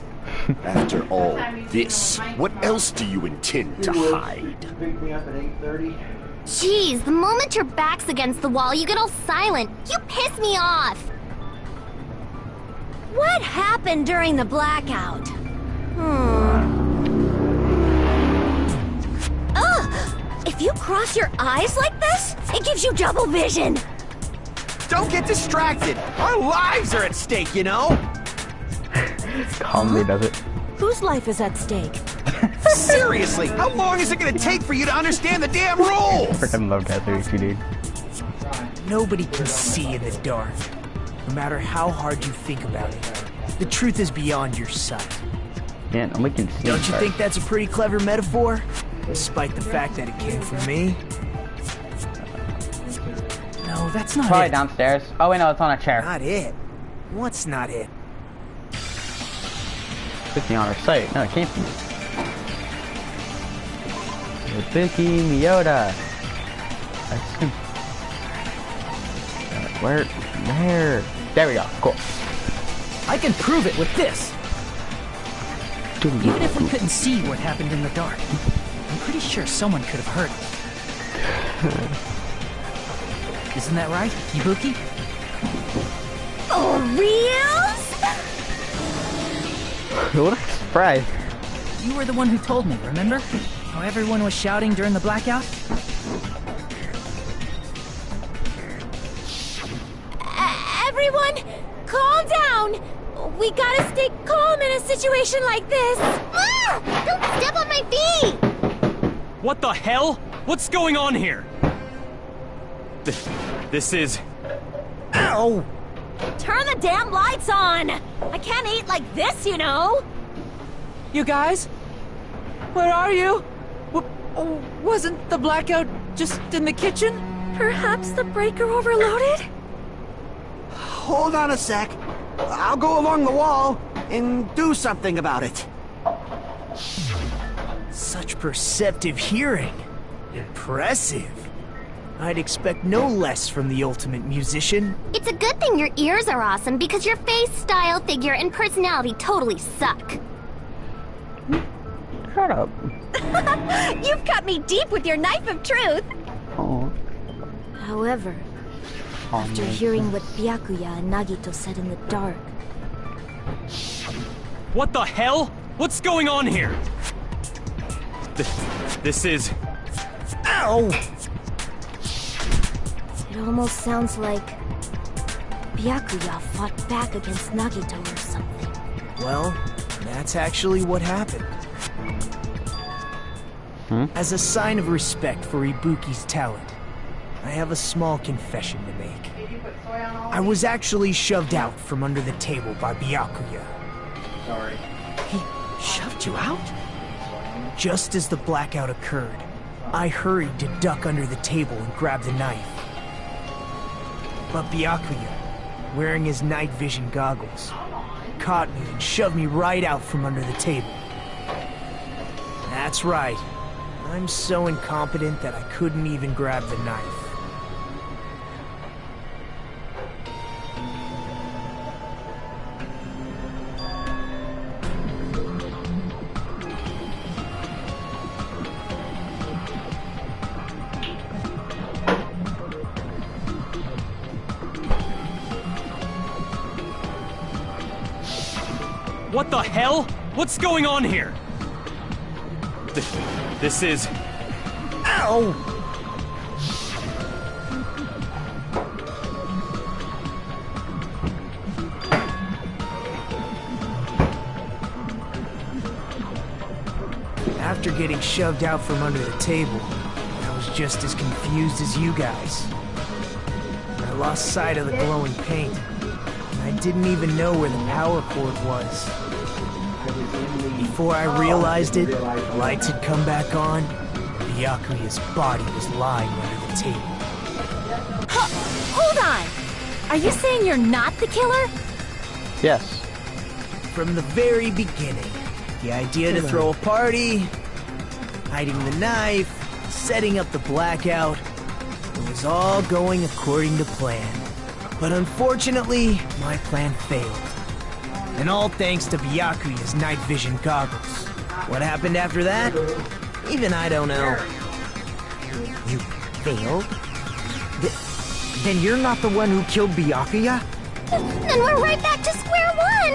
After all this, what else do you intend to hide? Pick me up at 8:30. Jeez, the moment your back's against the wall, you get all silent. You piss me off. What happened during the blackout? Ugh! If you cross your eyes like this, it gives you double vision. Don't get distracted. Our lives are at stake, you know? Calmly does it. Whose life is at stake? Seriously, how long is it gonna take for you to understand the damn rules? Freaking love that 32, dude. Nobody can see in the dark, no matter how hard you think about it. The truth is beyond your sight. Yeah, nobody can see. Don't you think that's a pretty clever metaphor? Despite the fact that it came from me? No, that's not Probably it. downstairs. Oh wait, no, it's on a chair. Not it. What's not it? Cookie on her site. No, it can't be. Ibuki Miyota. Where? There we go. Cool. I can prove it with this. Even if we couldn't see what happened in the dark, I'm pretty sure someone could have heard it. Isn't that right, Ibuki? For reals? What a surprise. You were the one who told me, remember? How everyone was shouting during the blackout? Everyone, calm down. We gotta stay calm in a situation like this. Ah! Don't step on my feet! What the hell? What's going on here? This is... Ow! Turn the damn lights on! I can't eat like this, you know! You guys? Where are you? Wasn't the blackout just in the kitchen? Perhaps the breaker overloaded? Hold on a sec. I'll go along the wall and do something about it. Such perceptive hearing. Impressive. I'd expect no less from the ultimate musician. It's a good thing your ears are awesome because your face, style, figure, and personality totally suck. Shut up. You've cut me deep with your knife of truth. Oh. However, after hearing what Byakuya and Nagito said in the dark... What the hell? What's going on here? This is... Ow! It almost sounds like Byakuya fought back against Nagito or something. Well, that's actually what happened. As a sign of respect for Ibuki's talent, I have a small confession to make. I was actually shoved out from under the table by Byakuya. Sorry. He shoved you out? Just as the blackout occurred, I hurried to duck under the table and grab the knife. But Byakuya, wearing his night vision goggles, caught me and shoved me right out from under the table. That's right. I'm so incompetent that I couldn't even grab the knife. What the hell? What's going on here? This is... Ow! After getting shoved out from under the table, I was just as confused as you guys. I lost sight of the glowing paint, and I didn't even know where the power cord was. Before I realized it, the lights had come back on. Byakuya's body was lying under the table. Hold on! Are you saying you're not the killer? Yes. from the very beginning. The idea to throw a party, hiding the knife, setting up the blackout. It was all going according to plan. But unfortunately, my plan failed. And all thanks to Byakuya's night vision goggles. What happened after that? Even I don't know. You failed? Then you're not the one who killed Byakuya? Then we're right back to square one!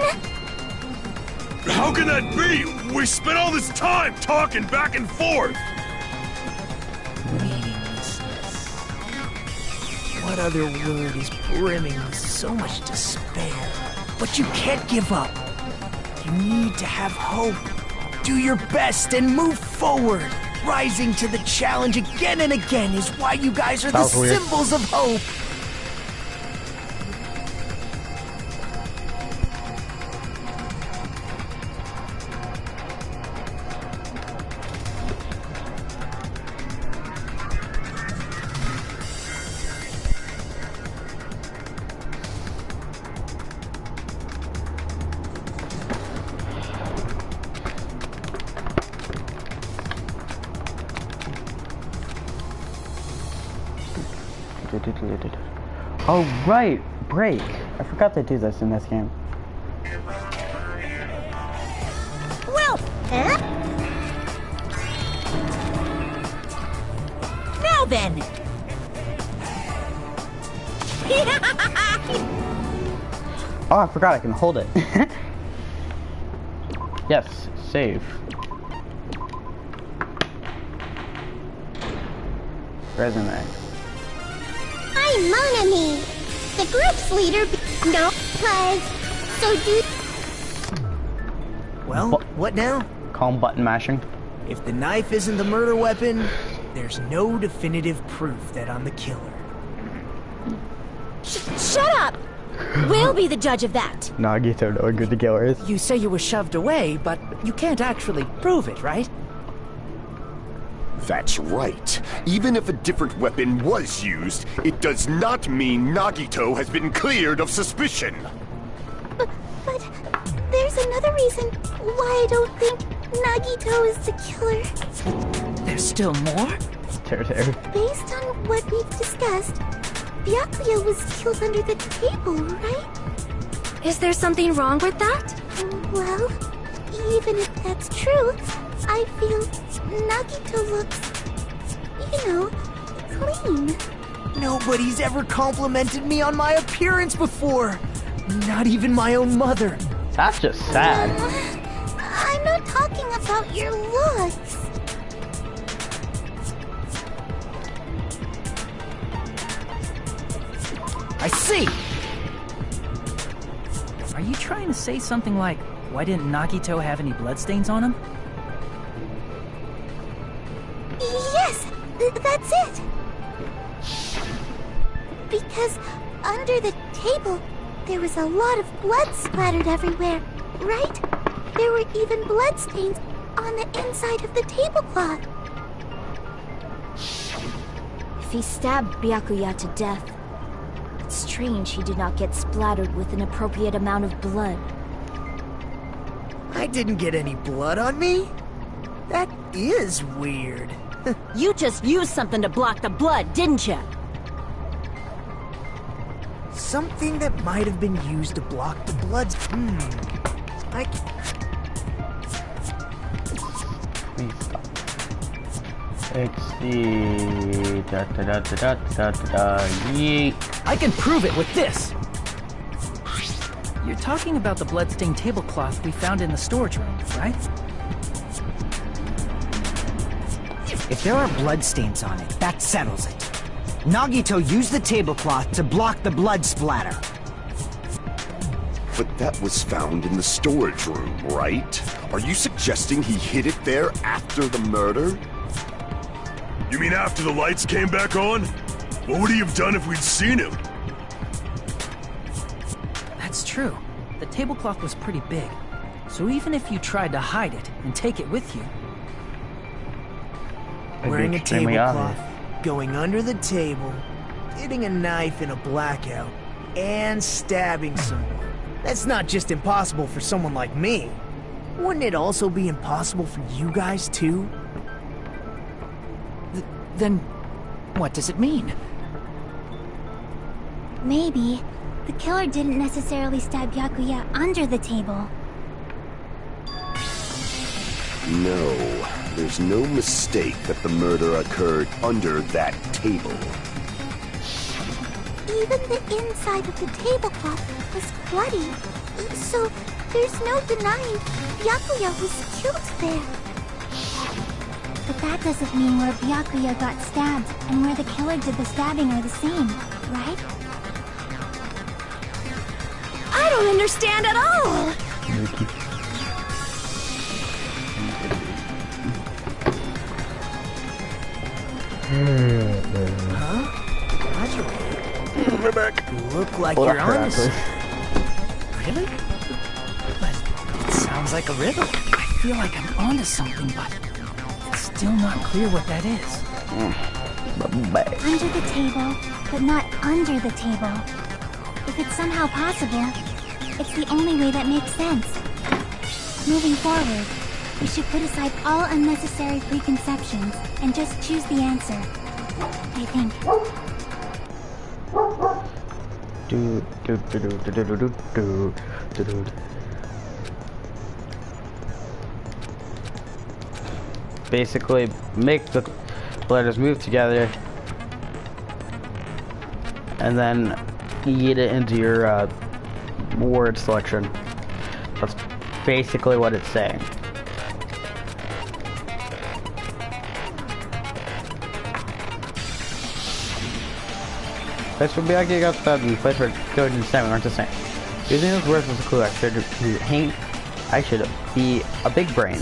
How can that be? We spent all this time talking back and forth! Meaninglessness. What other word is brimming with so much despair? But you can't give up. You need to have hope. Do your best and move forward. Rising to the challenge again and again is why you guys are the symbols of hope. Oh, right! Break! I forgot to do this in this game. Well, huh? Now then! Oh, I forgot I can hold it. Yes, save. Resume. I'm Monami, the group's leader. No, cause so do. Well, what now? Calm button mashing. If the knife isn't the murder weapon, there's no definitive proof that I'm the killer. Shut up! We'll be the judge of that. Nagito knowing who the killer is. You say you were shoved away, but you can't actually prove it, right? That's right. Even if a different weapon was used, it does not mean Nagito has been cleared of suspicion. But there's another reason why I don't think Nagito is the killer. There's still more? Based on what we've discussed, Byakuya was killed under the table, right? Is there something wrong with that? Well, even if that's true, I feel Nagito looks, clean. Nobody's ever complimented me on my appearance before. Not even my own mother. That's just sad. I'm not talking about your looks. I see! Are you trying to say something like, why didn't Nagito have any bloodstains on him? Yes, that's it. Because under the table, there was a lot of blood splattered everywhere, right? There were even bloodstains on the inside of the tablecloth. If he stabbed Byakuya to death, it's strange he did not get splattered with an appropriate amount of blood. I didn't get any blood on me? That is weird. You just used something to block the blood, didn't you? Something that might have been used to block the blood. I can prove it with this! You're talking about the bloodstained tablecloth we found in the storage room, right? If there are bloodstains on it, that settles it. Nagito used the tablecloth to block the blood splatter. But that was found in the storage room, right? Are you suggesting he hid it there after the murder? You mean after the lights came back on? What would he have done if we'd seen him? That's true. The tablecloth was pretty big. So even if you tried to hide it and take it with you... Wearing a tablecloth, going under the table, hitting a knife in a blackout, and stabbing someone. That's not just impossible for someone like me. Wouldn't it also be impossible for you guys, too? Then, what does it mean? Maybe the killer didn't necessarily stab Byakuya under the table. No, there's no mistake that the murder occurred under that table. Even the inside of the tablecloth was bloody. So, there's no denying Byakuya was killed there. But that doesn't mean where Byakuya got stabbed and where the killer did the stabbing are the same, right? I don't understand at all! Huh? We're back. You look like you're on to Really? But it sounds like a riddle. I feel like I'm onto something, but it's still not clear what that is. Under the table, but not under the table. If it's somehow possible, it's the only way that makes sense. Moving forward, we should put aside all unnecessary preconceptions and just choose the answer. I think. Basically, make the letters move together, and then eat it into your word selection. That's basically what it's saying. Place for Byakuya got stabbed and place for Killer did the same aren't the same. Using those words as a clue, I should be a big brain.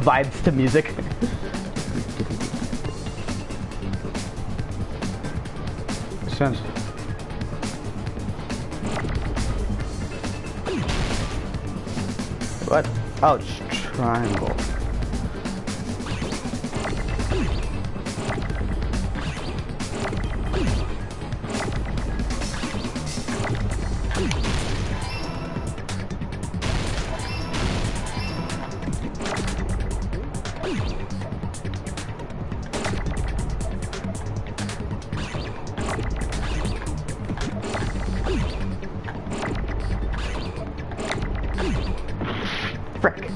Vibes to music. Sense. What? Oh, it's triangle. Frick.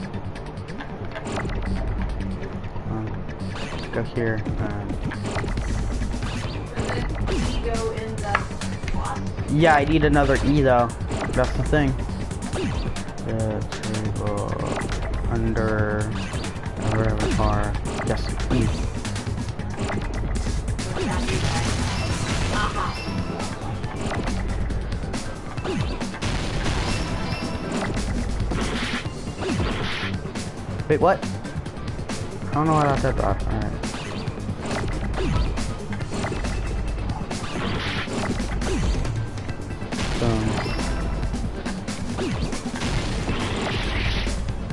Let's go here. Yeah, I need another E though. That's the thing. Table under wherever car. Yes, E. Wait, what? I don't know what I said. Alright.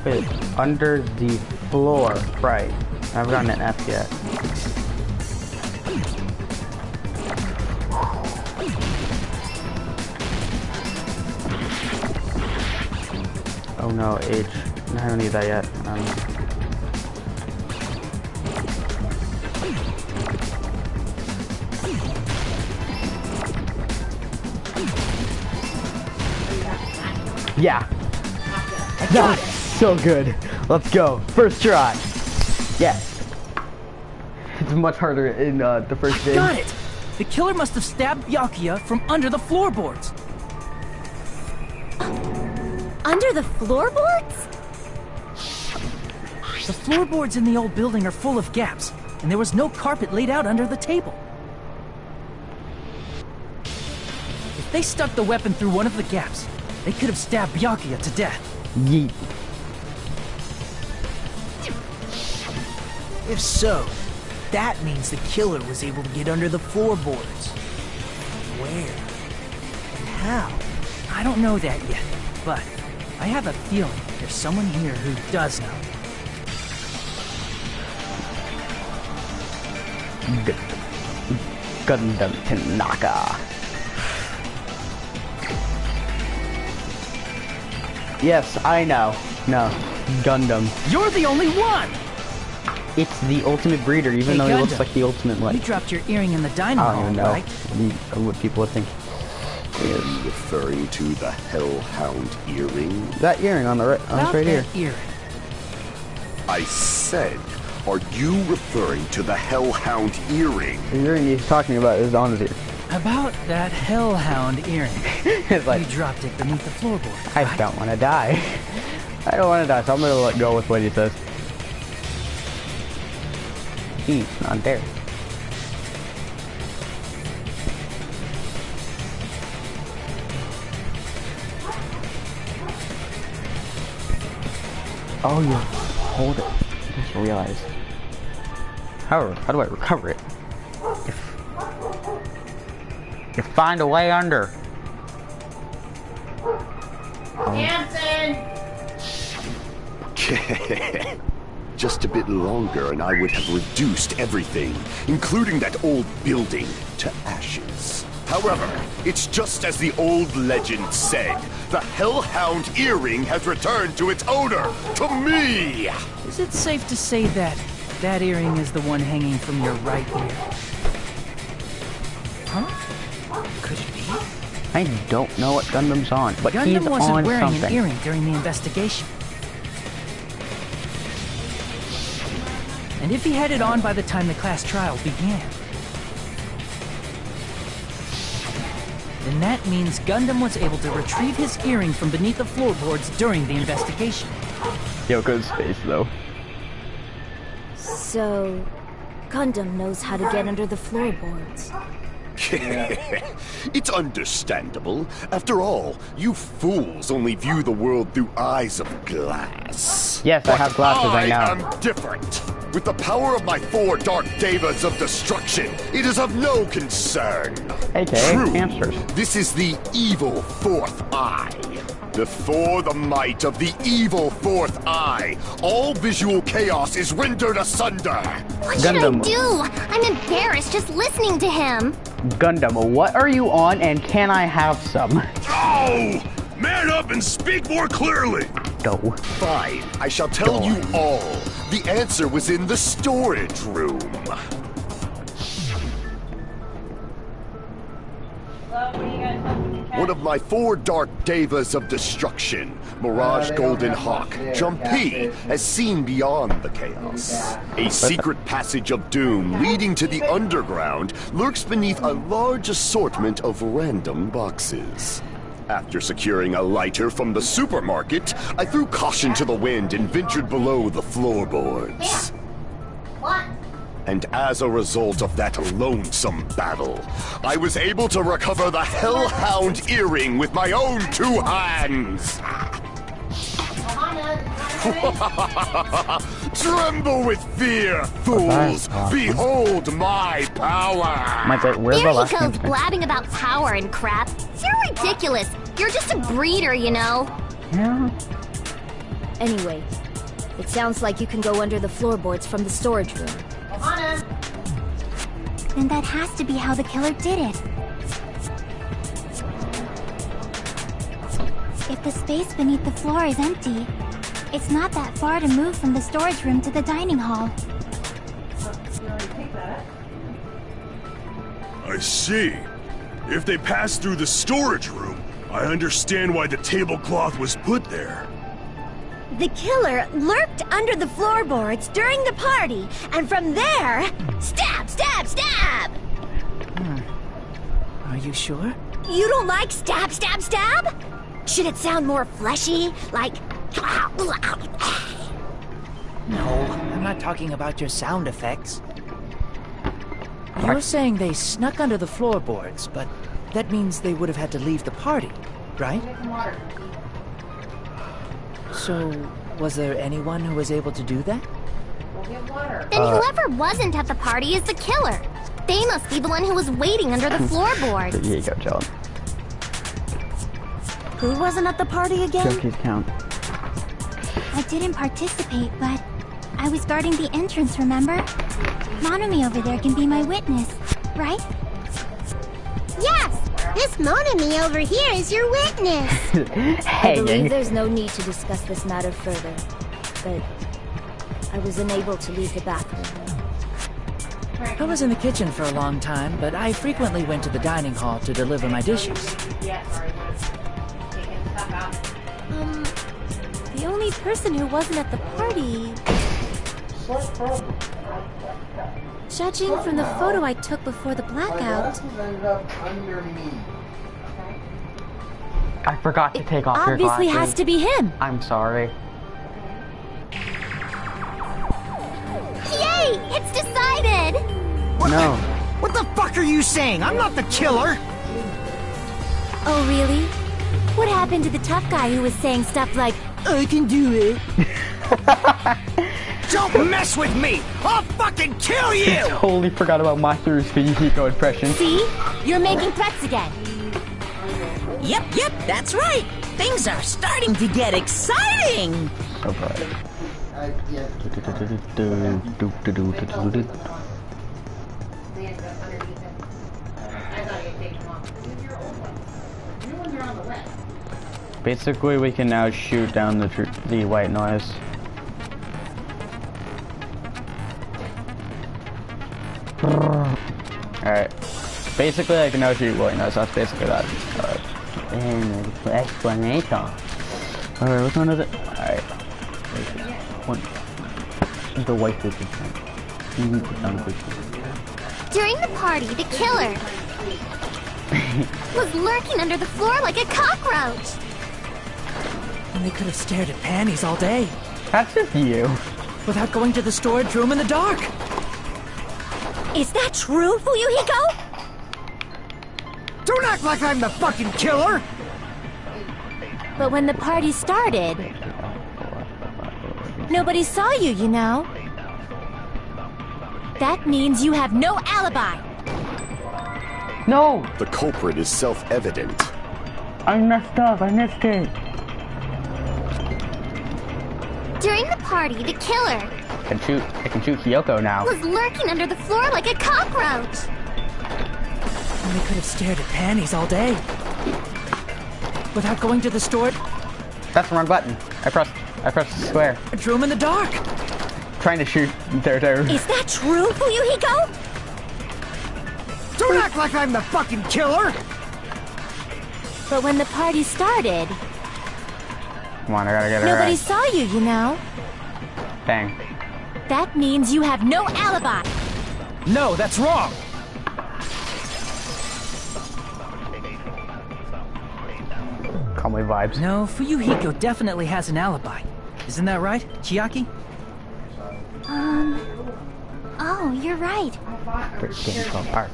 Wait, under the floor, right. I haven't gotten an F yet. Oh no, H. I don't need that yet. Yeah. That was so good. Let's go. First try. Yes. It's much harder in the first game. Got it! The killer must have stabbed Byakuya from under the floorboards. Under the floorboards? The floorboards in the old building are full of gaps, and there was no carpet laid out under the table. If they stuck the weapon through one of the gaps, they could have stabbed Byakuya to death. Yeet. If so, that means the killer was able to get under the floorboards. Where? And how? I don't know that yet, but I have a feeling there's someone here who does know. Gundam Tanaka. Yes, I know. No, Gundam. You're the only one! It's the ultimate breeder, even though he looks like the ultimate, like... You dropped your earring in the dining I don't hall, even know right? what people would think. Are you referring to the Hellhound earring? That earring on the right, right here. Earring. I said, are you referring to the Hellhound earring? The earring he's talking about is on his ear. About that Hellhound earring. It's like, you dropped it beneath the floorboard. I don't want to die. I don't want to die, so I'm going to let go with what he says. He's not there. Oh, you hold it. I just realized. However, how do I recover it? You find a way under. Hanson! Just a bit longer and I would have reduced everything, including that old building, to ashes. However, it's just as the old legend said. The Hellhound earring has returned to its owner, to me! Is it safe to say that that earring is the one hanging from your right ear? Huh? Could it be? I don't know what Gundam's on, but Gundam he's wasn't on wearing something. an earring during the investigation. And if he had it on by the time the class trial began, then that means Gundam was able to retrieve his earring from beneath the floorboards during the investigation. Yoko's face, though. So, Gundam knows how to get under the floorboards. It's understandable. After all, you fools only view the world through eyes of glass. Yes, I have glasses, I know. I am different. With the power of my 4 Dark Devas of destruction, it is of no concern. AKA True, hamsters. this is the evil 4th eye. Before the might of the evil 4th eye, all visual chaos is rendered asunder. What should I do? I'm embarrassed just listening to him. Gundam, what are you on and can I have some? Oh! Man up and speak more clearly! Go. Fine, I shall tell you all. The answer was in the storage room. One of my 4 Dark Devas of destruction, Mirage Golden Hawk, Jumpy, has seen beyond the chaos. A secret passage of doom leading to the underground lurks beneath a large assortment of random boxes. After securing a lighter from the supermarket, I threw caution to the wind and ventured below the floorboards. What? And as a result of that lonesome battle, I was able to recover the Hellhound earring with my own 2 hands. Tremble with fear, fools! Behold my power! There he goes blabbing about power and crap. You're ridiculous. You're just a breeder, you know. Yeah. Anyway, it sounds like you can go under the floorboards from the storage room. Then that has to be how the killer did it. If the space beneath the floor is empty, it's not that far to move from the storage room to the dining hall. I see. If they passed through the storage room, I understand why the tablecloth was put there. The killer lurked under the floorboards during the party, and from there, stab, stab, stab! Are you sure? You don't like stab, stab, stab? Should it sound more fleshy, like... No, I'm not talking about your sound effects. You're saying they snuck under the floorboards, but that means they would have had to leave the party, right? So, was there anyone who was able to do that? Then whoever wasn't at the party is the killer. They must be the one who was waiting under the floorboards. Here you go, John. Who wasn't at the party again? Junkies count. I didn't participate, but I was guarding the entrance, remember? Nanami over there can be my witness, right? Yes! This Monami over here is your witness. I believe there's no need to discuss this matter further, but I was unable to leave the bathroom. I was in the kitchen for a long time, but I frequently went to the dining hall to deliver my dishes. The only person who wasn't at the party... Judging from the photo I took before the blackout... I forgot to take off your obviously glasses. has to be him. I'm sorry. Yay! It's decided! No. What the fuck are you saying? I'm not the killer! Oh, really? What happened to the tough guy who was saying stuff like, I can do it. Don't mess with me! I'll fucking kill you! I totally forgot about Masaru's Fuyuhiko impression. see? You're making threats again. Yep, that's right. Things are starting to get exciting. So bright. Basically, we can now shoot down the white noise. Alright. Basically, I can now shoot white noise. That's basically that. And explanation. Alright, which one is it? Alright. One. The white picture. During the party, the killer was lurking under the floor like a cockroach. And they could have stared at panties all day. That's just you. Without going to the storage room in the dark. Is that true, Fuyuhiko? Don't act like I'm the fucking killer! But when the party started, nobody saw you, you know. That means you have no alibi. No! The culprit is self-evident. I messed up. I missed it. During the party, the killer I can shoot Kyoko now. was lurking under the floor like a cockroach. And they could have stared at panties all day. Without going to the storage That's the wrong button. I pressed square. room in the dark. Trying to shoot there. Is that true, Fuyuhiko? Don't act like I'm the fucking killer! But when the party started, Come on, I gotta get it nobody right. saw you, you know. Dang. That means you have no alibi. No, that's wrong! Call me vibes. No, Fuyuhiko definitely has an alibi. Isn't that right, Chiaki? Oh, you're right. First game called Art.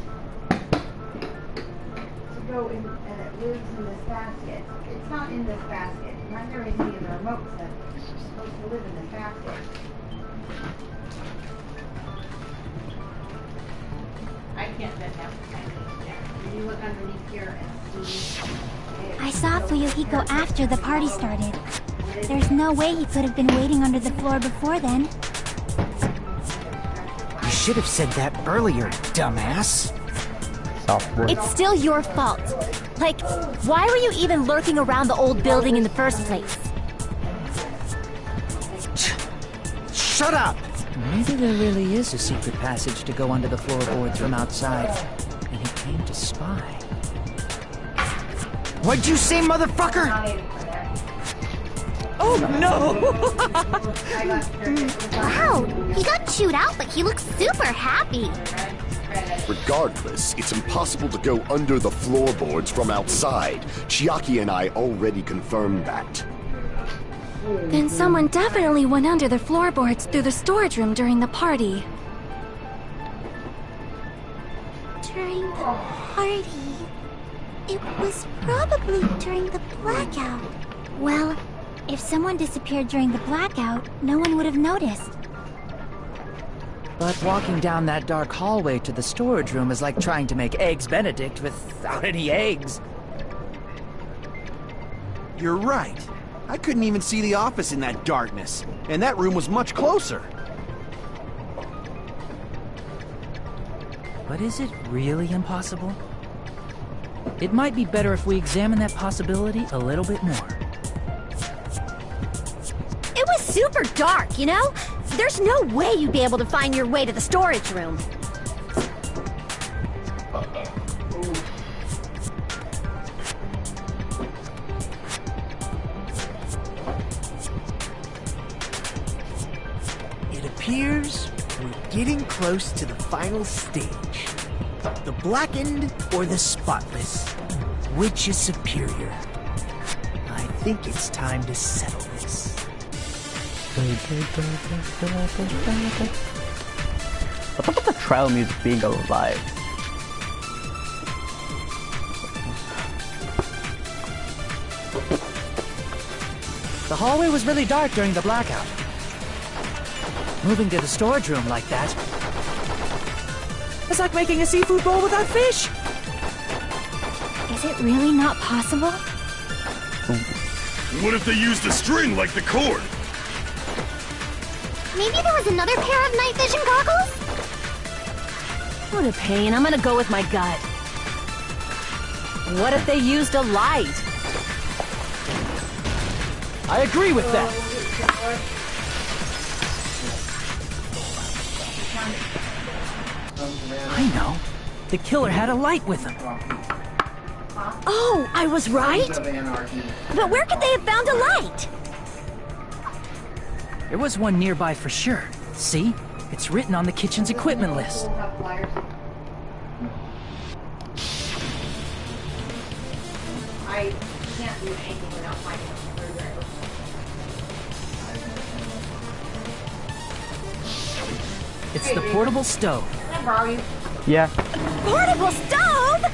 To go in, and it lives in this basket. It's not in this basket. Not there is any of the remote stuff. It's supposed to live in this basket. I can't fit that. If you look underneath here and see. I saw Fuyuhiko after the party started. There's no way he could have been waiting under the floor before then. You should have said that earlier, dumbass. Software. It's still your fault. Like, why were you even lurking around the old building in the first place? Shut up! Maybe there really is a secret passage to go under the floorboards from outside. And he came to spy. What'd you say, motherfucker? Oh no! Wow, he got chewed out, but he looks super happy. Regardless, it's impossible to go under the floorboards from outside. Chiaki and I already confirmed that. Then someone definitely went under the floorboards through the storage room during the party. During the party. It was probably during the blackout. Well, if someone disappeared during the blackout, no one would have noticed. But walking down that dark hallway to the storage room is like trying to make Eggs Benedict without any eggs. You're right. I couldn't even see the office in that darkness. And that room was much closer. But is it really impossible? It might be better if we examine that possibility a little bit more. It was super dark, you know? There's no way you'd be able to find your way to the storage room. It appears we're getting close to the final stage. The blackened or the spotless? Which is superior? I think it's time to settle this. What's up with the trial music being alive? The hallway was really dark during the blackout. Moving to the storage room like that. It's like making a seafood bowl without fish. Is it really not possible? What if they used a string like the cord? Maybe there was another pair of night vision goggles? What a pain. I'm gonna go with my gut. What if they used a light? I agree with that. I know. The killer had a light with him. Oh, I was right? But where could they have found a light? There was one nearby for sure. See? It's written on the kitchen's equipment list. I can't do anything without finding a screwdriver. It's the portable stove. Can I borrow you? Yeah. Portable stove?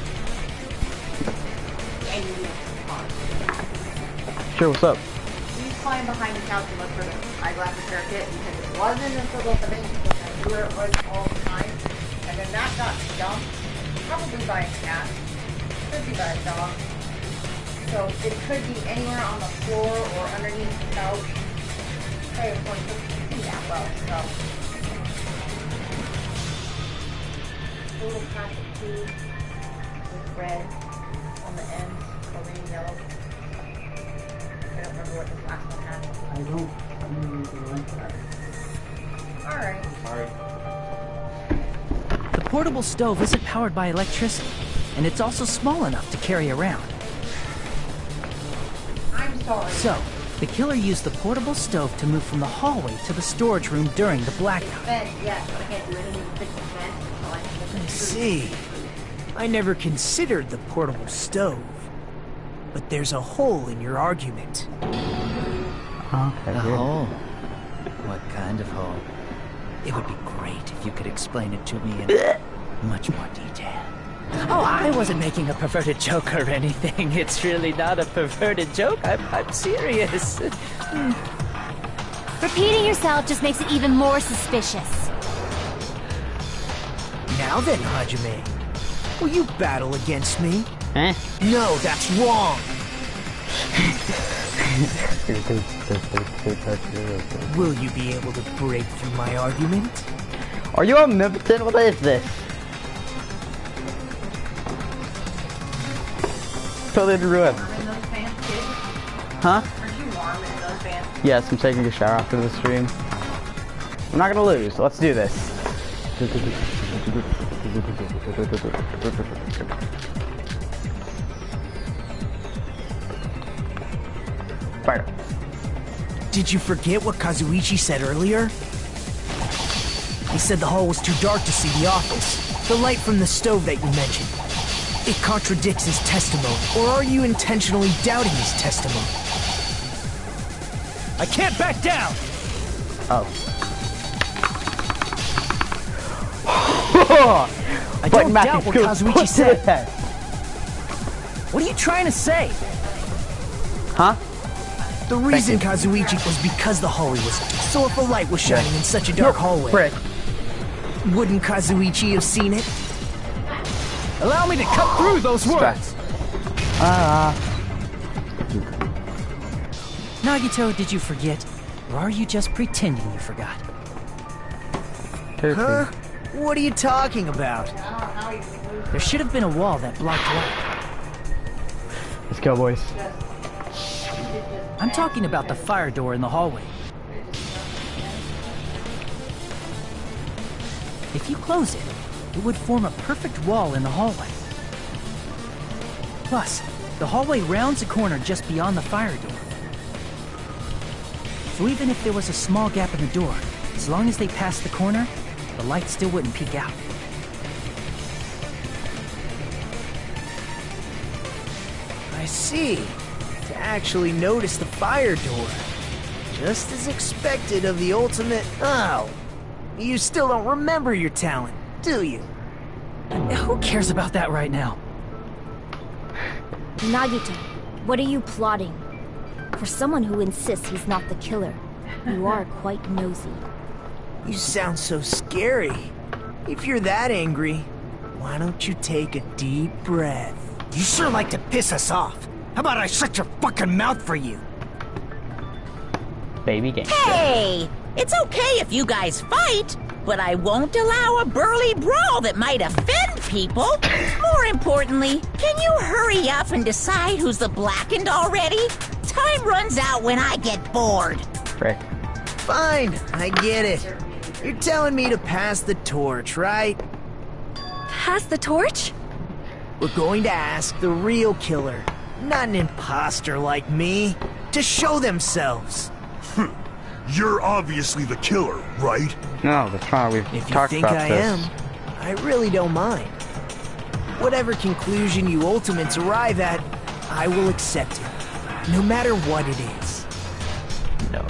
Sure, what's up? Please climb behind the couch and look for the eyeglass repair kit because it wasn't until the thing because I knew where it was all the time. And then that got dumped, probably by a cat. Could be by a dog. So it could be anywhere on the floor or underneath the couch. Hey, of course, you can see that well, so. A little plastic tube with red on the end, green, yellow. I don't remember what this last one had. I don't remember anything like that. Alright. Sorry. The portable stove isn't powered by electricity, and it's also small enough to carry around. I'm sorry. So, the killer used the portable stove to move from the hallway to the storage room during the blackout. Vent, yes, but I can't do anything to fix the vent until I can get I see. I never considered the portable stove. But there's a hole in your argument. Okay. A hole? What kind of hole? It would be great if you could explain it to me in much more detail. Oh, I wasn't making a perverted joke or anything. It's really not a perverted joke. I'm serious. Repeating yourself just makes it even more suspicious. Now then, Hajime. Will you battle against me? Eh? No, that's wrong! Will you be able to break through my argument? Are you omnipotent? What is this? Totally ruined. Huh? Aren't you warm in those pants? Yes, I'm taking a shower after the stream. I'm not gonna lose. Let's do this. Fire. Did you forget what Kazuichi said earlier? He said the hall was too dark to see the office. The light from the stove that you mentioned. It contradicts his testimony. Or are you intentionally doubting his testimony? I can't back down! Oh. I don't doubt what Kazuichi said. What are you trying to say? Huh? The reason Kazuichi was because the hallway was dark. So if a light was shining in such a dark hallway, Frick. wouldn't Kazuichi have seen it? Allow me to cut through those words! Nagito, did you forget? Or are you just pretending you forgot? Huh? What are you talking about? There should have been a wall that blocked light. Let's go, boys. I'm talking about the fire door in the hallway. If you close it, it would form a perfect wall in the hallway. Plus, the hallway rounds a corner just beyond the fire door. So even if there was a small gap in the door, as long as they passed the corner, the light still wouldn't peek out. I see. To actually notice the fire door. Just as expected of the ultimate... Oh, you still don't remember your talent, do you? Who cares about that right now? Nagito, what are you plotting? For someone who insists he's not the killer, you are quite nosy. You sound so scary. If you're that angry, why don't you take a deep breath? You sure like to piss us off. How about I shut your fucking mouth for you? Baby game. Hey! It's okay if you guys fight, but I won't allow a burly brawl that might offend people. More importantly, can you hurry up and decide who's the blackened already? Time runs out when I get bored. Frick. Fine, I get it. You're telling me to pass the torch, right? Pass the torch? We're going to ask the real killer, not an imposter like me, to show themselves. You're obviously the killer, right? No, that's why we've If you talked think about I this. am, I really don't mind. Whatever conclusion you ultimates arrive at, I will accept it, no matter what it is. No.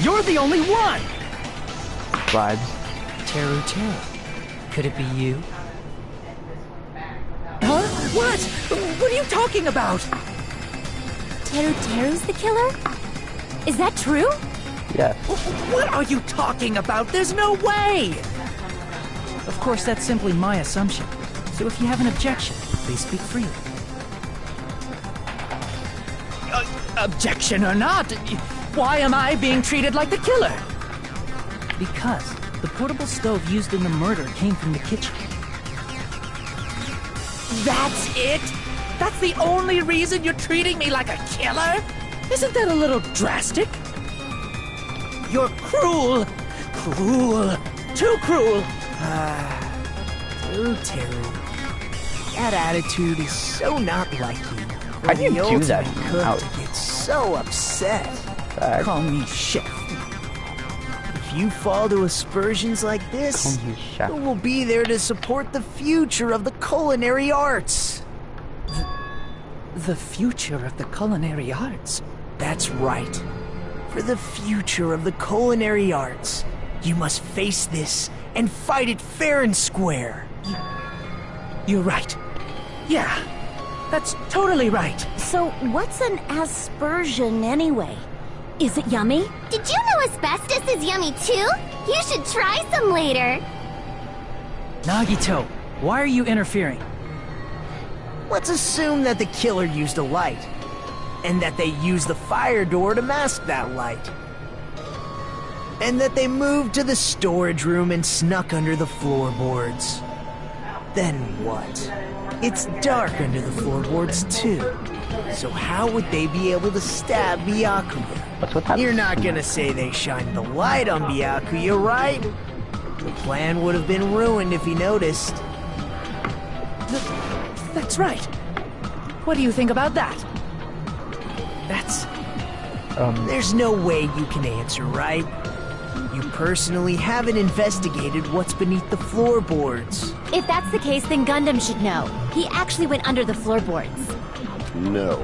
You're the only one! Vibes. Teru. Could it be you? Huh? What? What are you talking about? Teru's the killer? Is that true? Yes. What are you talking about? There's no way! Of course, that's simply my assumption. So if you have an objection, please speak freely. Objection or not, why am I being treated like the killer? Because the portable stove used in the murder came from the kitchen. That's it? That's the only reason you're treating me like a killer? Isn't that a little drastic? You're cruel. Cruel. Too cruel. Teru. That attitude is so not like you. How do you do that? Cook to get so upset. Call me chef. If you fall to aspersions like this, who will be there to support the future of the culinary arts? The future of the culinary arts? That's right. For the future of the culinary arts, you must face this and fight it fair and square. You're right. Yeah, that's totally right. So what's an aspersion anyway? Is it yummy? Did you know asbestos is yummy too? You should try some later. Nagito, why are you interfering? Let's assume that the killer used a light, and that they used the fire door to mask that light. And that they moved to the storage room and snuck under the floorboards. Then what? It's dark under the floorboards too. So how would they be able to stab Byakuya? You're not gonna say they shined the light on Byakuya, right? The plan would have been ruined if he noticed. That's right. What do you think about that? That's... There's no way you can answer, right? You personally haven't investigated what's beneath the floorboards. If that's the case, then Gundam should know. He actually went under the floorboards. No.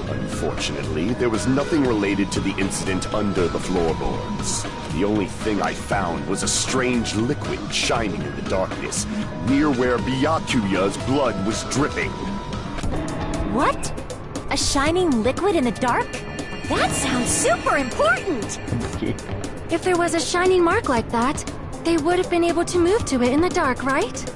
Unfortunately, there was nothing related to the incident under the floorboards. The only thing I found was a strange liquid shining in the darkness, near where Byakuya's blood was dripping. What? A shining liquid in the dark? That sounds super important! If there was a shining mark like that, they would have been able to move to it in the dark, right?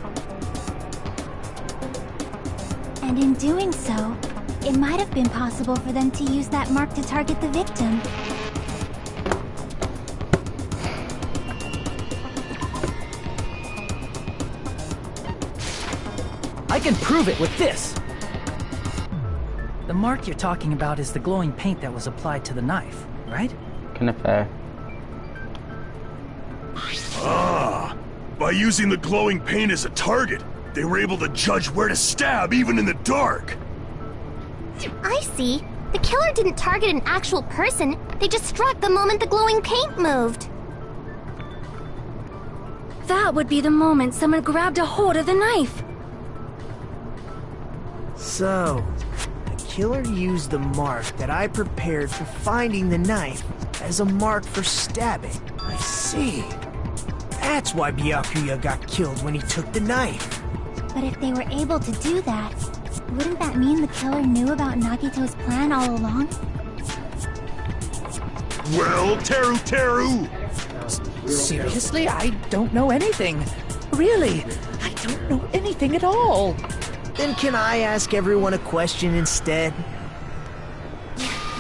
And in doing so, it might have been possible for them to use that mark to target the victim. I can prove it with this! The mark you're talking about is the glowing paint that was applied to the knife, right? Ah! By using the glowing paint as a target, they were able to judge where to stab even in the dark! I see. The killer didn't target an actual person. They just struck the moment the glowing paint moved. That would be the moment someone grabbed a hold of the knife. So, the killer used the mark that I prepared for finding the knife as a mark for stabbing. I see. That's why Byakuya got killed when he took the knife. But if they were able to do that, wouldn't that mean the killer knew about Nagito's plan all along? Well, Teru! Seriously? I don't know anything. Really, I don't know anything at all. Then can I ask everyone a question instead?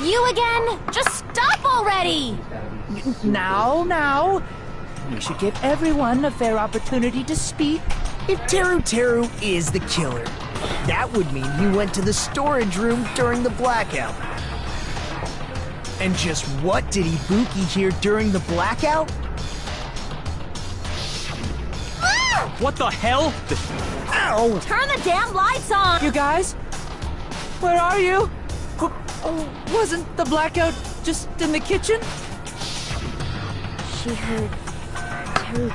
You again? Just stop already! Now. We should give everyone a fair opportunity to speak. If Teru is the killer, that would mean he went to the storage room during the blackout. And just what did Ibuki hear during the blackout? What the hell? Ow! Turn the damn lights on! You guys? Where are you? Wasn't the blackout just in the kitchen? She heard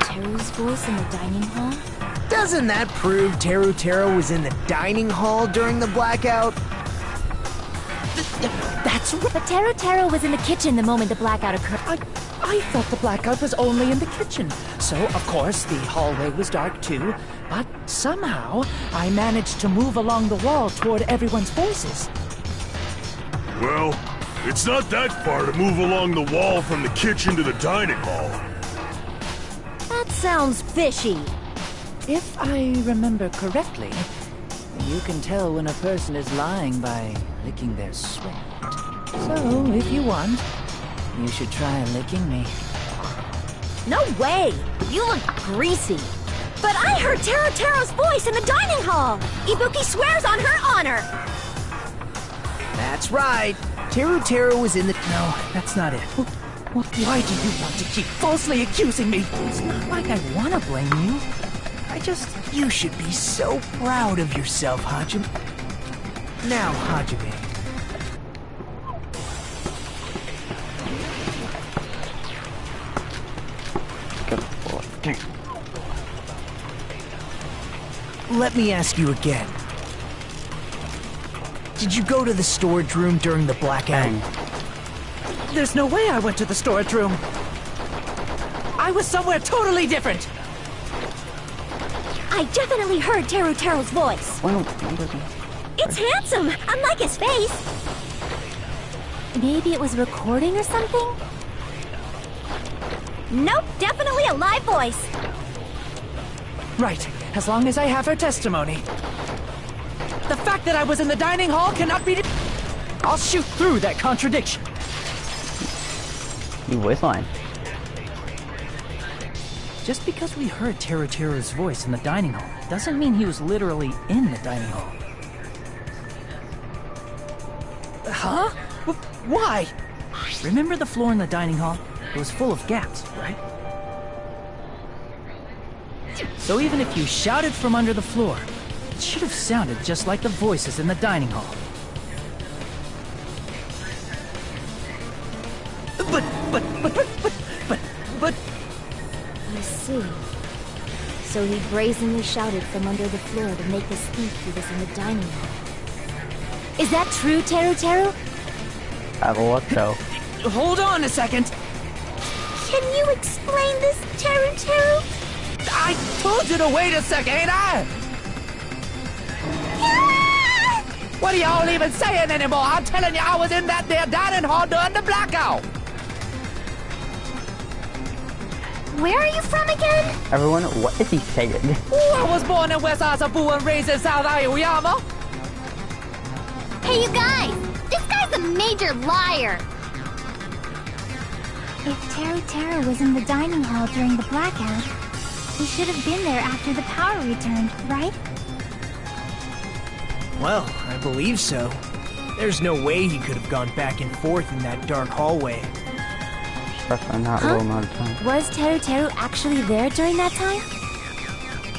Teru's voice in the dining hall? Doesn't that prove Teru was in the dining hall during the blackout? That's what... But Teru was in the kitchen the moment the blackout occurred. I thought the blackout was only in the kitchen. So, of course, the hallway was dark too. But somehow, I managed to move along the wall toward everyone's voices. Well, it's not that far to move along the wall from the kitchen to the dining hall. That sounds fishy. If I remember correctly, you can tell when a person is lying by licking their sweat. So, if you want, you should try licking me. No way! You look greasy. But I heard Teru's voice in the dining hall! Ibuki swears on her honor! That's right. Teru was in the... No, that's not it. Why do you want to keep falsely accusing me? It's not like I want to blame you. You should be so proud of yourself, Hajime. Now, Hajime. Let me ask you again. Did you go to the storage room during the blackout? There's no way I went to the storage room. I was somewhere totally different. I definitely heard Teru's voice. It's handsome, unlike his face. Maybe it was recording or something? Nope, definitely a live voice. Right, as long as I have her testimony. The fact that I was in the dining hall cannot be... I'll shoot through that contradiction. New voice line. Just because we heard Teru's voice in the dining hall doesn't mean he was literally in the dining hall. Huh? Why? Remember the floor in the dining hall? It was full of gaps, right? So even if you shouted from under the floor, it should have sounded just like the voices in the dining hall. But... I see. So he brazenly shouted from under the floor to make us think he was in the dining hall. Is that true, Teru? Have a look, though. Hold on a second. Can you explain this, Teru? I told you to wait a second, Ah! What are y'all even saying anymore? I'm telling you, I was in that there dining hall during the blackout. Where are you from again? Everyone, what is he saying? Ooh, I was born in West Asabu and raised in South Aoyama. Hey, you guys! This guy's a major liar! If Teru was in the dining hall during the blackout, he should have been there after the power returned, right? Well, I believe so. There's no way he could have gone back and forth in that dark hallway. Especially not a little amount of time. Was Teru actually there during that time?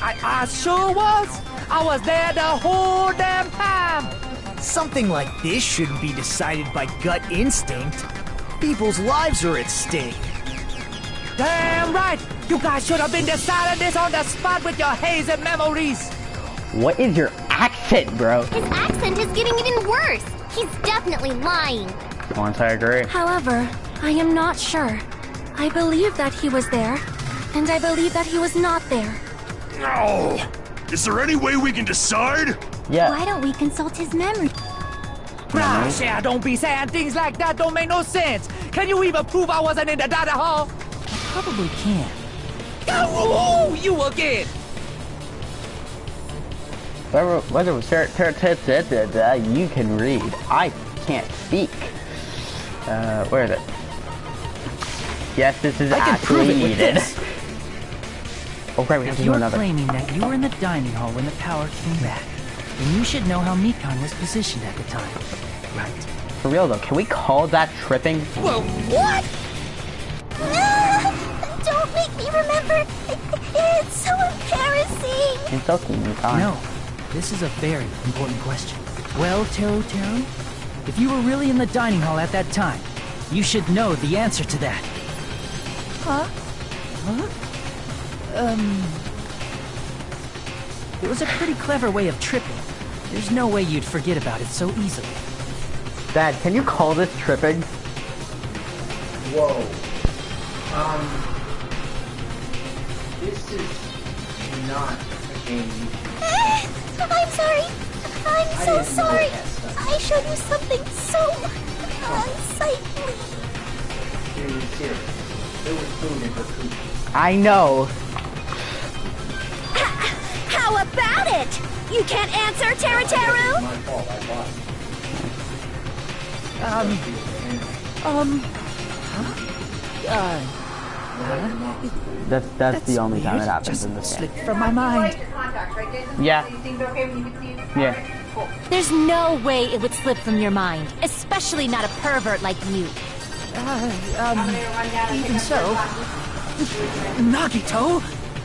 I sure was. I was there the whole damn time. Something like this shouldn't be decided by gut instinct. People's lives are at stake. Damn right. You guys should have been deciding this on the spot with your hazy memories. What is your accent, bro? His accent is getting even worse. He's definitely lying. Once I agree. However, I am not sure. I believe that he was there, and I believe that he was not there. No! Is there any way we can decide? Yeah. Why don't we consult his memory? Gosh, yeah, don't be saying things like that. Don't make no sense. Can you even prove I wasn't in the dining hall? I probably can. Oh, you again. Whether it was you can read. I can't speak. Where is it? Yes, this is actually needed. Oh great, we have to do another. If you're claiming that you were in the dining hall when the power came back, then you should know how Mikan was positioned at the time, right? For real though, can we call that tripping? Whoa, What? Don't make me remember. It's so embarrassing. It's okay, Mikan. No, this is a very important question. Well, Teru, if you were really in the dining hall at that time, you should know the answer to that. Huh? It was a pretty clever way of tripping. There's no way you'd forget about it so easily. Dad, can you call this tripping? Whoa. This is not a game you can... I'm sorry. I'm so sorry. I showed you something so unsightly. Seriously. There was food in her cookies. I know. How about it? You can't answer, Teru? It's my fault. I bought it. That's the only time it weird. happens Just in this game. slipped from my mind. Yeah. Yeah. There's no way it would slip from your mind, especially not a pervert like you. Even so. Nagito,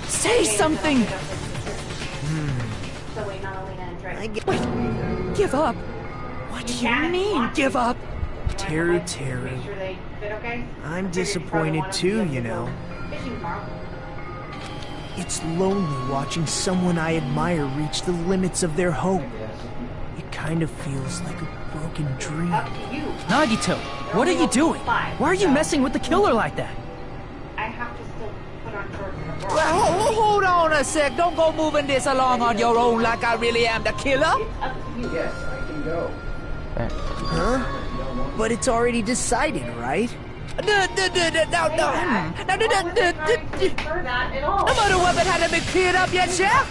say something. Wait, give up? What do you mean, give up? Teru. I'm disappointed too, you know. It's lonely watching someone I admire reach the limits of their hope. It kind of feels like a broken dream. Nagito, what are you doing? Why are you messing with the killer like that? I have to still put on shorts. Well, hold on a sec. Don't go moving this along on your own like I really am the killer. Yes, I can go. Huh? But it's already decided, right? No murder weapon hasn't been cleared up yet, Chef?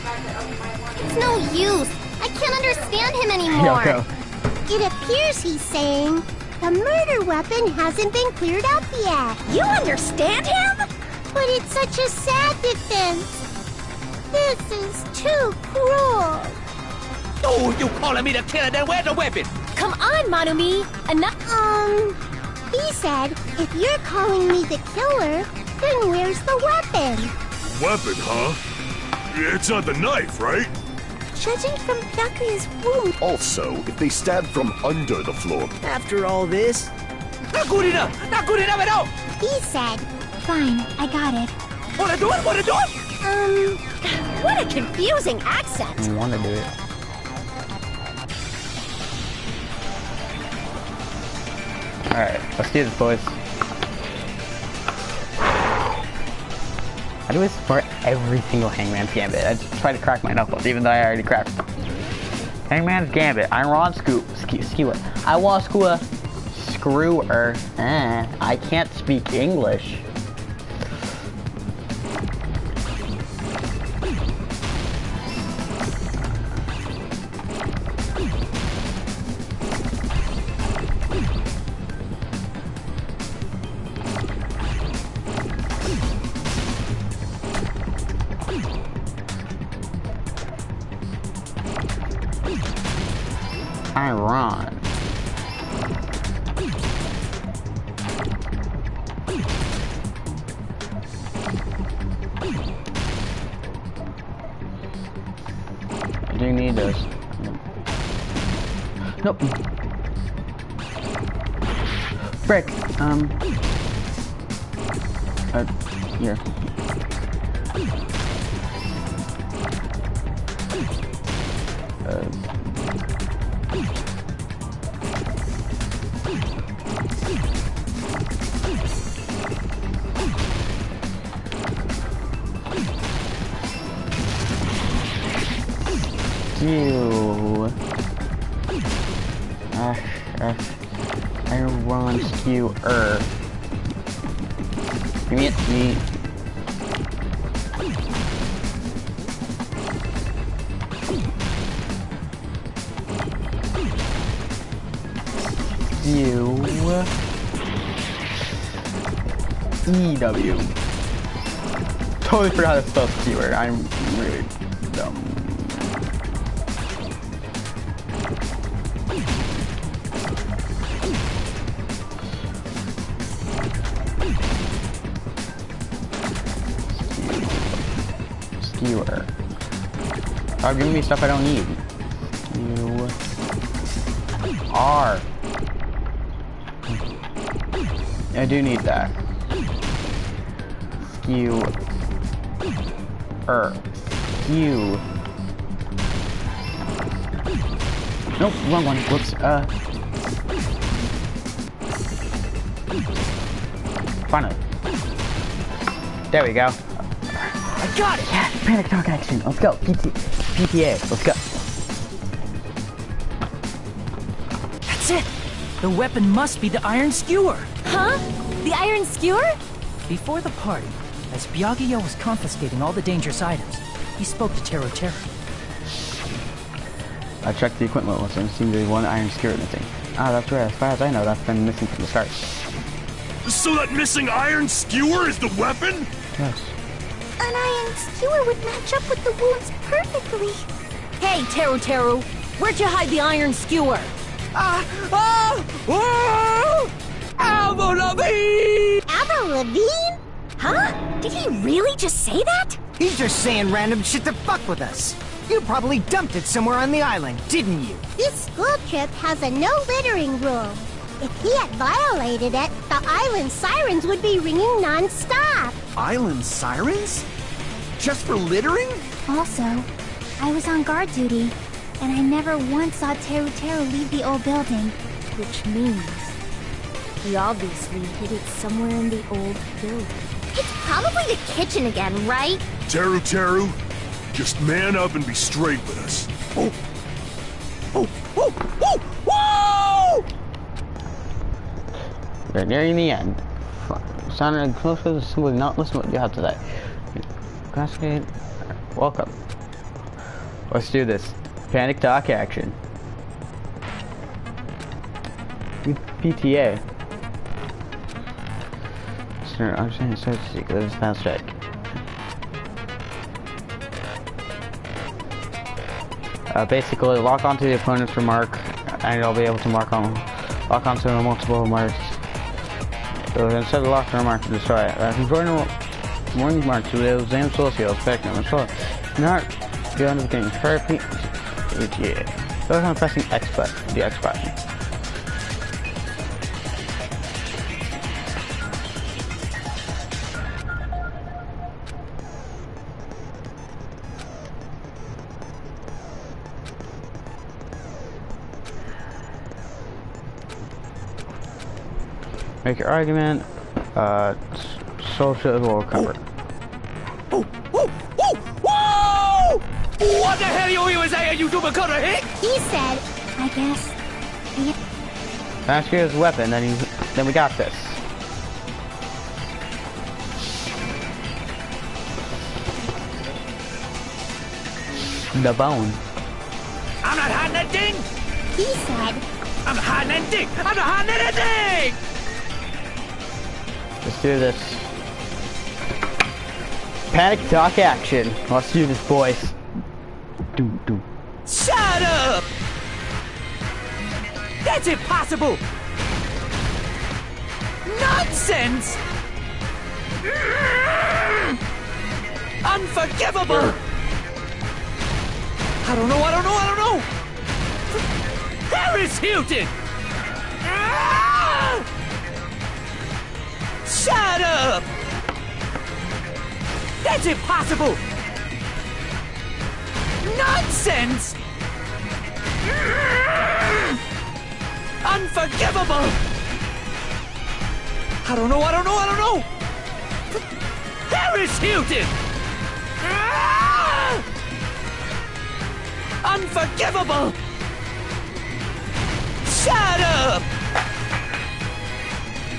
It's no use. I can't understand him anymore. Yoko. It appears he's saying the murder weapon hasn't been cleared up yet. You understand him? But it's such a sad defense. This is too cruel. Oh, you calling me the killer? Then where's the weapon? Come on, Manumi. Enough. He said, if you're calling me the killer, then where's the weapon? Weapon, huh? It's not the knife, right? Judging from Byakuya's wound. Also, if they stabbed from under the floor. After all this... Not good enough! Not good enough at all! He said, Fine, I got it. Wanna do it? Wanna do it? What a confusing accent. I want to do it. Alright, let's do this, boys. I do this for every single Hangman's Gambit. I just try to crack my knuckles, even though I already cracked them. Hangman's Gambit. I want skewer. I want skewer. Screwer. I can't speak English. Iron. Do you need this? Nope. Frick. Here. Skew. Iron skewer. Give me it. EW. Totally forgot how to spell skewer. I'm really dumb. Skewer. Stop giving me stuff I don't need. R. I do need that. Skew. Skew. Nope, wrong one. Whoops. Finally. There we go. I got it! Yeah, panic attack action. Let's go. PTA. Let's go. That's it! The weapon must be the iron skewer. Huh? The iron skewer? Before the party, as Byakuya was confiscating all the dangerous items, he spoke to Teru. I checked the equipment list and it seemed to be one iron skewer missing. Ah, that's right. As far as I know, that's been missing from the start. So that missing iron skewer is the weapon? Yes. An iron skewer would match up with the wounds perfectly. Hey, Teru, where'd you hide the iron skewer? Avril Lavigne! Avril Lavigne? Huh? Did he really just say that? He's just saying random shit to fuck with us. You probably dumped it somewhere on the island, didn't you? This school trip has a no littering rule. If he had violated it, the island sirens would be ringing non-stop. Island sirens? Just for littering? Also, I was on guard duty, and I never once saw Teru leave the old building. Which means he obviously hid it somewhere in the old building. It's probably the kitchen again, right? Teru, just man up and be straight with us. We're nearing the end. Sounding close to simply not listen to what you have to say. Cascade. Welcome. Let's do this. Panic talk action. PTA. Sir, understand the search secret. This is fast check. Basically, lock onto the opponent's remark, and you'll be able to lock onto multiple remarks. So instead of locking a remark to destroy it, controlling one remark to the exam socio, spectrum, and so not beyond the game. Therapy. PTA. So I'm pressing X button, the X button. Make your argument, social will cover. What the hell you saying, you double cutter hick? He said, I guess. Let's get his weapon, then we got this. The bone. I'm not hiding that thing! He said, I'm not hiding that thing! I'm not hiding that thing! Let's do this. Panic talk action. Let's do this, boys. Do. Shut up! That's impossible! Nonsense! Unforgivable! I don't know! Harris Hilton! Shut up! That's impossible! Nonsense! Unforgivable! I don't know! Harris Hilton! Unforgivable! Shut up!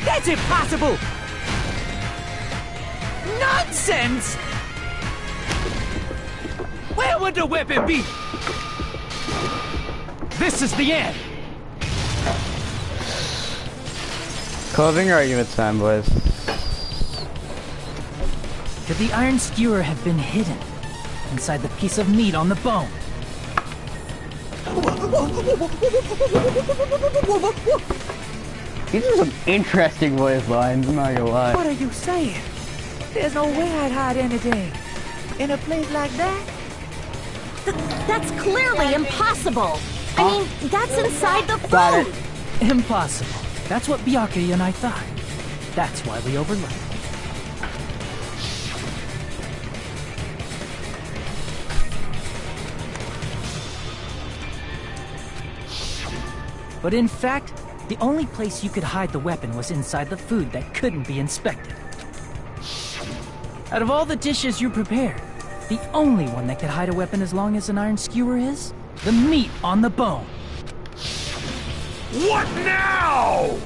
That's impossible! Nonsense! Where would the weapon be? This is the end! Closing argument time, boys. Could the iron skewer have been hidden inside the piece of meat on the bone? These are some interesting voice lines, I'm not gonna lie. What are you saying? There's no way I'd hide anything in a place like that. That's clearly impossible. I mean, that's inside the Got food. Impossible. That's what Byakuya and I thought. That's why we overlooked. But in fact, the only place you could hide the weapon was inside the food that couldn't be inspected. Out of all the dishes you prepared, the only one that could hide a weapon as long as an iron skewer is the meat on the bone. What now?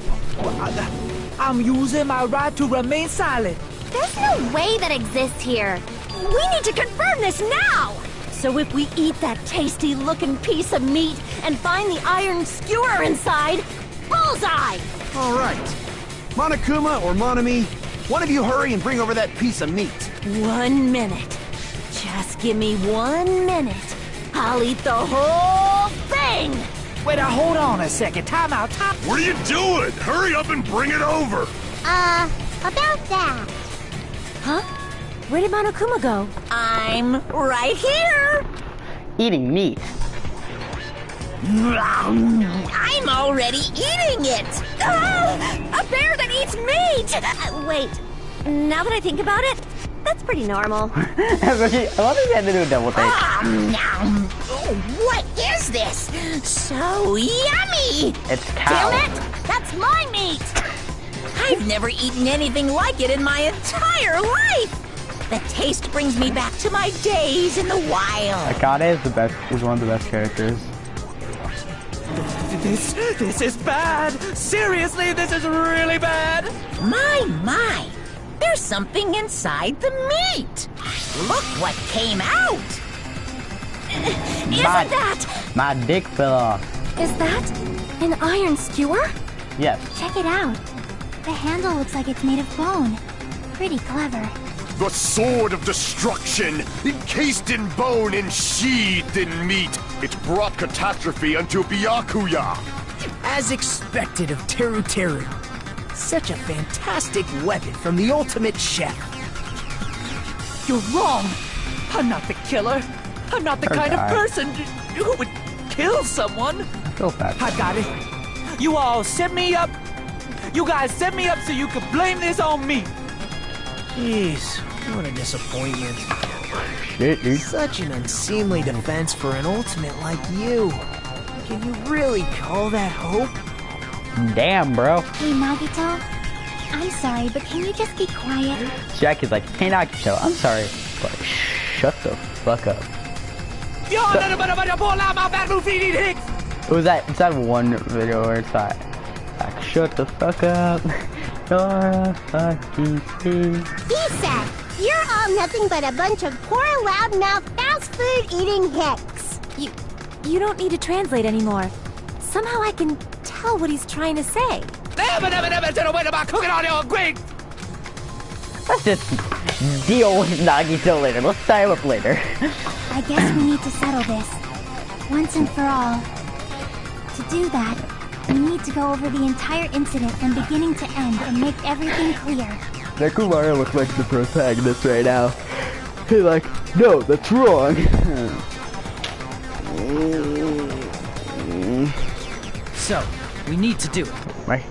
I'm using my right to remain silent. There's no way that exists here. We need to confirm this now! So if we eat that tasty-looking piece of meat and find the iron skewer inside, bullseye! All right. Monokuma or Monami, one of you hurry and bring over that piece of meat. 1 minute. Just give me 1 minute. I'll eat the whole thing! Wait, hold on a second. Time out. What are you doing? Hurry up and bring it over! About that. Huh? Where did Monokuma go? I'm right here! Eating meat. I'm already eating it! A bear that eats meat! Wait, now that I think about it, that's pretty normal. I love that they had to do a double take. What is this? So yummy! It's cow. Damn it! That's my meat! I've never eaten anything like it in my entire life! The taste brings me back to my days in the wild. Akane is one of the best characters. This is bad! Seriously, this is really bad! My! There's something inside the meat! Look what came out! My dick fell off. Is that an iron skewer? Yes. Check it out. The handle looks like it's made of bone. Pretty clever. The sword of destruction, encased in bone and sheathed in meat. It brought catastrophe unto Byakuya. As expected of Teru Teru. Such a fantastic weapon from the ultimate chef. You're wrong! I'm not the killer. I'm not the kind of person who would kill someone. Go back. I got it. You all set me up. You guys set me up so you could blame this on me. Jeez, what a disappointment. Shit, dude. Such an unseemly defense for an ultimate like you. Can you really call that hope? Damn, bro. Hey, Nagito. I'm sorry, but can you just be quiet? Jack is like, hey, Nagito, I'm sorry, but shut the fuck up. It was that one video where it's like shut the fuck up. You're a fucking pig. Isak, you're all nothing but a bunch of poor loudmouth fast food eating hicks. You don't need to translate anymore. Somehow I can tell what he's trying to say. Let's just deal with Nagito later. Let's dial up later. I guess we need to settle this once and for all. To do that, we need to go over the entire incident from beginning to end and make everything clear. Nekumara looks like the protagonist right now. He's like, no, that's wrong. So, we need to do it.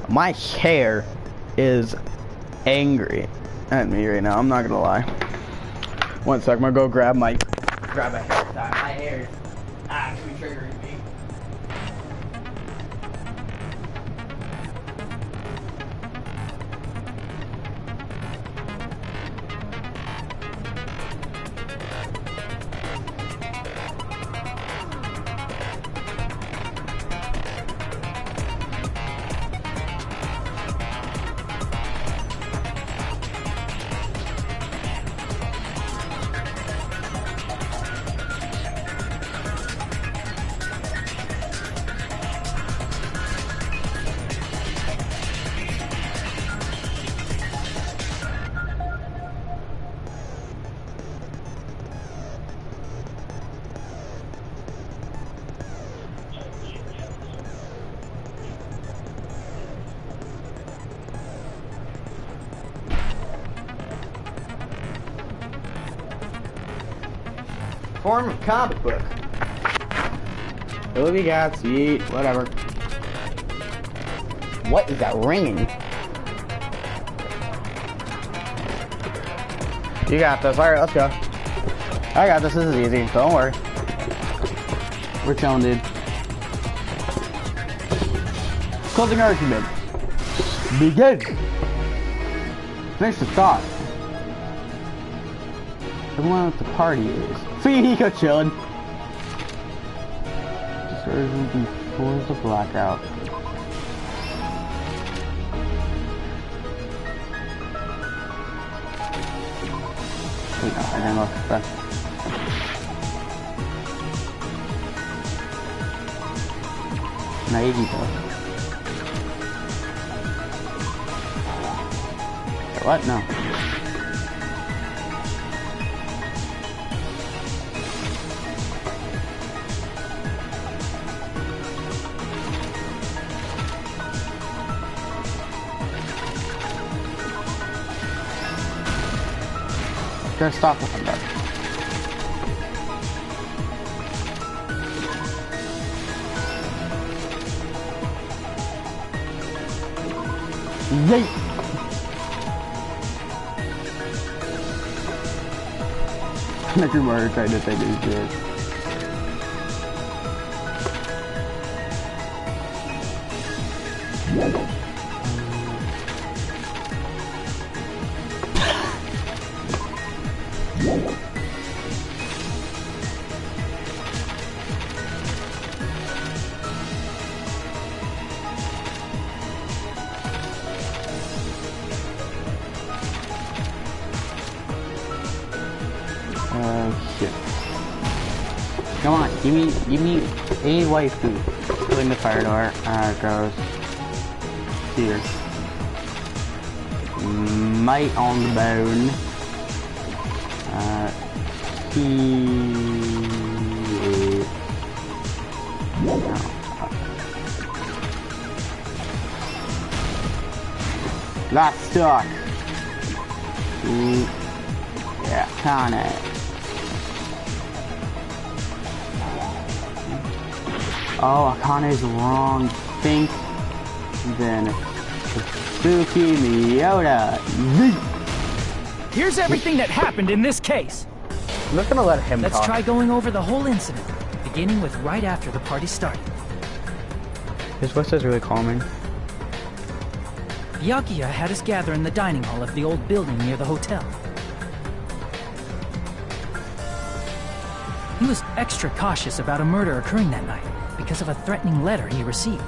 My hair is angry at me right now. I'm not gonna lie. One sec, I'm gonna go grab a hairstyle. My hair is actually triggering me. Form of comic book. Movie got eat, whatever. What is that ringing? You got this. Alright, let's go. I got this. This is easy. Don't worry. We're chilling, dude. Closing argument. Begin. Finish the thought. Everyone at the party is. Fika chillin'. Discouragement before the blackout. Wait, no, I didn't look back. Naivito. What? No. Gotta stop with them, though. Yeet! Nekumara tried to take his shit. Shit. Come on, give me a waifu. Open the fire door. It goes here. Might on the bone. Last stock. Yeah, Kane. Oh, Akane's wrong. Think. Then Suzuki Miyoda. Here's everything that happened in this case. I'm not gonna let him Let's talk. try going over the whole incident, beginning with right after the party started. His voice is really calming. Byakuya had us gather in the dining hall of the old building near the hotel. He was extra cautious about a murder occurring that night because of a threatening letter he received.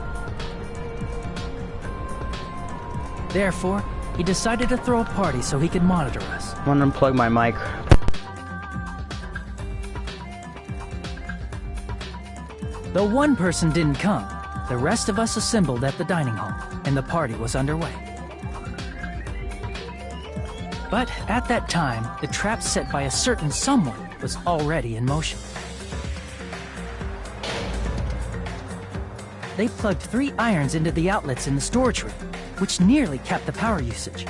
Therefore, he decided to throw a party so he could monitor us. I want to unplug my mic. Though one person didn't come, the rest of us assembled at the dining hall, and the party was underway. But at that time, the trap set by a certain someone was already in motion. They plugged 3 irons into the outlets in the storage room, which nearly capped the power usage.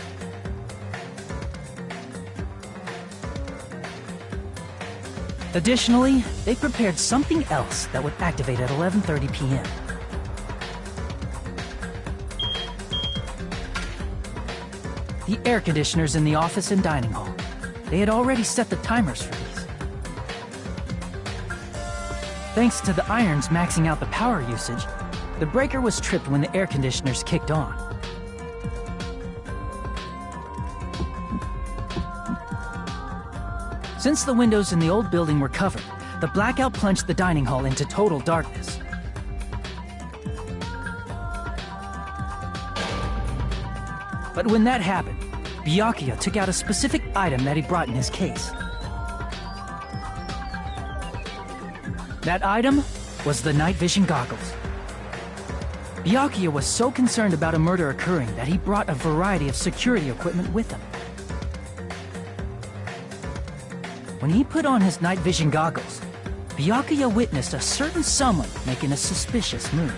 Additionally, they prepared something else that would activate at 11:30 p.m. The air conditioners in the office and dining hall. They had already set the timers for these. Thanks to the irons maxing out the power usage, the breaker was tripped when the air conditioners kicked on. Since the windows in the old building were covered, the blackout plunged the dining hall into total darkness. But when that happened, Byakuya took out a specific item that he brought in his case. That item was the night vision goggles. Byakuya was so concerned about a murder occurring that he brought a variety of security equipment with him. When he put on his night vision goggles, Byakuya witnessed a certain someone making a suspicious move.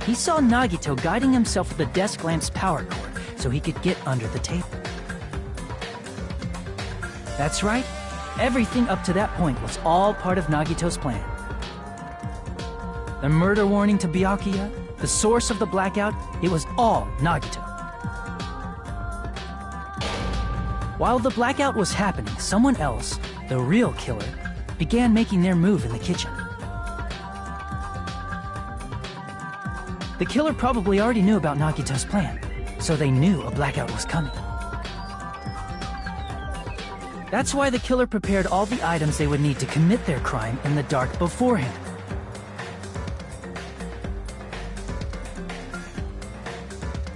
He saw Nagito guiding himself with the desk lamp's power cord so he could get under the table. That's right, everything up to that point was all part of Nagito's plan. The murder warning to Byakuya, the source of the blackout, it was all Nagito. While the blackout was happening, someone else, the real killer, began making their move in the kitchen. The killer probably already knew about Nagito's plan, so they knew a blackout was coming. That's why the killer prepared all the items they would need to commit their crime in the dark beforehand.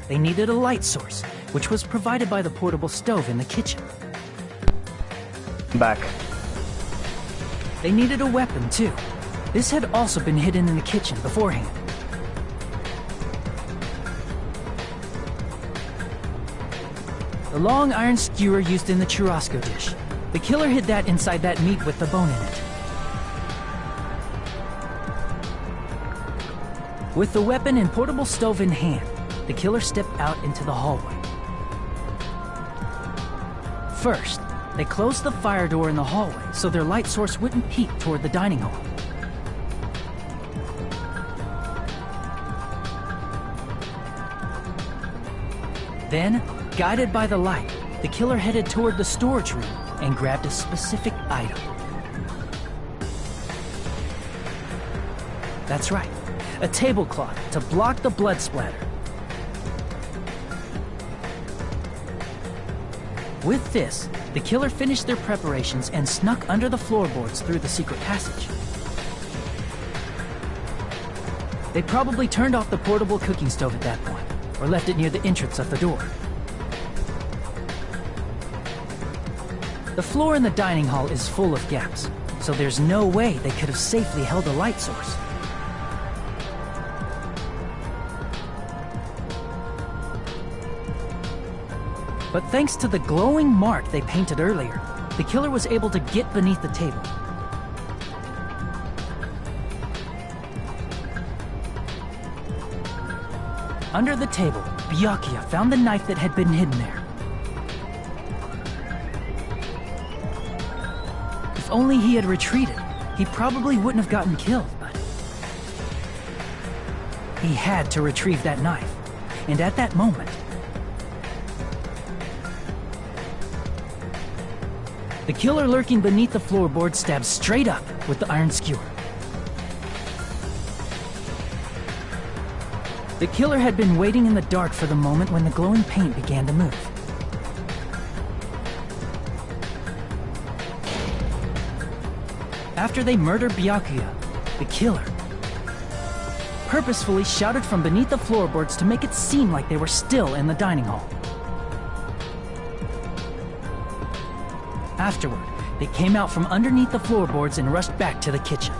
They needed a light source, which was provided by the portable stove in the kitchen. Back. They needed a weapon, too. This had also been hidden in the kitchen beforehand. The long iron skewer used in the churrasco dish. The killer hid that inside that meat with the bone in it. With the weapon and portable stove in hand, the killer stepped out into the hallway. First, they closed the fire door in the hallway so their light source wouldn't peek toward the dining hall. Then, guided by the light, the killer headed toward the storage room and grabbed a specific item. That's right, a tablecloth to block the blood splatter. With this, the killer finished their preparations and snuck under the floorboards through the secret passage. They probably turned off the portable cooking stove at that point, or left it near the entrance of the door. The floor in the dining hall is full of gaps, so there's no way they could have safely held a light source. But thanks to the glowing mark they painted earlier, the killer was able to get beneath the table. Under the table, Byakuya found the knife that had been hidden there. If only he had retreated, he probably wouldn't have gotten killed, but he had to retrieve that knife, and at that moment, the killer lurking beneath the floorboard stabbed straight up with the iron skewer. The killer had been waiting in the dark for the moment when the glowing paint began to move. After they murdered Byakuya, the killer purposefully shouted from beneath the floorboards to make it seem like they were still in the dining hall. Afterward, they came out from underneath the floorboards and rushed back to the kitchen.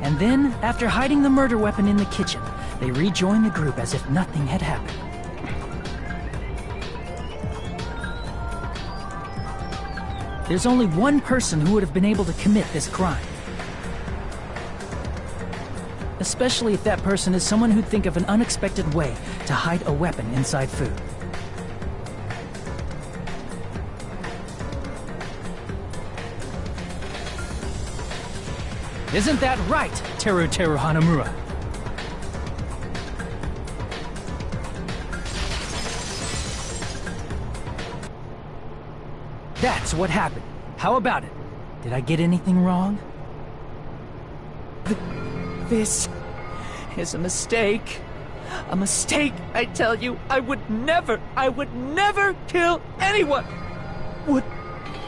And then, after hiding the murder weapon in the kitchen, they rejoined the group as if nothing had happened. There's only one person who would have been able to commit this crime. Especially if that person is someone who'd think of an unexpected way to hide a weapon inside food. Isn't that right, Teru Hanamura? That's what happened. How about it? Did I get anything wrong? This is a mistake. A mistake, I tell you. I would never kill anyone. Would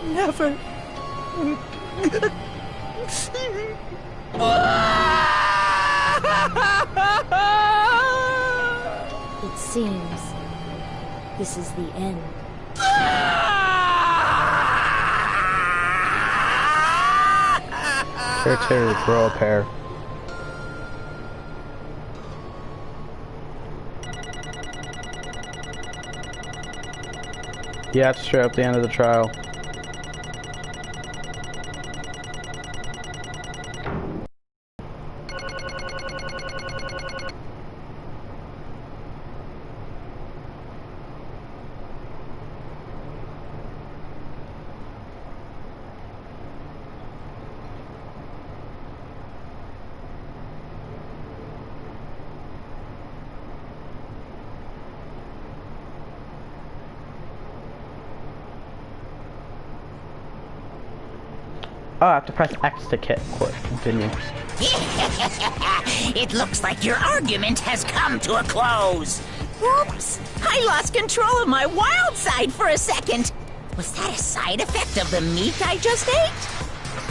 never. It seems this is the end. Teru, grow a pair. Yeah, it's true, at the end of the trial. Oh, I have to press X to continue. It looks like your argument has come to a close. Oops! I lost control of my wild side for a second. Was that a side effect of the meat I just ate?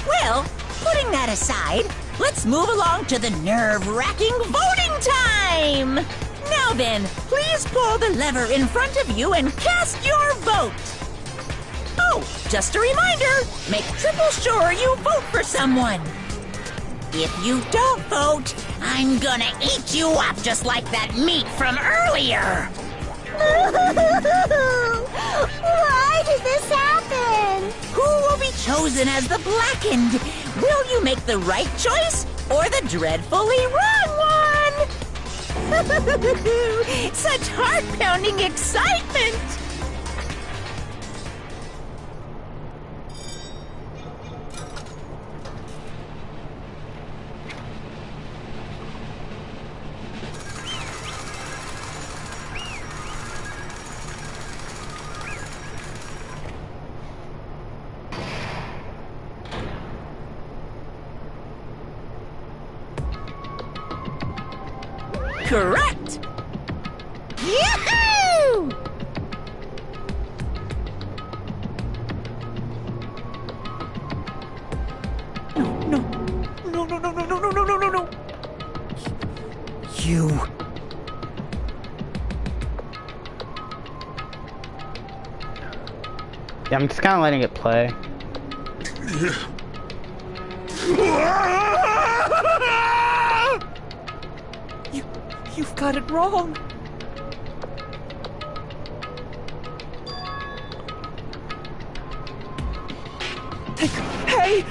Well, putting that aside, let's move along to the nerve-wracking voting time! Now then, please pull the lever in front of you and cast your vote! Oh, just a reminder, make triple sure you vote for someone. If you don't vote, I'm gonna eat you up just like that meat from earlier. Why did this happen? Who will be chosen as the blackened? Will you make the right choice or the dreadfully wrong one? Such heart-pounding excitement! Correct! Yahoo! No. You. Yeah, I'm just kind of letting it play. You've got it wrong. Hey!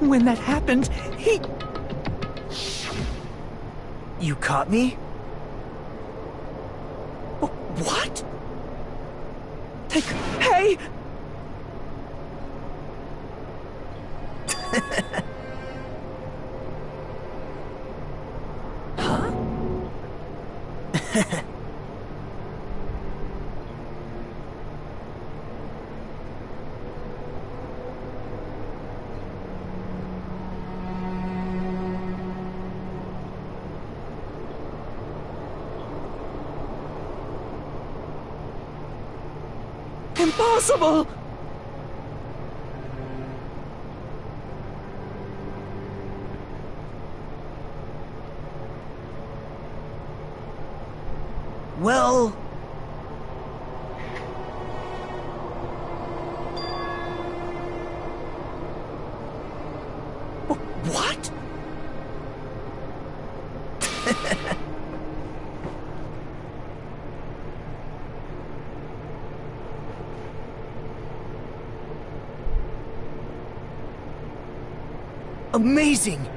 When that happened, he... You caught me? What? Hey! Huh? Impossible! Well... What? Amazing!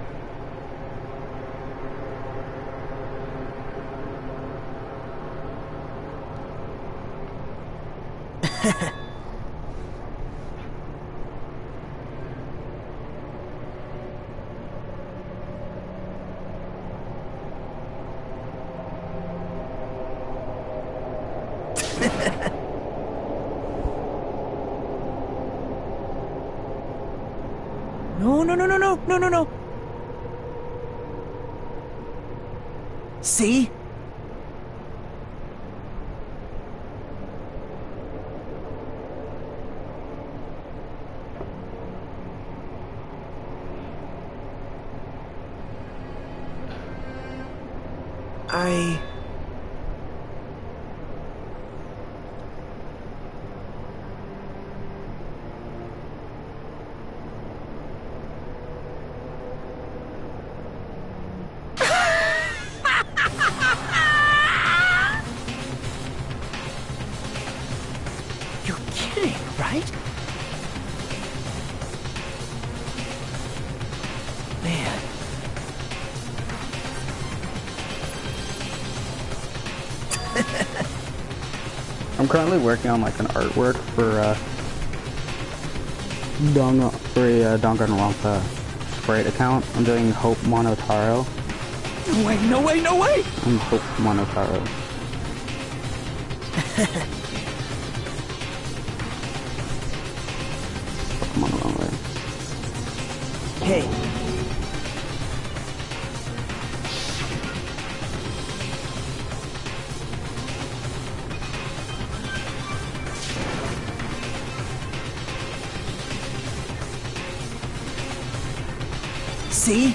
No. See? You're kidding, right? Man. I'm currently working on like an artwork for a Danganronpa sprite account. I'm doing Hope Monotaro. No way! I'm Hope Monotaro. Come on, wrong way. Hey. See?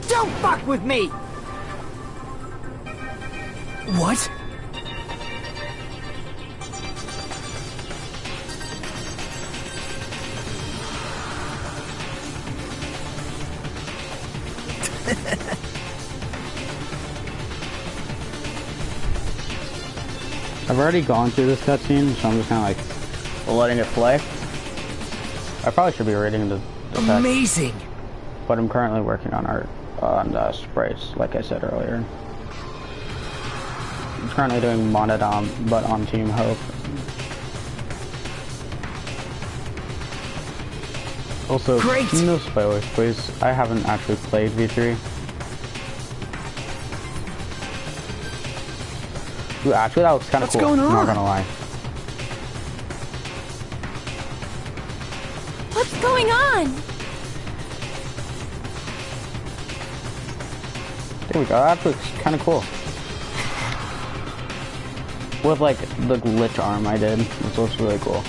Don't fuck with me! What? I've already gone through this cutscene, so I'm just kind of like letting it play. I probably should be reading the text. Amazing! But I'm currently working on art on sprites, like I said earlier. I'm currently doing Monodom, but on Team Hope. Also, great! No spoilers, please. I haven't actually played V3. Ooh, actually, that looks kind of cool. What's going on? I'm not gonna lie. What's going on? There we go. That looks kind of cool. With like the glitch arm I did, which looks really cool.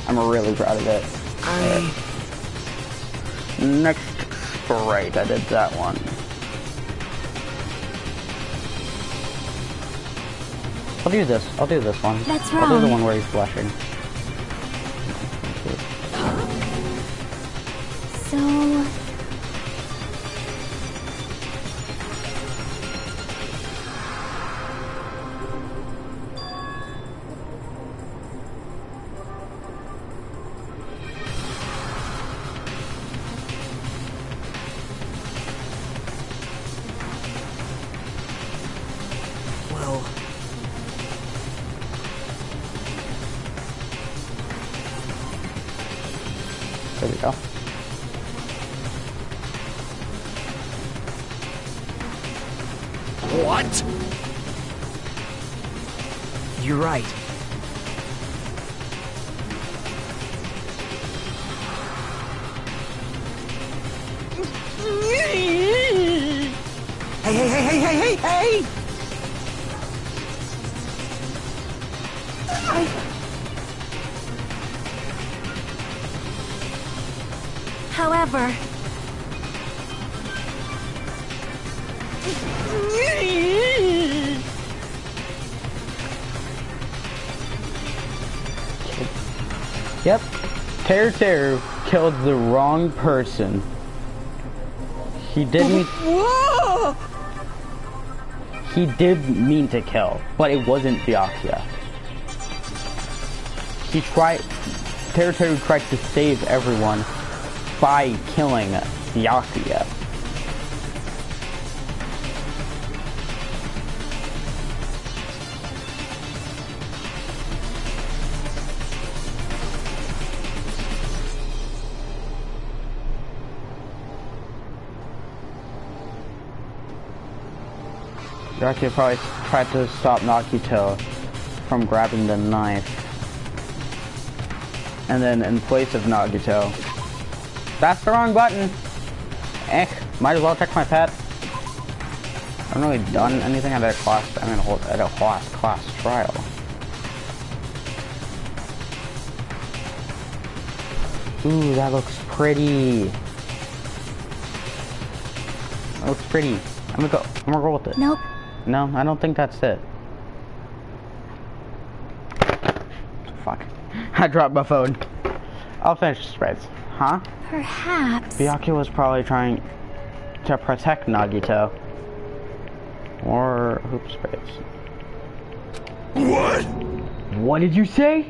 I'm really proud of it. Next sprite, I did that one. I'll do this. I'll do this one. That's I'll do the wrong. one where he's blushing. So... What? You're right. Hey! However, Yep. Teru killed the wrong person. He didn't. He did mean to kill, but it wasn't Byakuya. Teru tried to save everyone by killing Byakuya. Byakuya probably tried to stop Nagito from grabbing the knife. And then in place of Nagito, that's the wrong button. Might as well check my pet. I haven't really done anything at a class. I mean, at a class trial. Ooh, that looks pretty. That looks pretty. I'm gonna go with it. Nope. No, I don't think that's it. Fuck. I dropped my phone. I'll finish the spreads. Huh? Perhaps. Byakuya was probably trying to protect Nagito. Or hoop sprays. What? What did you say?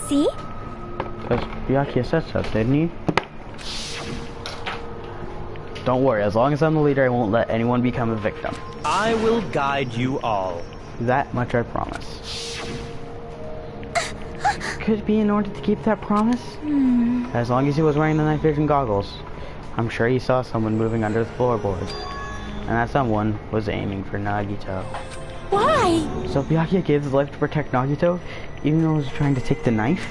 See? Because Byakuya said so, didn't he? Don't worry, as long as I'm the leader, I won't let anyone become a victim. I will guide you all. That much I promise. Could it be in order to keep that promise? As long as he was wearing the night vision goggles, I'm sure he saw someone moving under the floorboards. And that someone was aiming for Nagito. Why? So Byakuya gave his life to protect Nagito, even though he was trying to take the knife?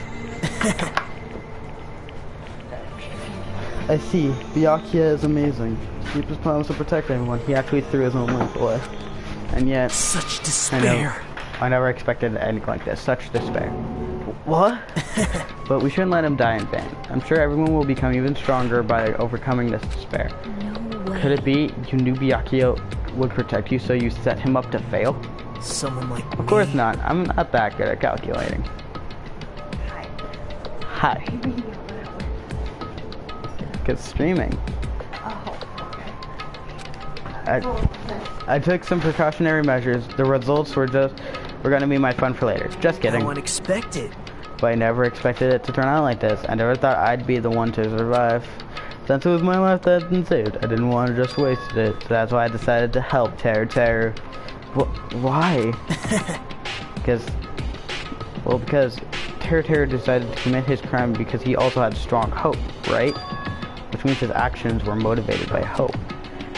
I see. Byakuya is amazing. To keep his promise to protect everyone, he actually threw his own life away. And yet... Such despair. I never expected anything like this. Such despair. What? But we shouldn't let him die in vain. I'm sure everyone will become even stronger by overcoming this despair. No way. Could it be you knew Byakuya would protect you, so you set him up to fail? Someone like Of course not. I'm not that good at calculating. Hi. Good streaming. I took some precautionary measures. The results were gonna be my fun for later. Just kidding. How unexpected. But I never expected it to turn out like this. I never thought I'd be the one to survive. Since it was my life that had been saved, I didn't want to just waste it. So that's why I decided to help Teru. Why? Because Teru decided to commit his crime because he also had strong hope, right? Which means his actions were motivated by hope.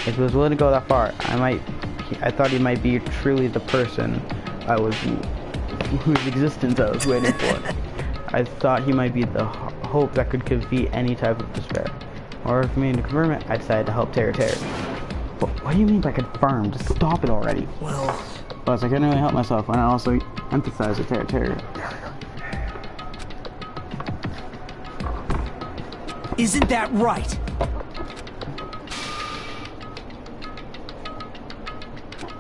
If he was willing to go that far, I thought he might be truly the person whose existence I was waiting for. I thought he might be the hope that could defeat any type of despair. Or for me to confirm it, I decided to help Teru. What do you mean by confirm? Just stop it already. Well... Plus, I couldn't really help myself when I also emphasized with Teru. Isn't that right?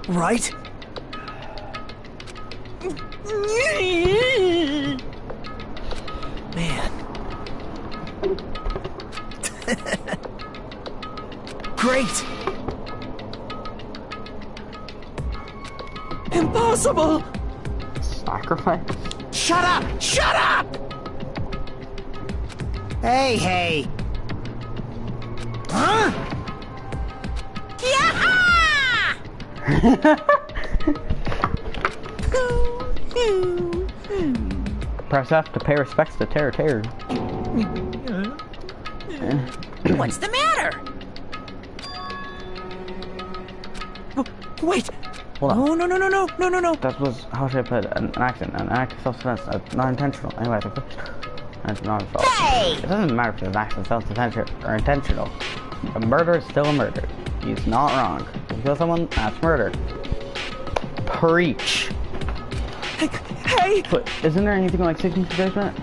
Right? Man. Great! Impossible! Sacrifice? Shut up! Shut up! Hey! Huh? Perhaps I have to pay respects to Teru. What's the matter? Wait! Hold on. No. That was, how should I put it? An accident. An act of self-defense. Not intentional. Anyway, it's not fault. Hey! It doesn't matter if it's an act of self-defense or intentional. A murder is still a murder. He's not wrong. If you kill someone, that's murder. Preach. Hey! But isn't there anything like 16 imprisonment?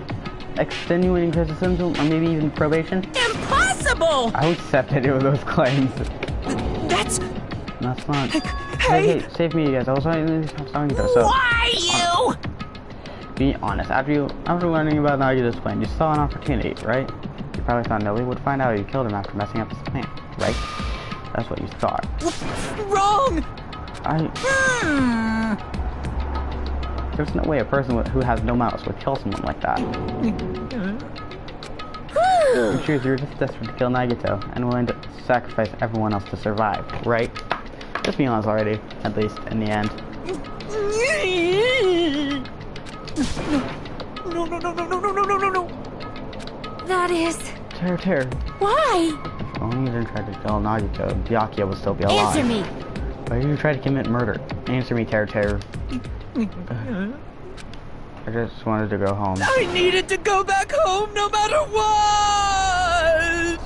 Extenuating criticism, or maybe even probation? Impossible! I would accept any of those claims. That's not. Hey! Save me, you guys. I was talking to you. So, why you? Be honest. After learning about Nagito's plan, you saw an opportunity, right? You probably thought Nelly would find out you killed him after messing up his plan, right? That's what you thought. wrong! There's no way a person who has no mouse would kill someone like that. I'm sure you're just desperate to kill Nagito and willing to sacrifice everyone else to survive, right? Just be honest already, at least in the end. No. That is... Terror. Why? If only you didn't try to kill Nagito, Byakuya would still be alive. Answer me! Why did you try to commit murder? Answer me, Terror. I just wanted to go home. I needed to go back home no matter what!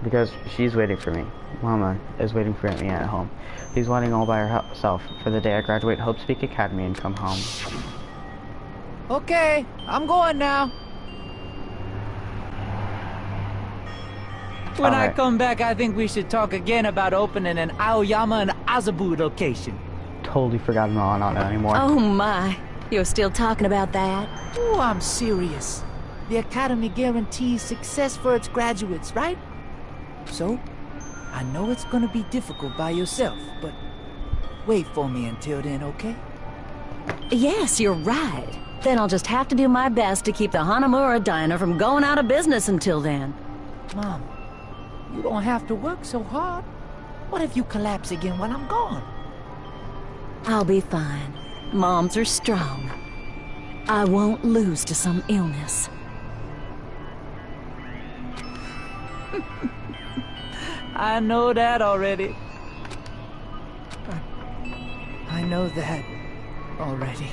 Because she's waiting for me. Mama is waiting for me at home. She's waiting all by herself for the day I graduate Hope Speak Academy and come home. Okay, I'm going now. When I come back, I think we should talk again about opening an Aoyama and Azabu location. Totally forgot I'm not on it anymore. Oh my, you're still talking about that? Oh, I'm serious. The Academy guarantees success for its graduates, right? So, I know it's gonna be difficult by yourself, but wait for me until then, okay? Yes, you're right. Then I'll just have to do my best to keep the Hanamura Diner from going out of business until then. Mom, you don't have to work so hard. What if you collapse again while I'm gone? I'll be fine. Moms are strong. I won't lose to some illness. I know that already. I know that already.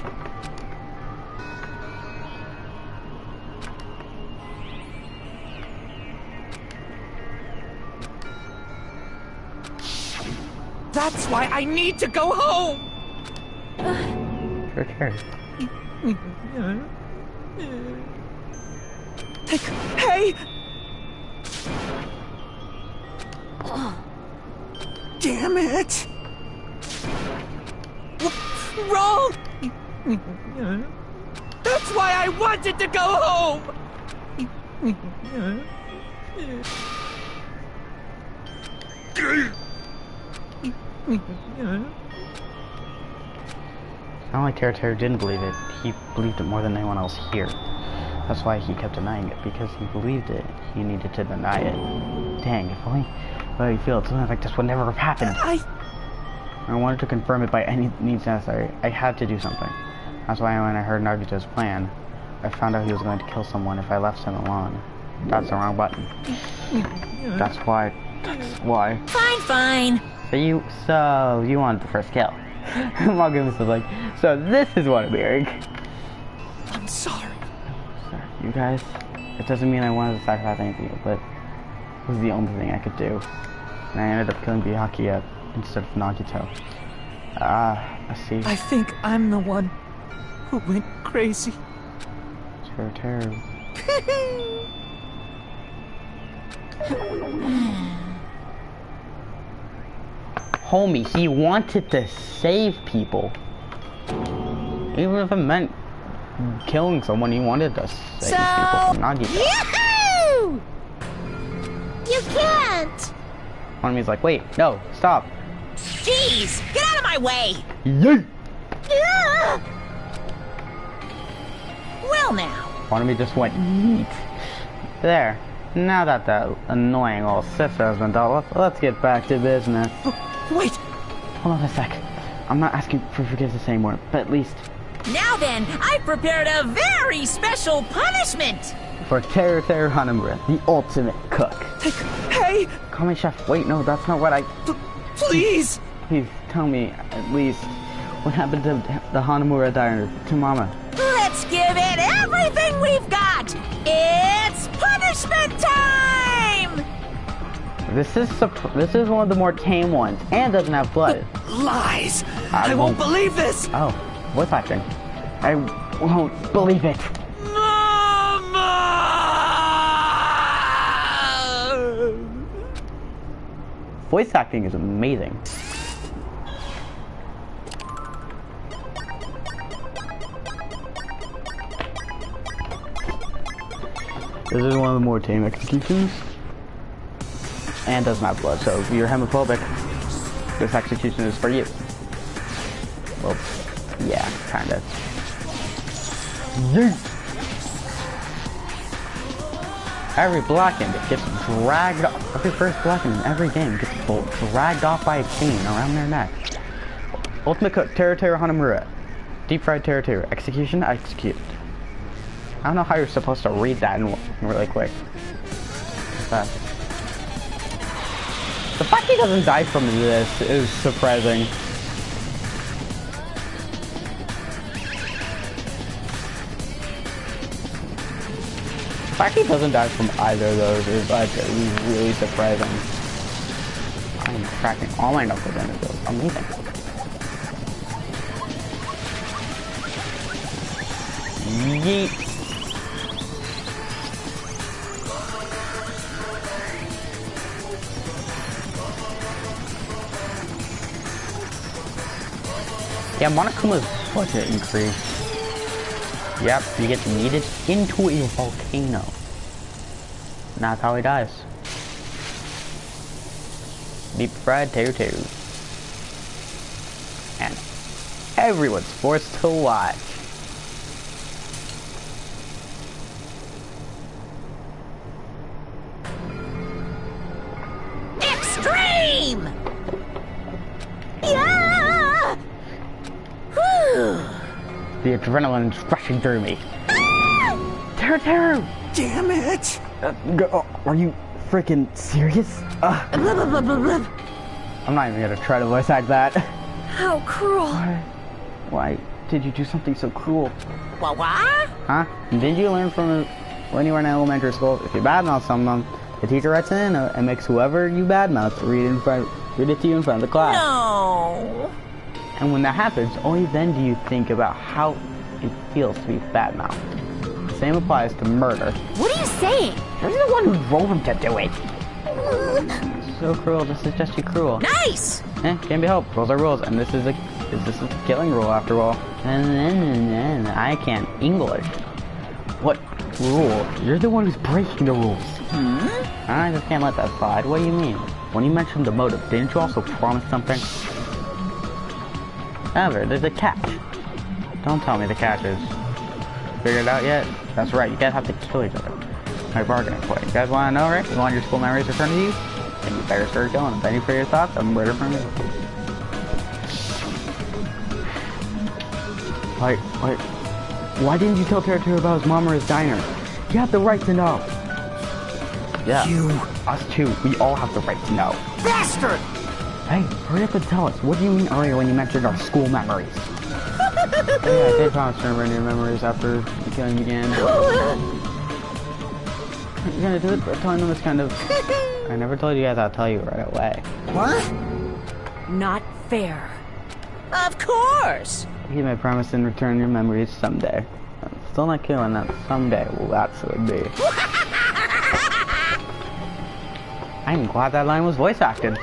That's why I need to go home! Sure. Hey! Damn it! Wrong! That's why I wanted to go home! Not like Terror didn't believe it. He believed it more than anyone else here. That's why he kept denying it, because he believed it. He needed to deny it. Dang, if only you feel it, something like this would never have happened. I wanted to confirm it by any means necessary. I had to do something. That's why when I heard Nagito's plan, I found out he was going to kill someone if I left him alone. That's the wrong button. That's why. Fine. So you wanted the first kill. Mom gives us like, so this is what I'm hearing. I'm sorry. You guys, it doesn't mean I wanted to sacrifice anything, but it was the only thing I could do. And I ended up killing Byakuya instead of Nagito. I see. I think I'm the one who went crazy. Terror. Homie, he wanted to save people. Even if it meant killing someone, he wanted to save people from Nagito. Yahoo! You can't! One of me's like, wait, no, stop. Jeez, get out of my way! Yay! Well now. One of me just went, yeet. There. Now that that annoying old sister has been dealt with, let's get back to business. Wait! Hold on a sec. I'm not asking for forgiveness anymore, but at least... Now then, I've prepared a very special punishment! For Teru Hanamura, the ultimate cook. Hey! Call me chef. Wait, no, that's not what I... Please! Please, tell me, at least, what happened to the Hanamura diner, to Mama? Let's give it everything we've got! It's punishment time! This is one of the more tame ones, and doesn't have blood. Lies! I won't believe this! Oh, voice acting. I won't believe it. Voice acting is amazing. This is one of the more tame executions. And doesn't have blood, so if you're homophobic, this execution is for you. Well, yeah, kinda. Yeet! Every blackened gets dragged off. Every first blackened in every game gets dragged off by a chain around their neck. Ultimate cook, Teru Hanamura. Deep fried Teru. Execution, execute. I don't know how you're supposed to read that in really quick. Fast. The fact he doesn't die from this is surprising. The fact he doesn't die from either of those is like really surprising. I'm cracking all my knuckles into those. Amazing. Yeet. Yeah, Monokuma's budget increased. Yep, you get yeeted into a volcano. And that's how he dies. Deep fried Teru. And everyone's forced to watch. Extreme! Yeah! Whew. The adrenaline is rushing through me. Teru! Damn it! Are you freaking serious? I'm not even gonna try to voice act that. How cruel. Why did you do something so cruel? What? Huh? Didn't you learn from when you were in elementary school? If you badmouth someone, the teacher writes in and makes whoever you badmouth read it to you in front of the class. No. And when that happens, only then do you think about how it feels to be badmouthed. The same applies to murder. What are you saying? You're the one who drove him to do it. So cruel. This is just too cruel. Nice. Can't be helped. Rules are rules, and this is a killing rule after all. And I can't English. What rule? You're the one who's breaking the rules. I just can't let that slide. What do you mean? When you mentioned the motive, didn't you also promise something? However, there's a catch. Don't tell me the catch is. Figured it out yet? That's right, you guys have to kill each other. My bargaining point. You guys want to know, right? You want your school memories returned to you? Then you better start going. I'm ready for your thoughts. I'm ready for me. Wait. Why didn't you tell Teru about his mom or his diner? You have the right to know. Yeah. Us too. We all have the right to know. Bastard! Hey, hurry up and tell us. What do you mean earlier when you mentioned our school memories? Yeah, I did promise to remember your memories after the killing began. You're gonna do it, but telling them is kind of... I never told you guys I'll tell you right away. What? Not fair. Of course. You may promise and return your memories someday. I'm still not killing that someday. Well, that's what it be. I'm glad that line was voice acted.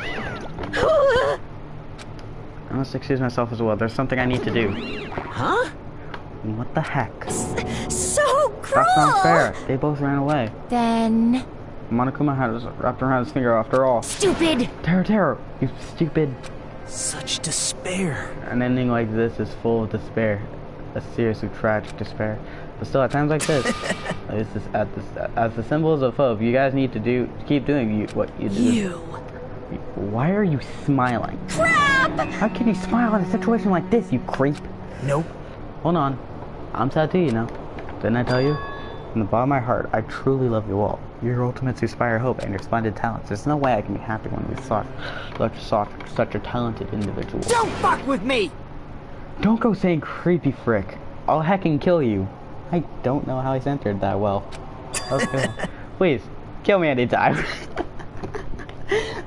I must excuse myself as well. There's something I need to do. Huh? What the heck? So cruel! That's not fair. They both ran away. Then... Monokuma had us wrapped around his finger after all. Stupid! Teru, you stupid. Such despair. An ending like this is full of despair. A seriously tragic despair. But still, at times like this, as the symbols of hope, you guys need to keep doing what you do. Why are you smiling? Crap! How can you smile in a situation like this, you creep? Nope. Hold on. I'm sad too, you know. Didn't I tell you? from the bottom of my heart, I truly love you all. You're your ultimate inspire hope and your splendid talents. There's no way I can be happy when we saw such a talented individual. Don't fuck with me! Don't go saying creepy frick. I'll heckin' kill you. I don't know how I centered that well. Okay. Please, kill me anytime.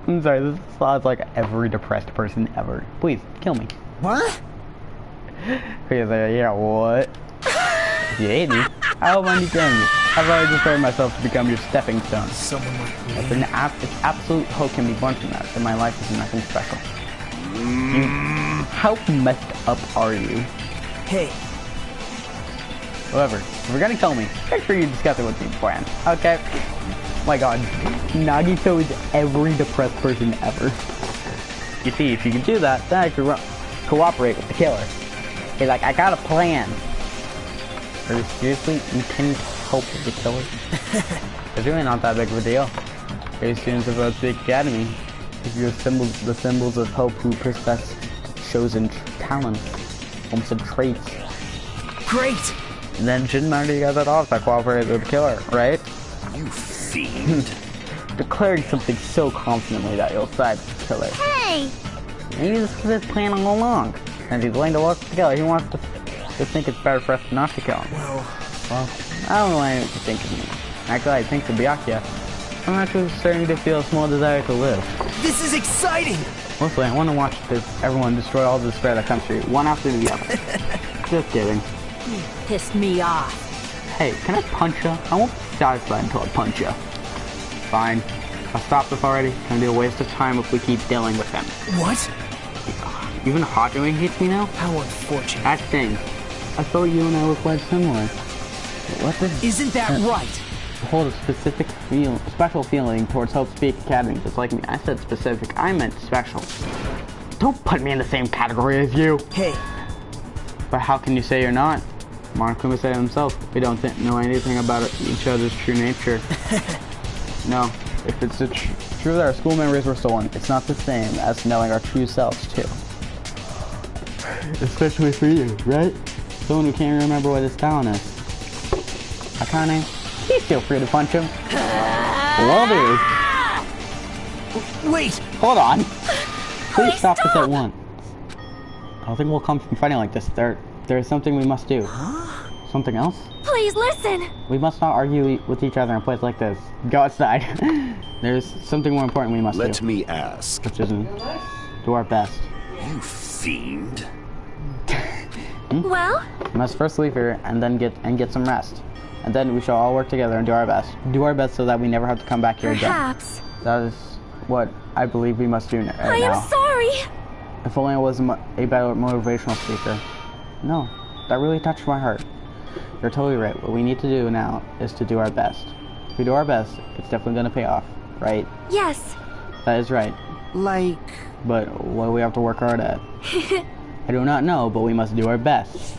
I'm sorry, this sounds like every depressed person ever. Please, kill me. What? He's like, yeah, what? If you hate me, I hope understand me. I've already prepared myself to become your stepping stone. Someone like me. If absolute hope can be born from that, then my life is nothing special. How messed up are you? Hey. However, if you're gonna kill me, make sure you discuss it with me beforehand, okay? My god, Nagito is every depressed person ever. You see, if you can do that, then I could cooperate with the killer. He's like, I got a plan. Are you seriously intending to help the killer? It's really not that big of a deal. You're students of the Academy. If you're the symbols of hope who possess chosen talents, almost traits. Great! And then shouldn't matter you guys at all if I cooperate with the killer, right? You fiend. Declaring something so confidently that you'll side with the killer. Hey! Maybe this is his plan all along. And he's willing to work with the killer. He wants to think it's better for us not to kill him. Well, I don't know what anyone to think of me. Actually, I think to Byakuya, I'm actually starting to feel a small desire to live. This is exciting! Mostly, I want to watch everyone destroy all the despair that comes through, one after the other. Just kidding. You pissed me off. Hey, can I punch you? I won't be satisfied until I punch you. Fine. I'll stop this already. It's gonna be a waste of time if we keep dealing with them. What? Even Hajime hates me now? How unfortunate. That thing. I thought you and I were quite similar. What the? Isn't that right? Hold a special feeling towards Hope Speak Academy, just like me. I said specific. I meant special. Don't put me in the same category as you. Hey. But how can you say you're not? Monokuma said it himself. We don't know anything about each other's true nature. No. If it's true that our school memories were stolen, it's not the same as knowing our true selves, too. Especially for you, right? Someone who can't remember what his talent is. Akane, please feel free to punch him. Will do. Wait! Hold on. Please stop this at once. I don't think we'll come from fighting like this. There is something we must do. Something else? Please listen! We must not argue with each other in a place like this. Go outside. There's something more important we must do. Let me ask. Which isn't do our best. You fiend. Well? We must first leave here and then get some rest. And then we shall all work together and do our best. Do our best so that we never have to come back here again. Perhaps. That is what I believe we must do right now. I am sorry! If only I was a better motivational speaker. No, that really touched my heart. You're totally right. What we need to do now is to do our best. If we do our best, it's definitely going to pay off, right? Yes. That is right. Like... But what do we have to work hard at? I do not know, but we must do our best.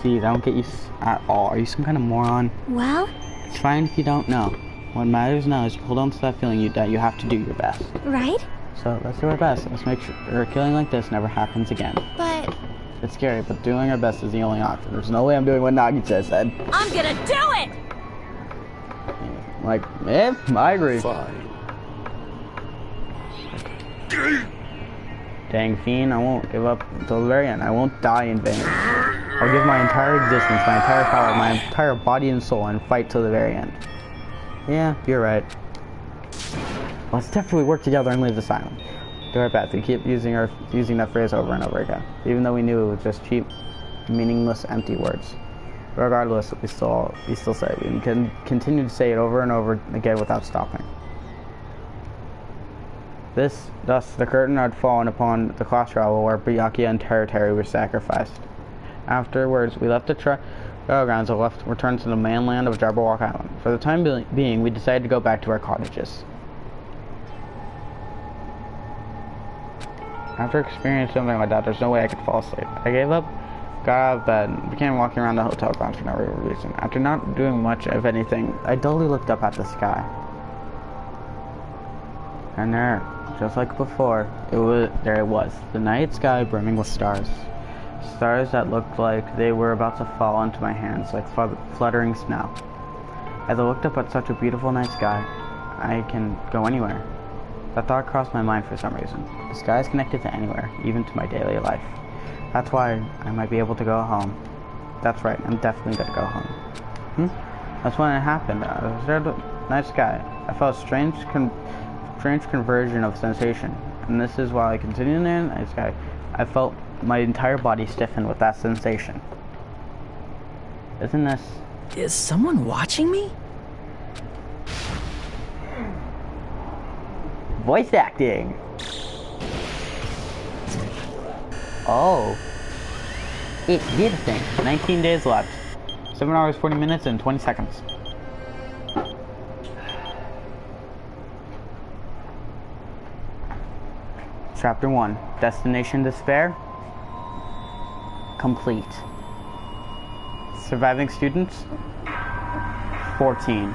Jeez, I don't get you at all. Are you some kind of moron? Well? It's fine if you don't know. What matters now is you hold on to that feeling that you have to do your best. Right? So let's do our best. Let's make sure a killing like this never happens again. But... It's scary, but doing our best is the only option. There's no way I'm doing what Nagita said. I'm gonna do it! Like, I agree. Fine. Dang fiend, I won't give up until the very end. I won't die in vain. I'll give my entire existence, my entire power, my entire body and soul, and fight till the very end. Yeah, you're right. Let's definitely work together and leave this island. Do our best. We keep using that phrase over and over again, even though we knew it was just cheap, meaningless, empty words. Regardless, we still say it. We can continue to say it over and over again without stopping. Thus, the curtain had fallen upon the class travel where Byakuya and Teru were sacrificed. Afterwards, we left the trial grounds and returned to the mainland of Jabberwock Island. For the time being, we decided to go back to our cottages. After experiencing something like that, there's no way I could fall asleep. I gave up, got out of bed, and began walking around the hotel grounds for no reason. After not doing much of anything, I dully looked up at the sky. And there, just like before, there it was, the night sky brimming with stars. Stars that looked like they were about to fall into my hands like fluttering snow. As I looked up at such a beautiful night sky, I can go anywhere. That thought crossed my mind for some reason. The sky is connected to anywhere, even to my daily life. That's why I might be able to go home. That's right, I'm definitely gonna go home. That's when it happened. I was there at the night sky. I felt a strange conversion of sensation. And this is while I continued there in the night sky. I felt my entire body stiffen with that sensation. Isn't this... Is someone watching me? Voice acting! Oh. It did think. 19 days left. 7 hours, 40 minutes, and 20 seconds. Chapter 1. Destination Despair. Complete. Surviving students? 14.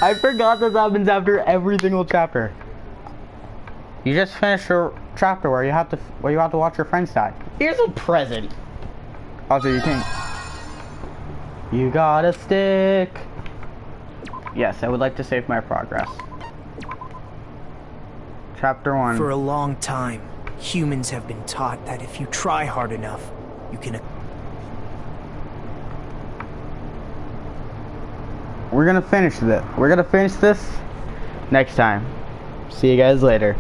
I forgot this happens after every single chapter. You just finished your chapter where you have to watch your friends die. Here's a present. Also, you can't. You got a stick. Yes, I would like to save my progress. Chapter 1. For a long time, humans have been taught that if you try hard enough, you can... We're gonna finish this. We're gonna finish this next time. See you guys later.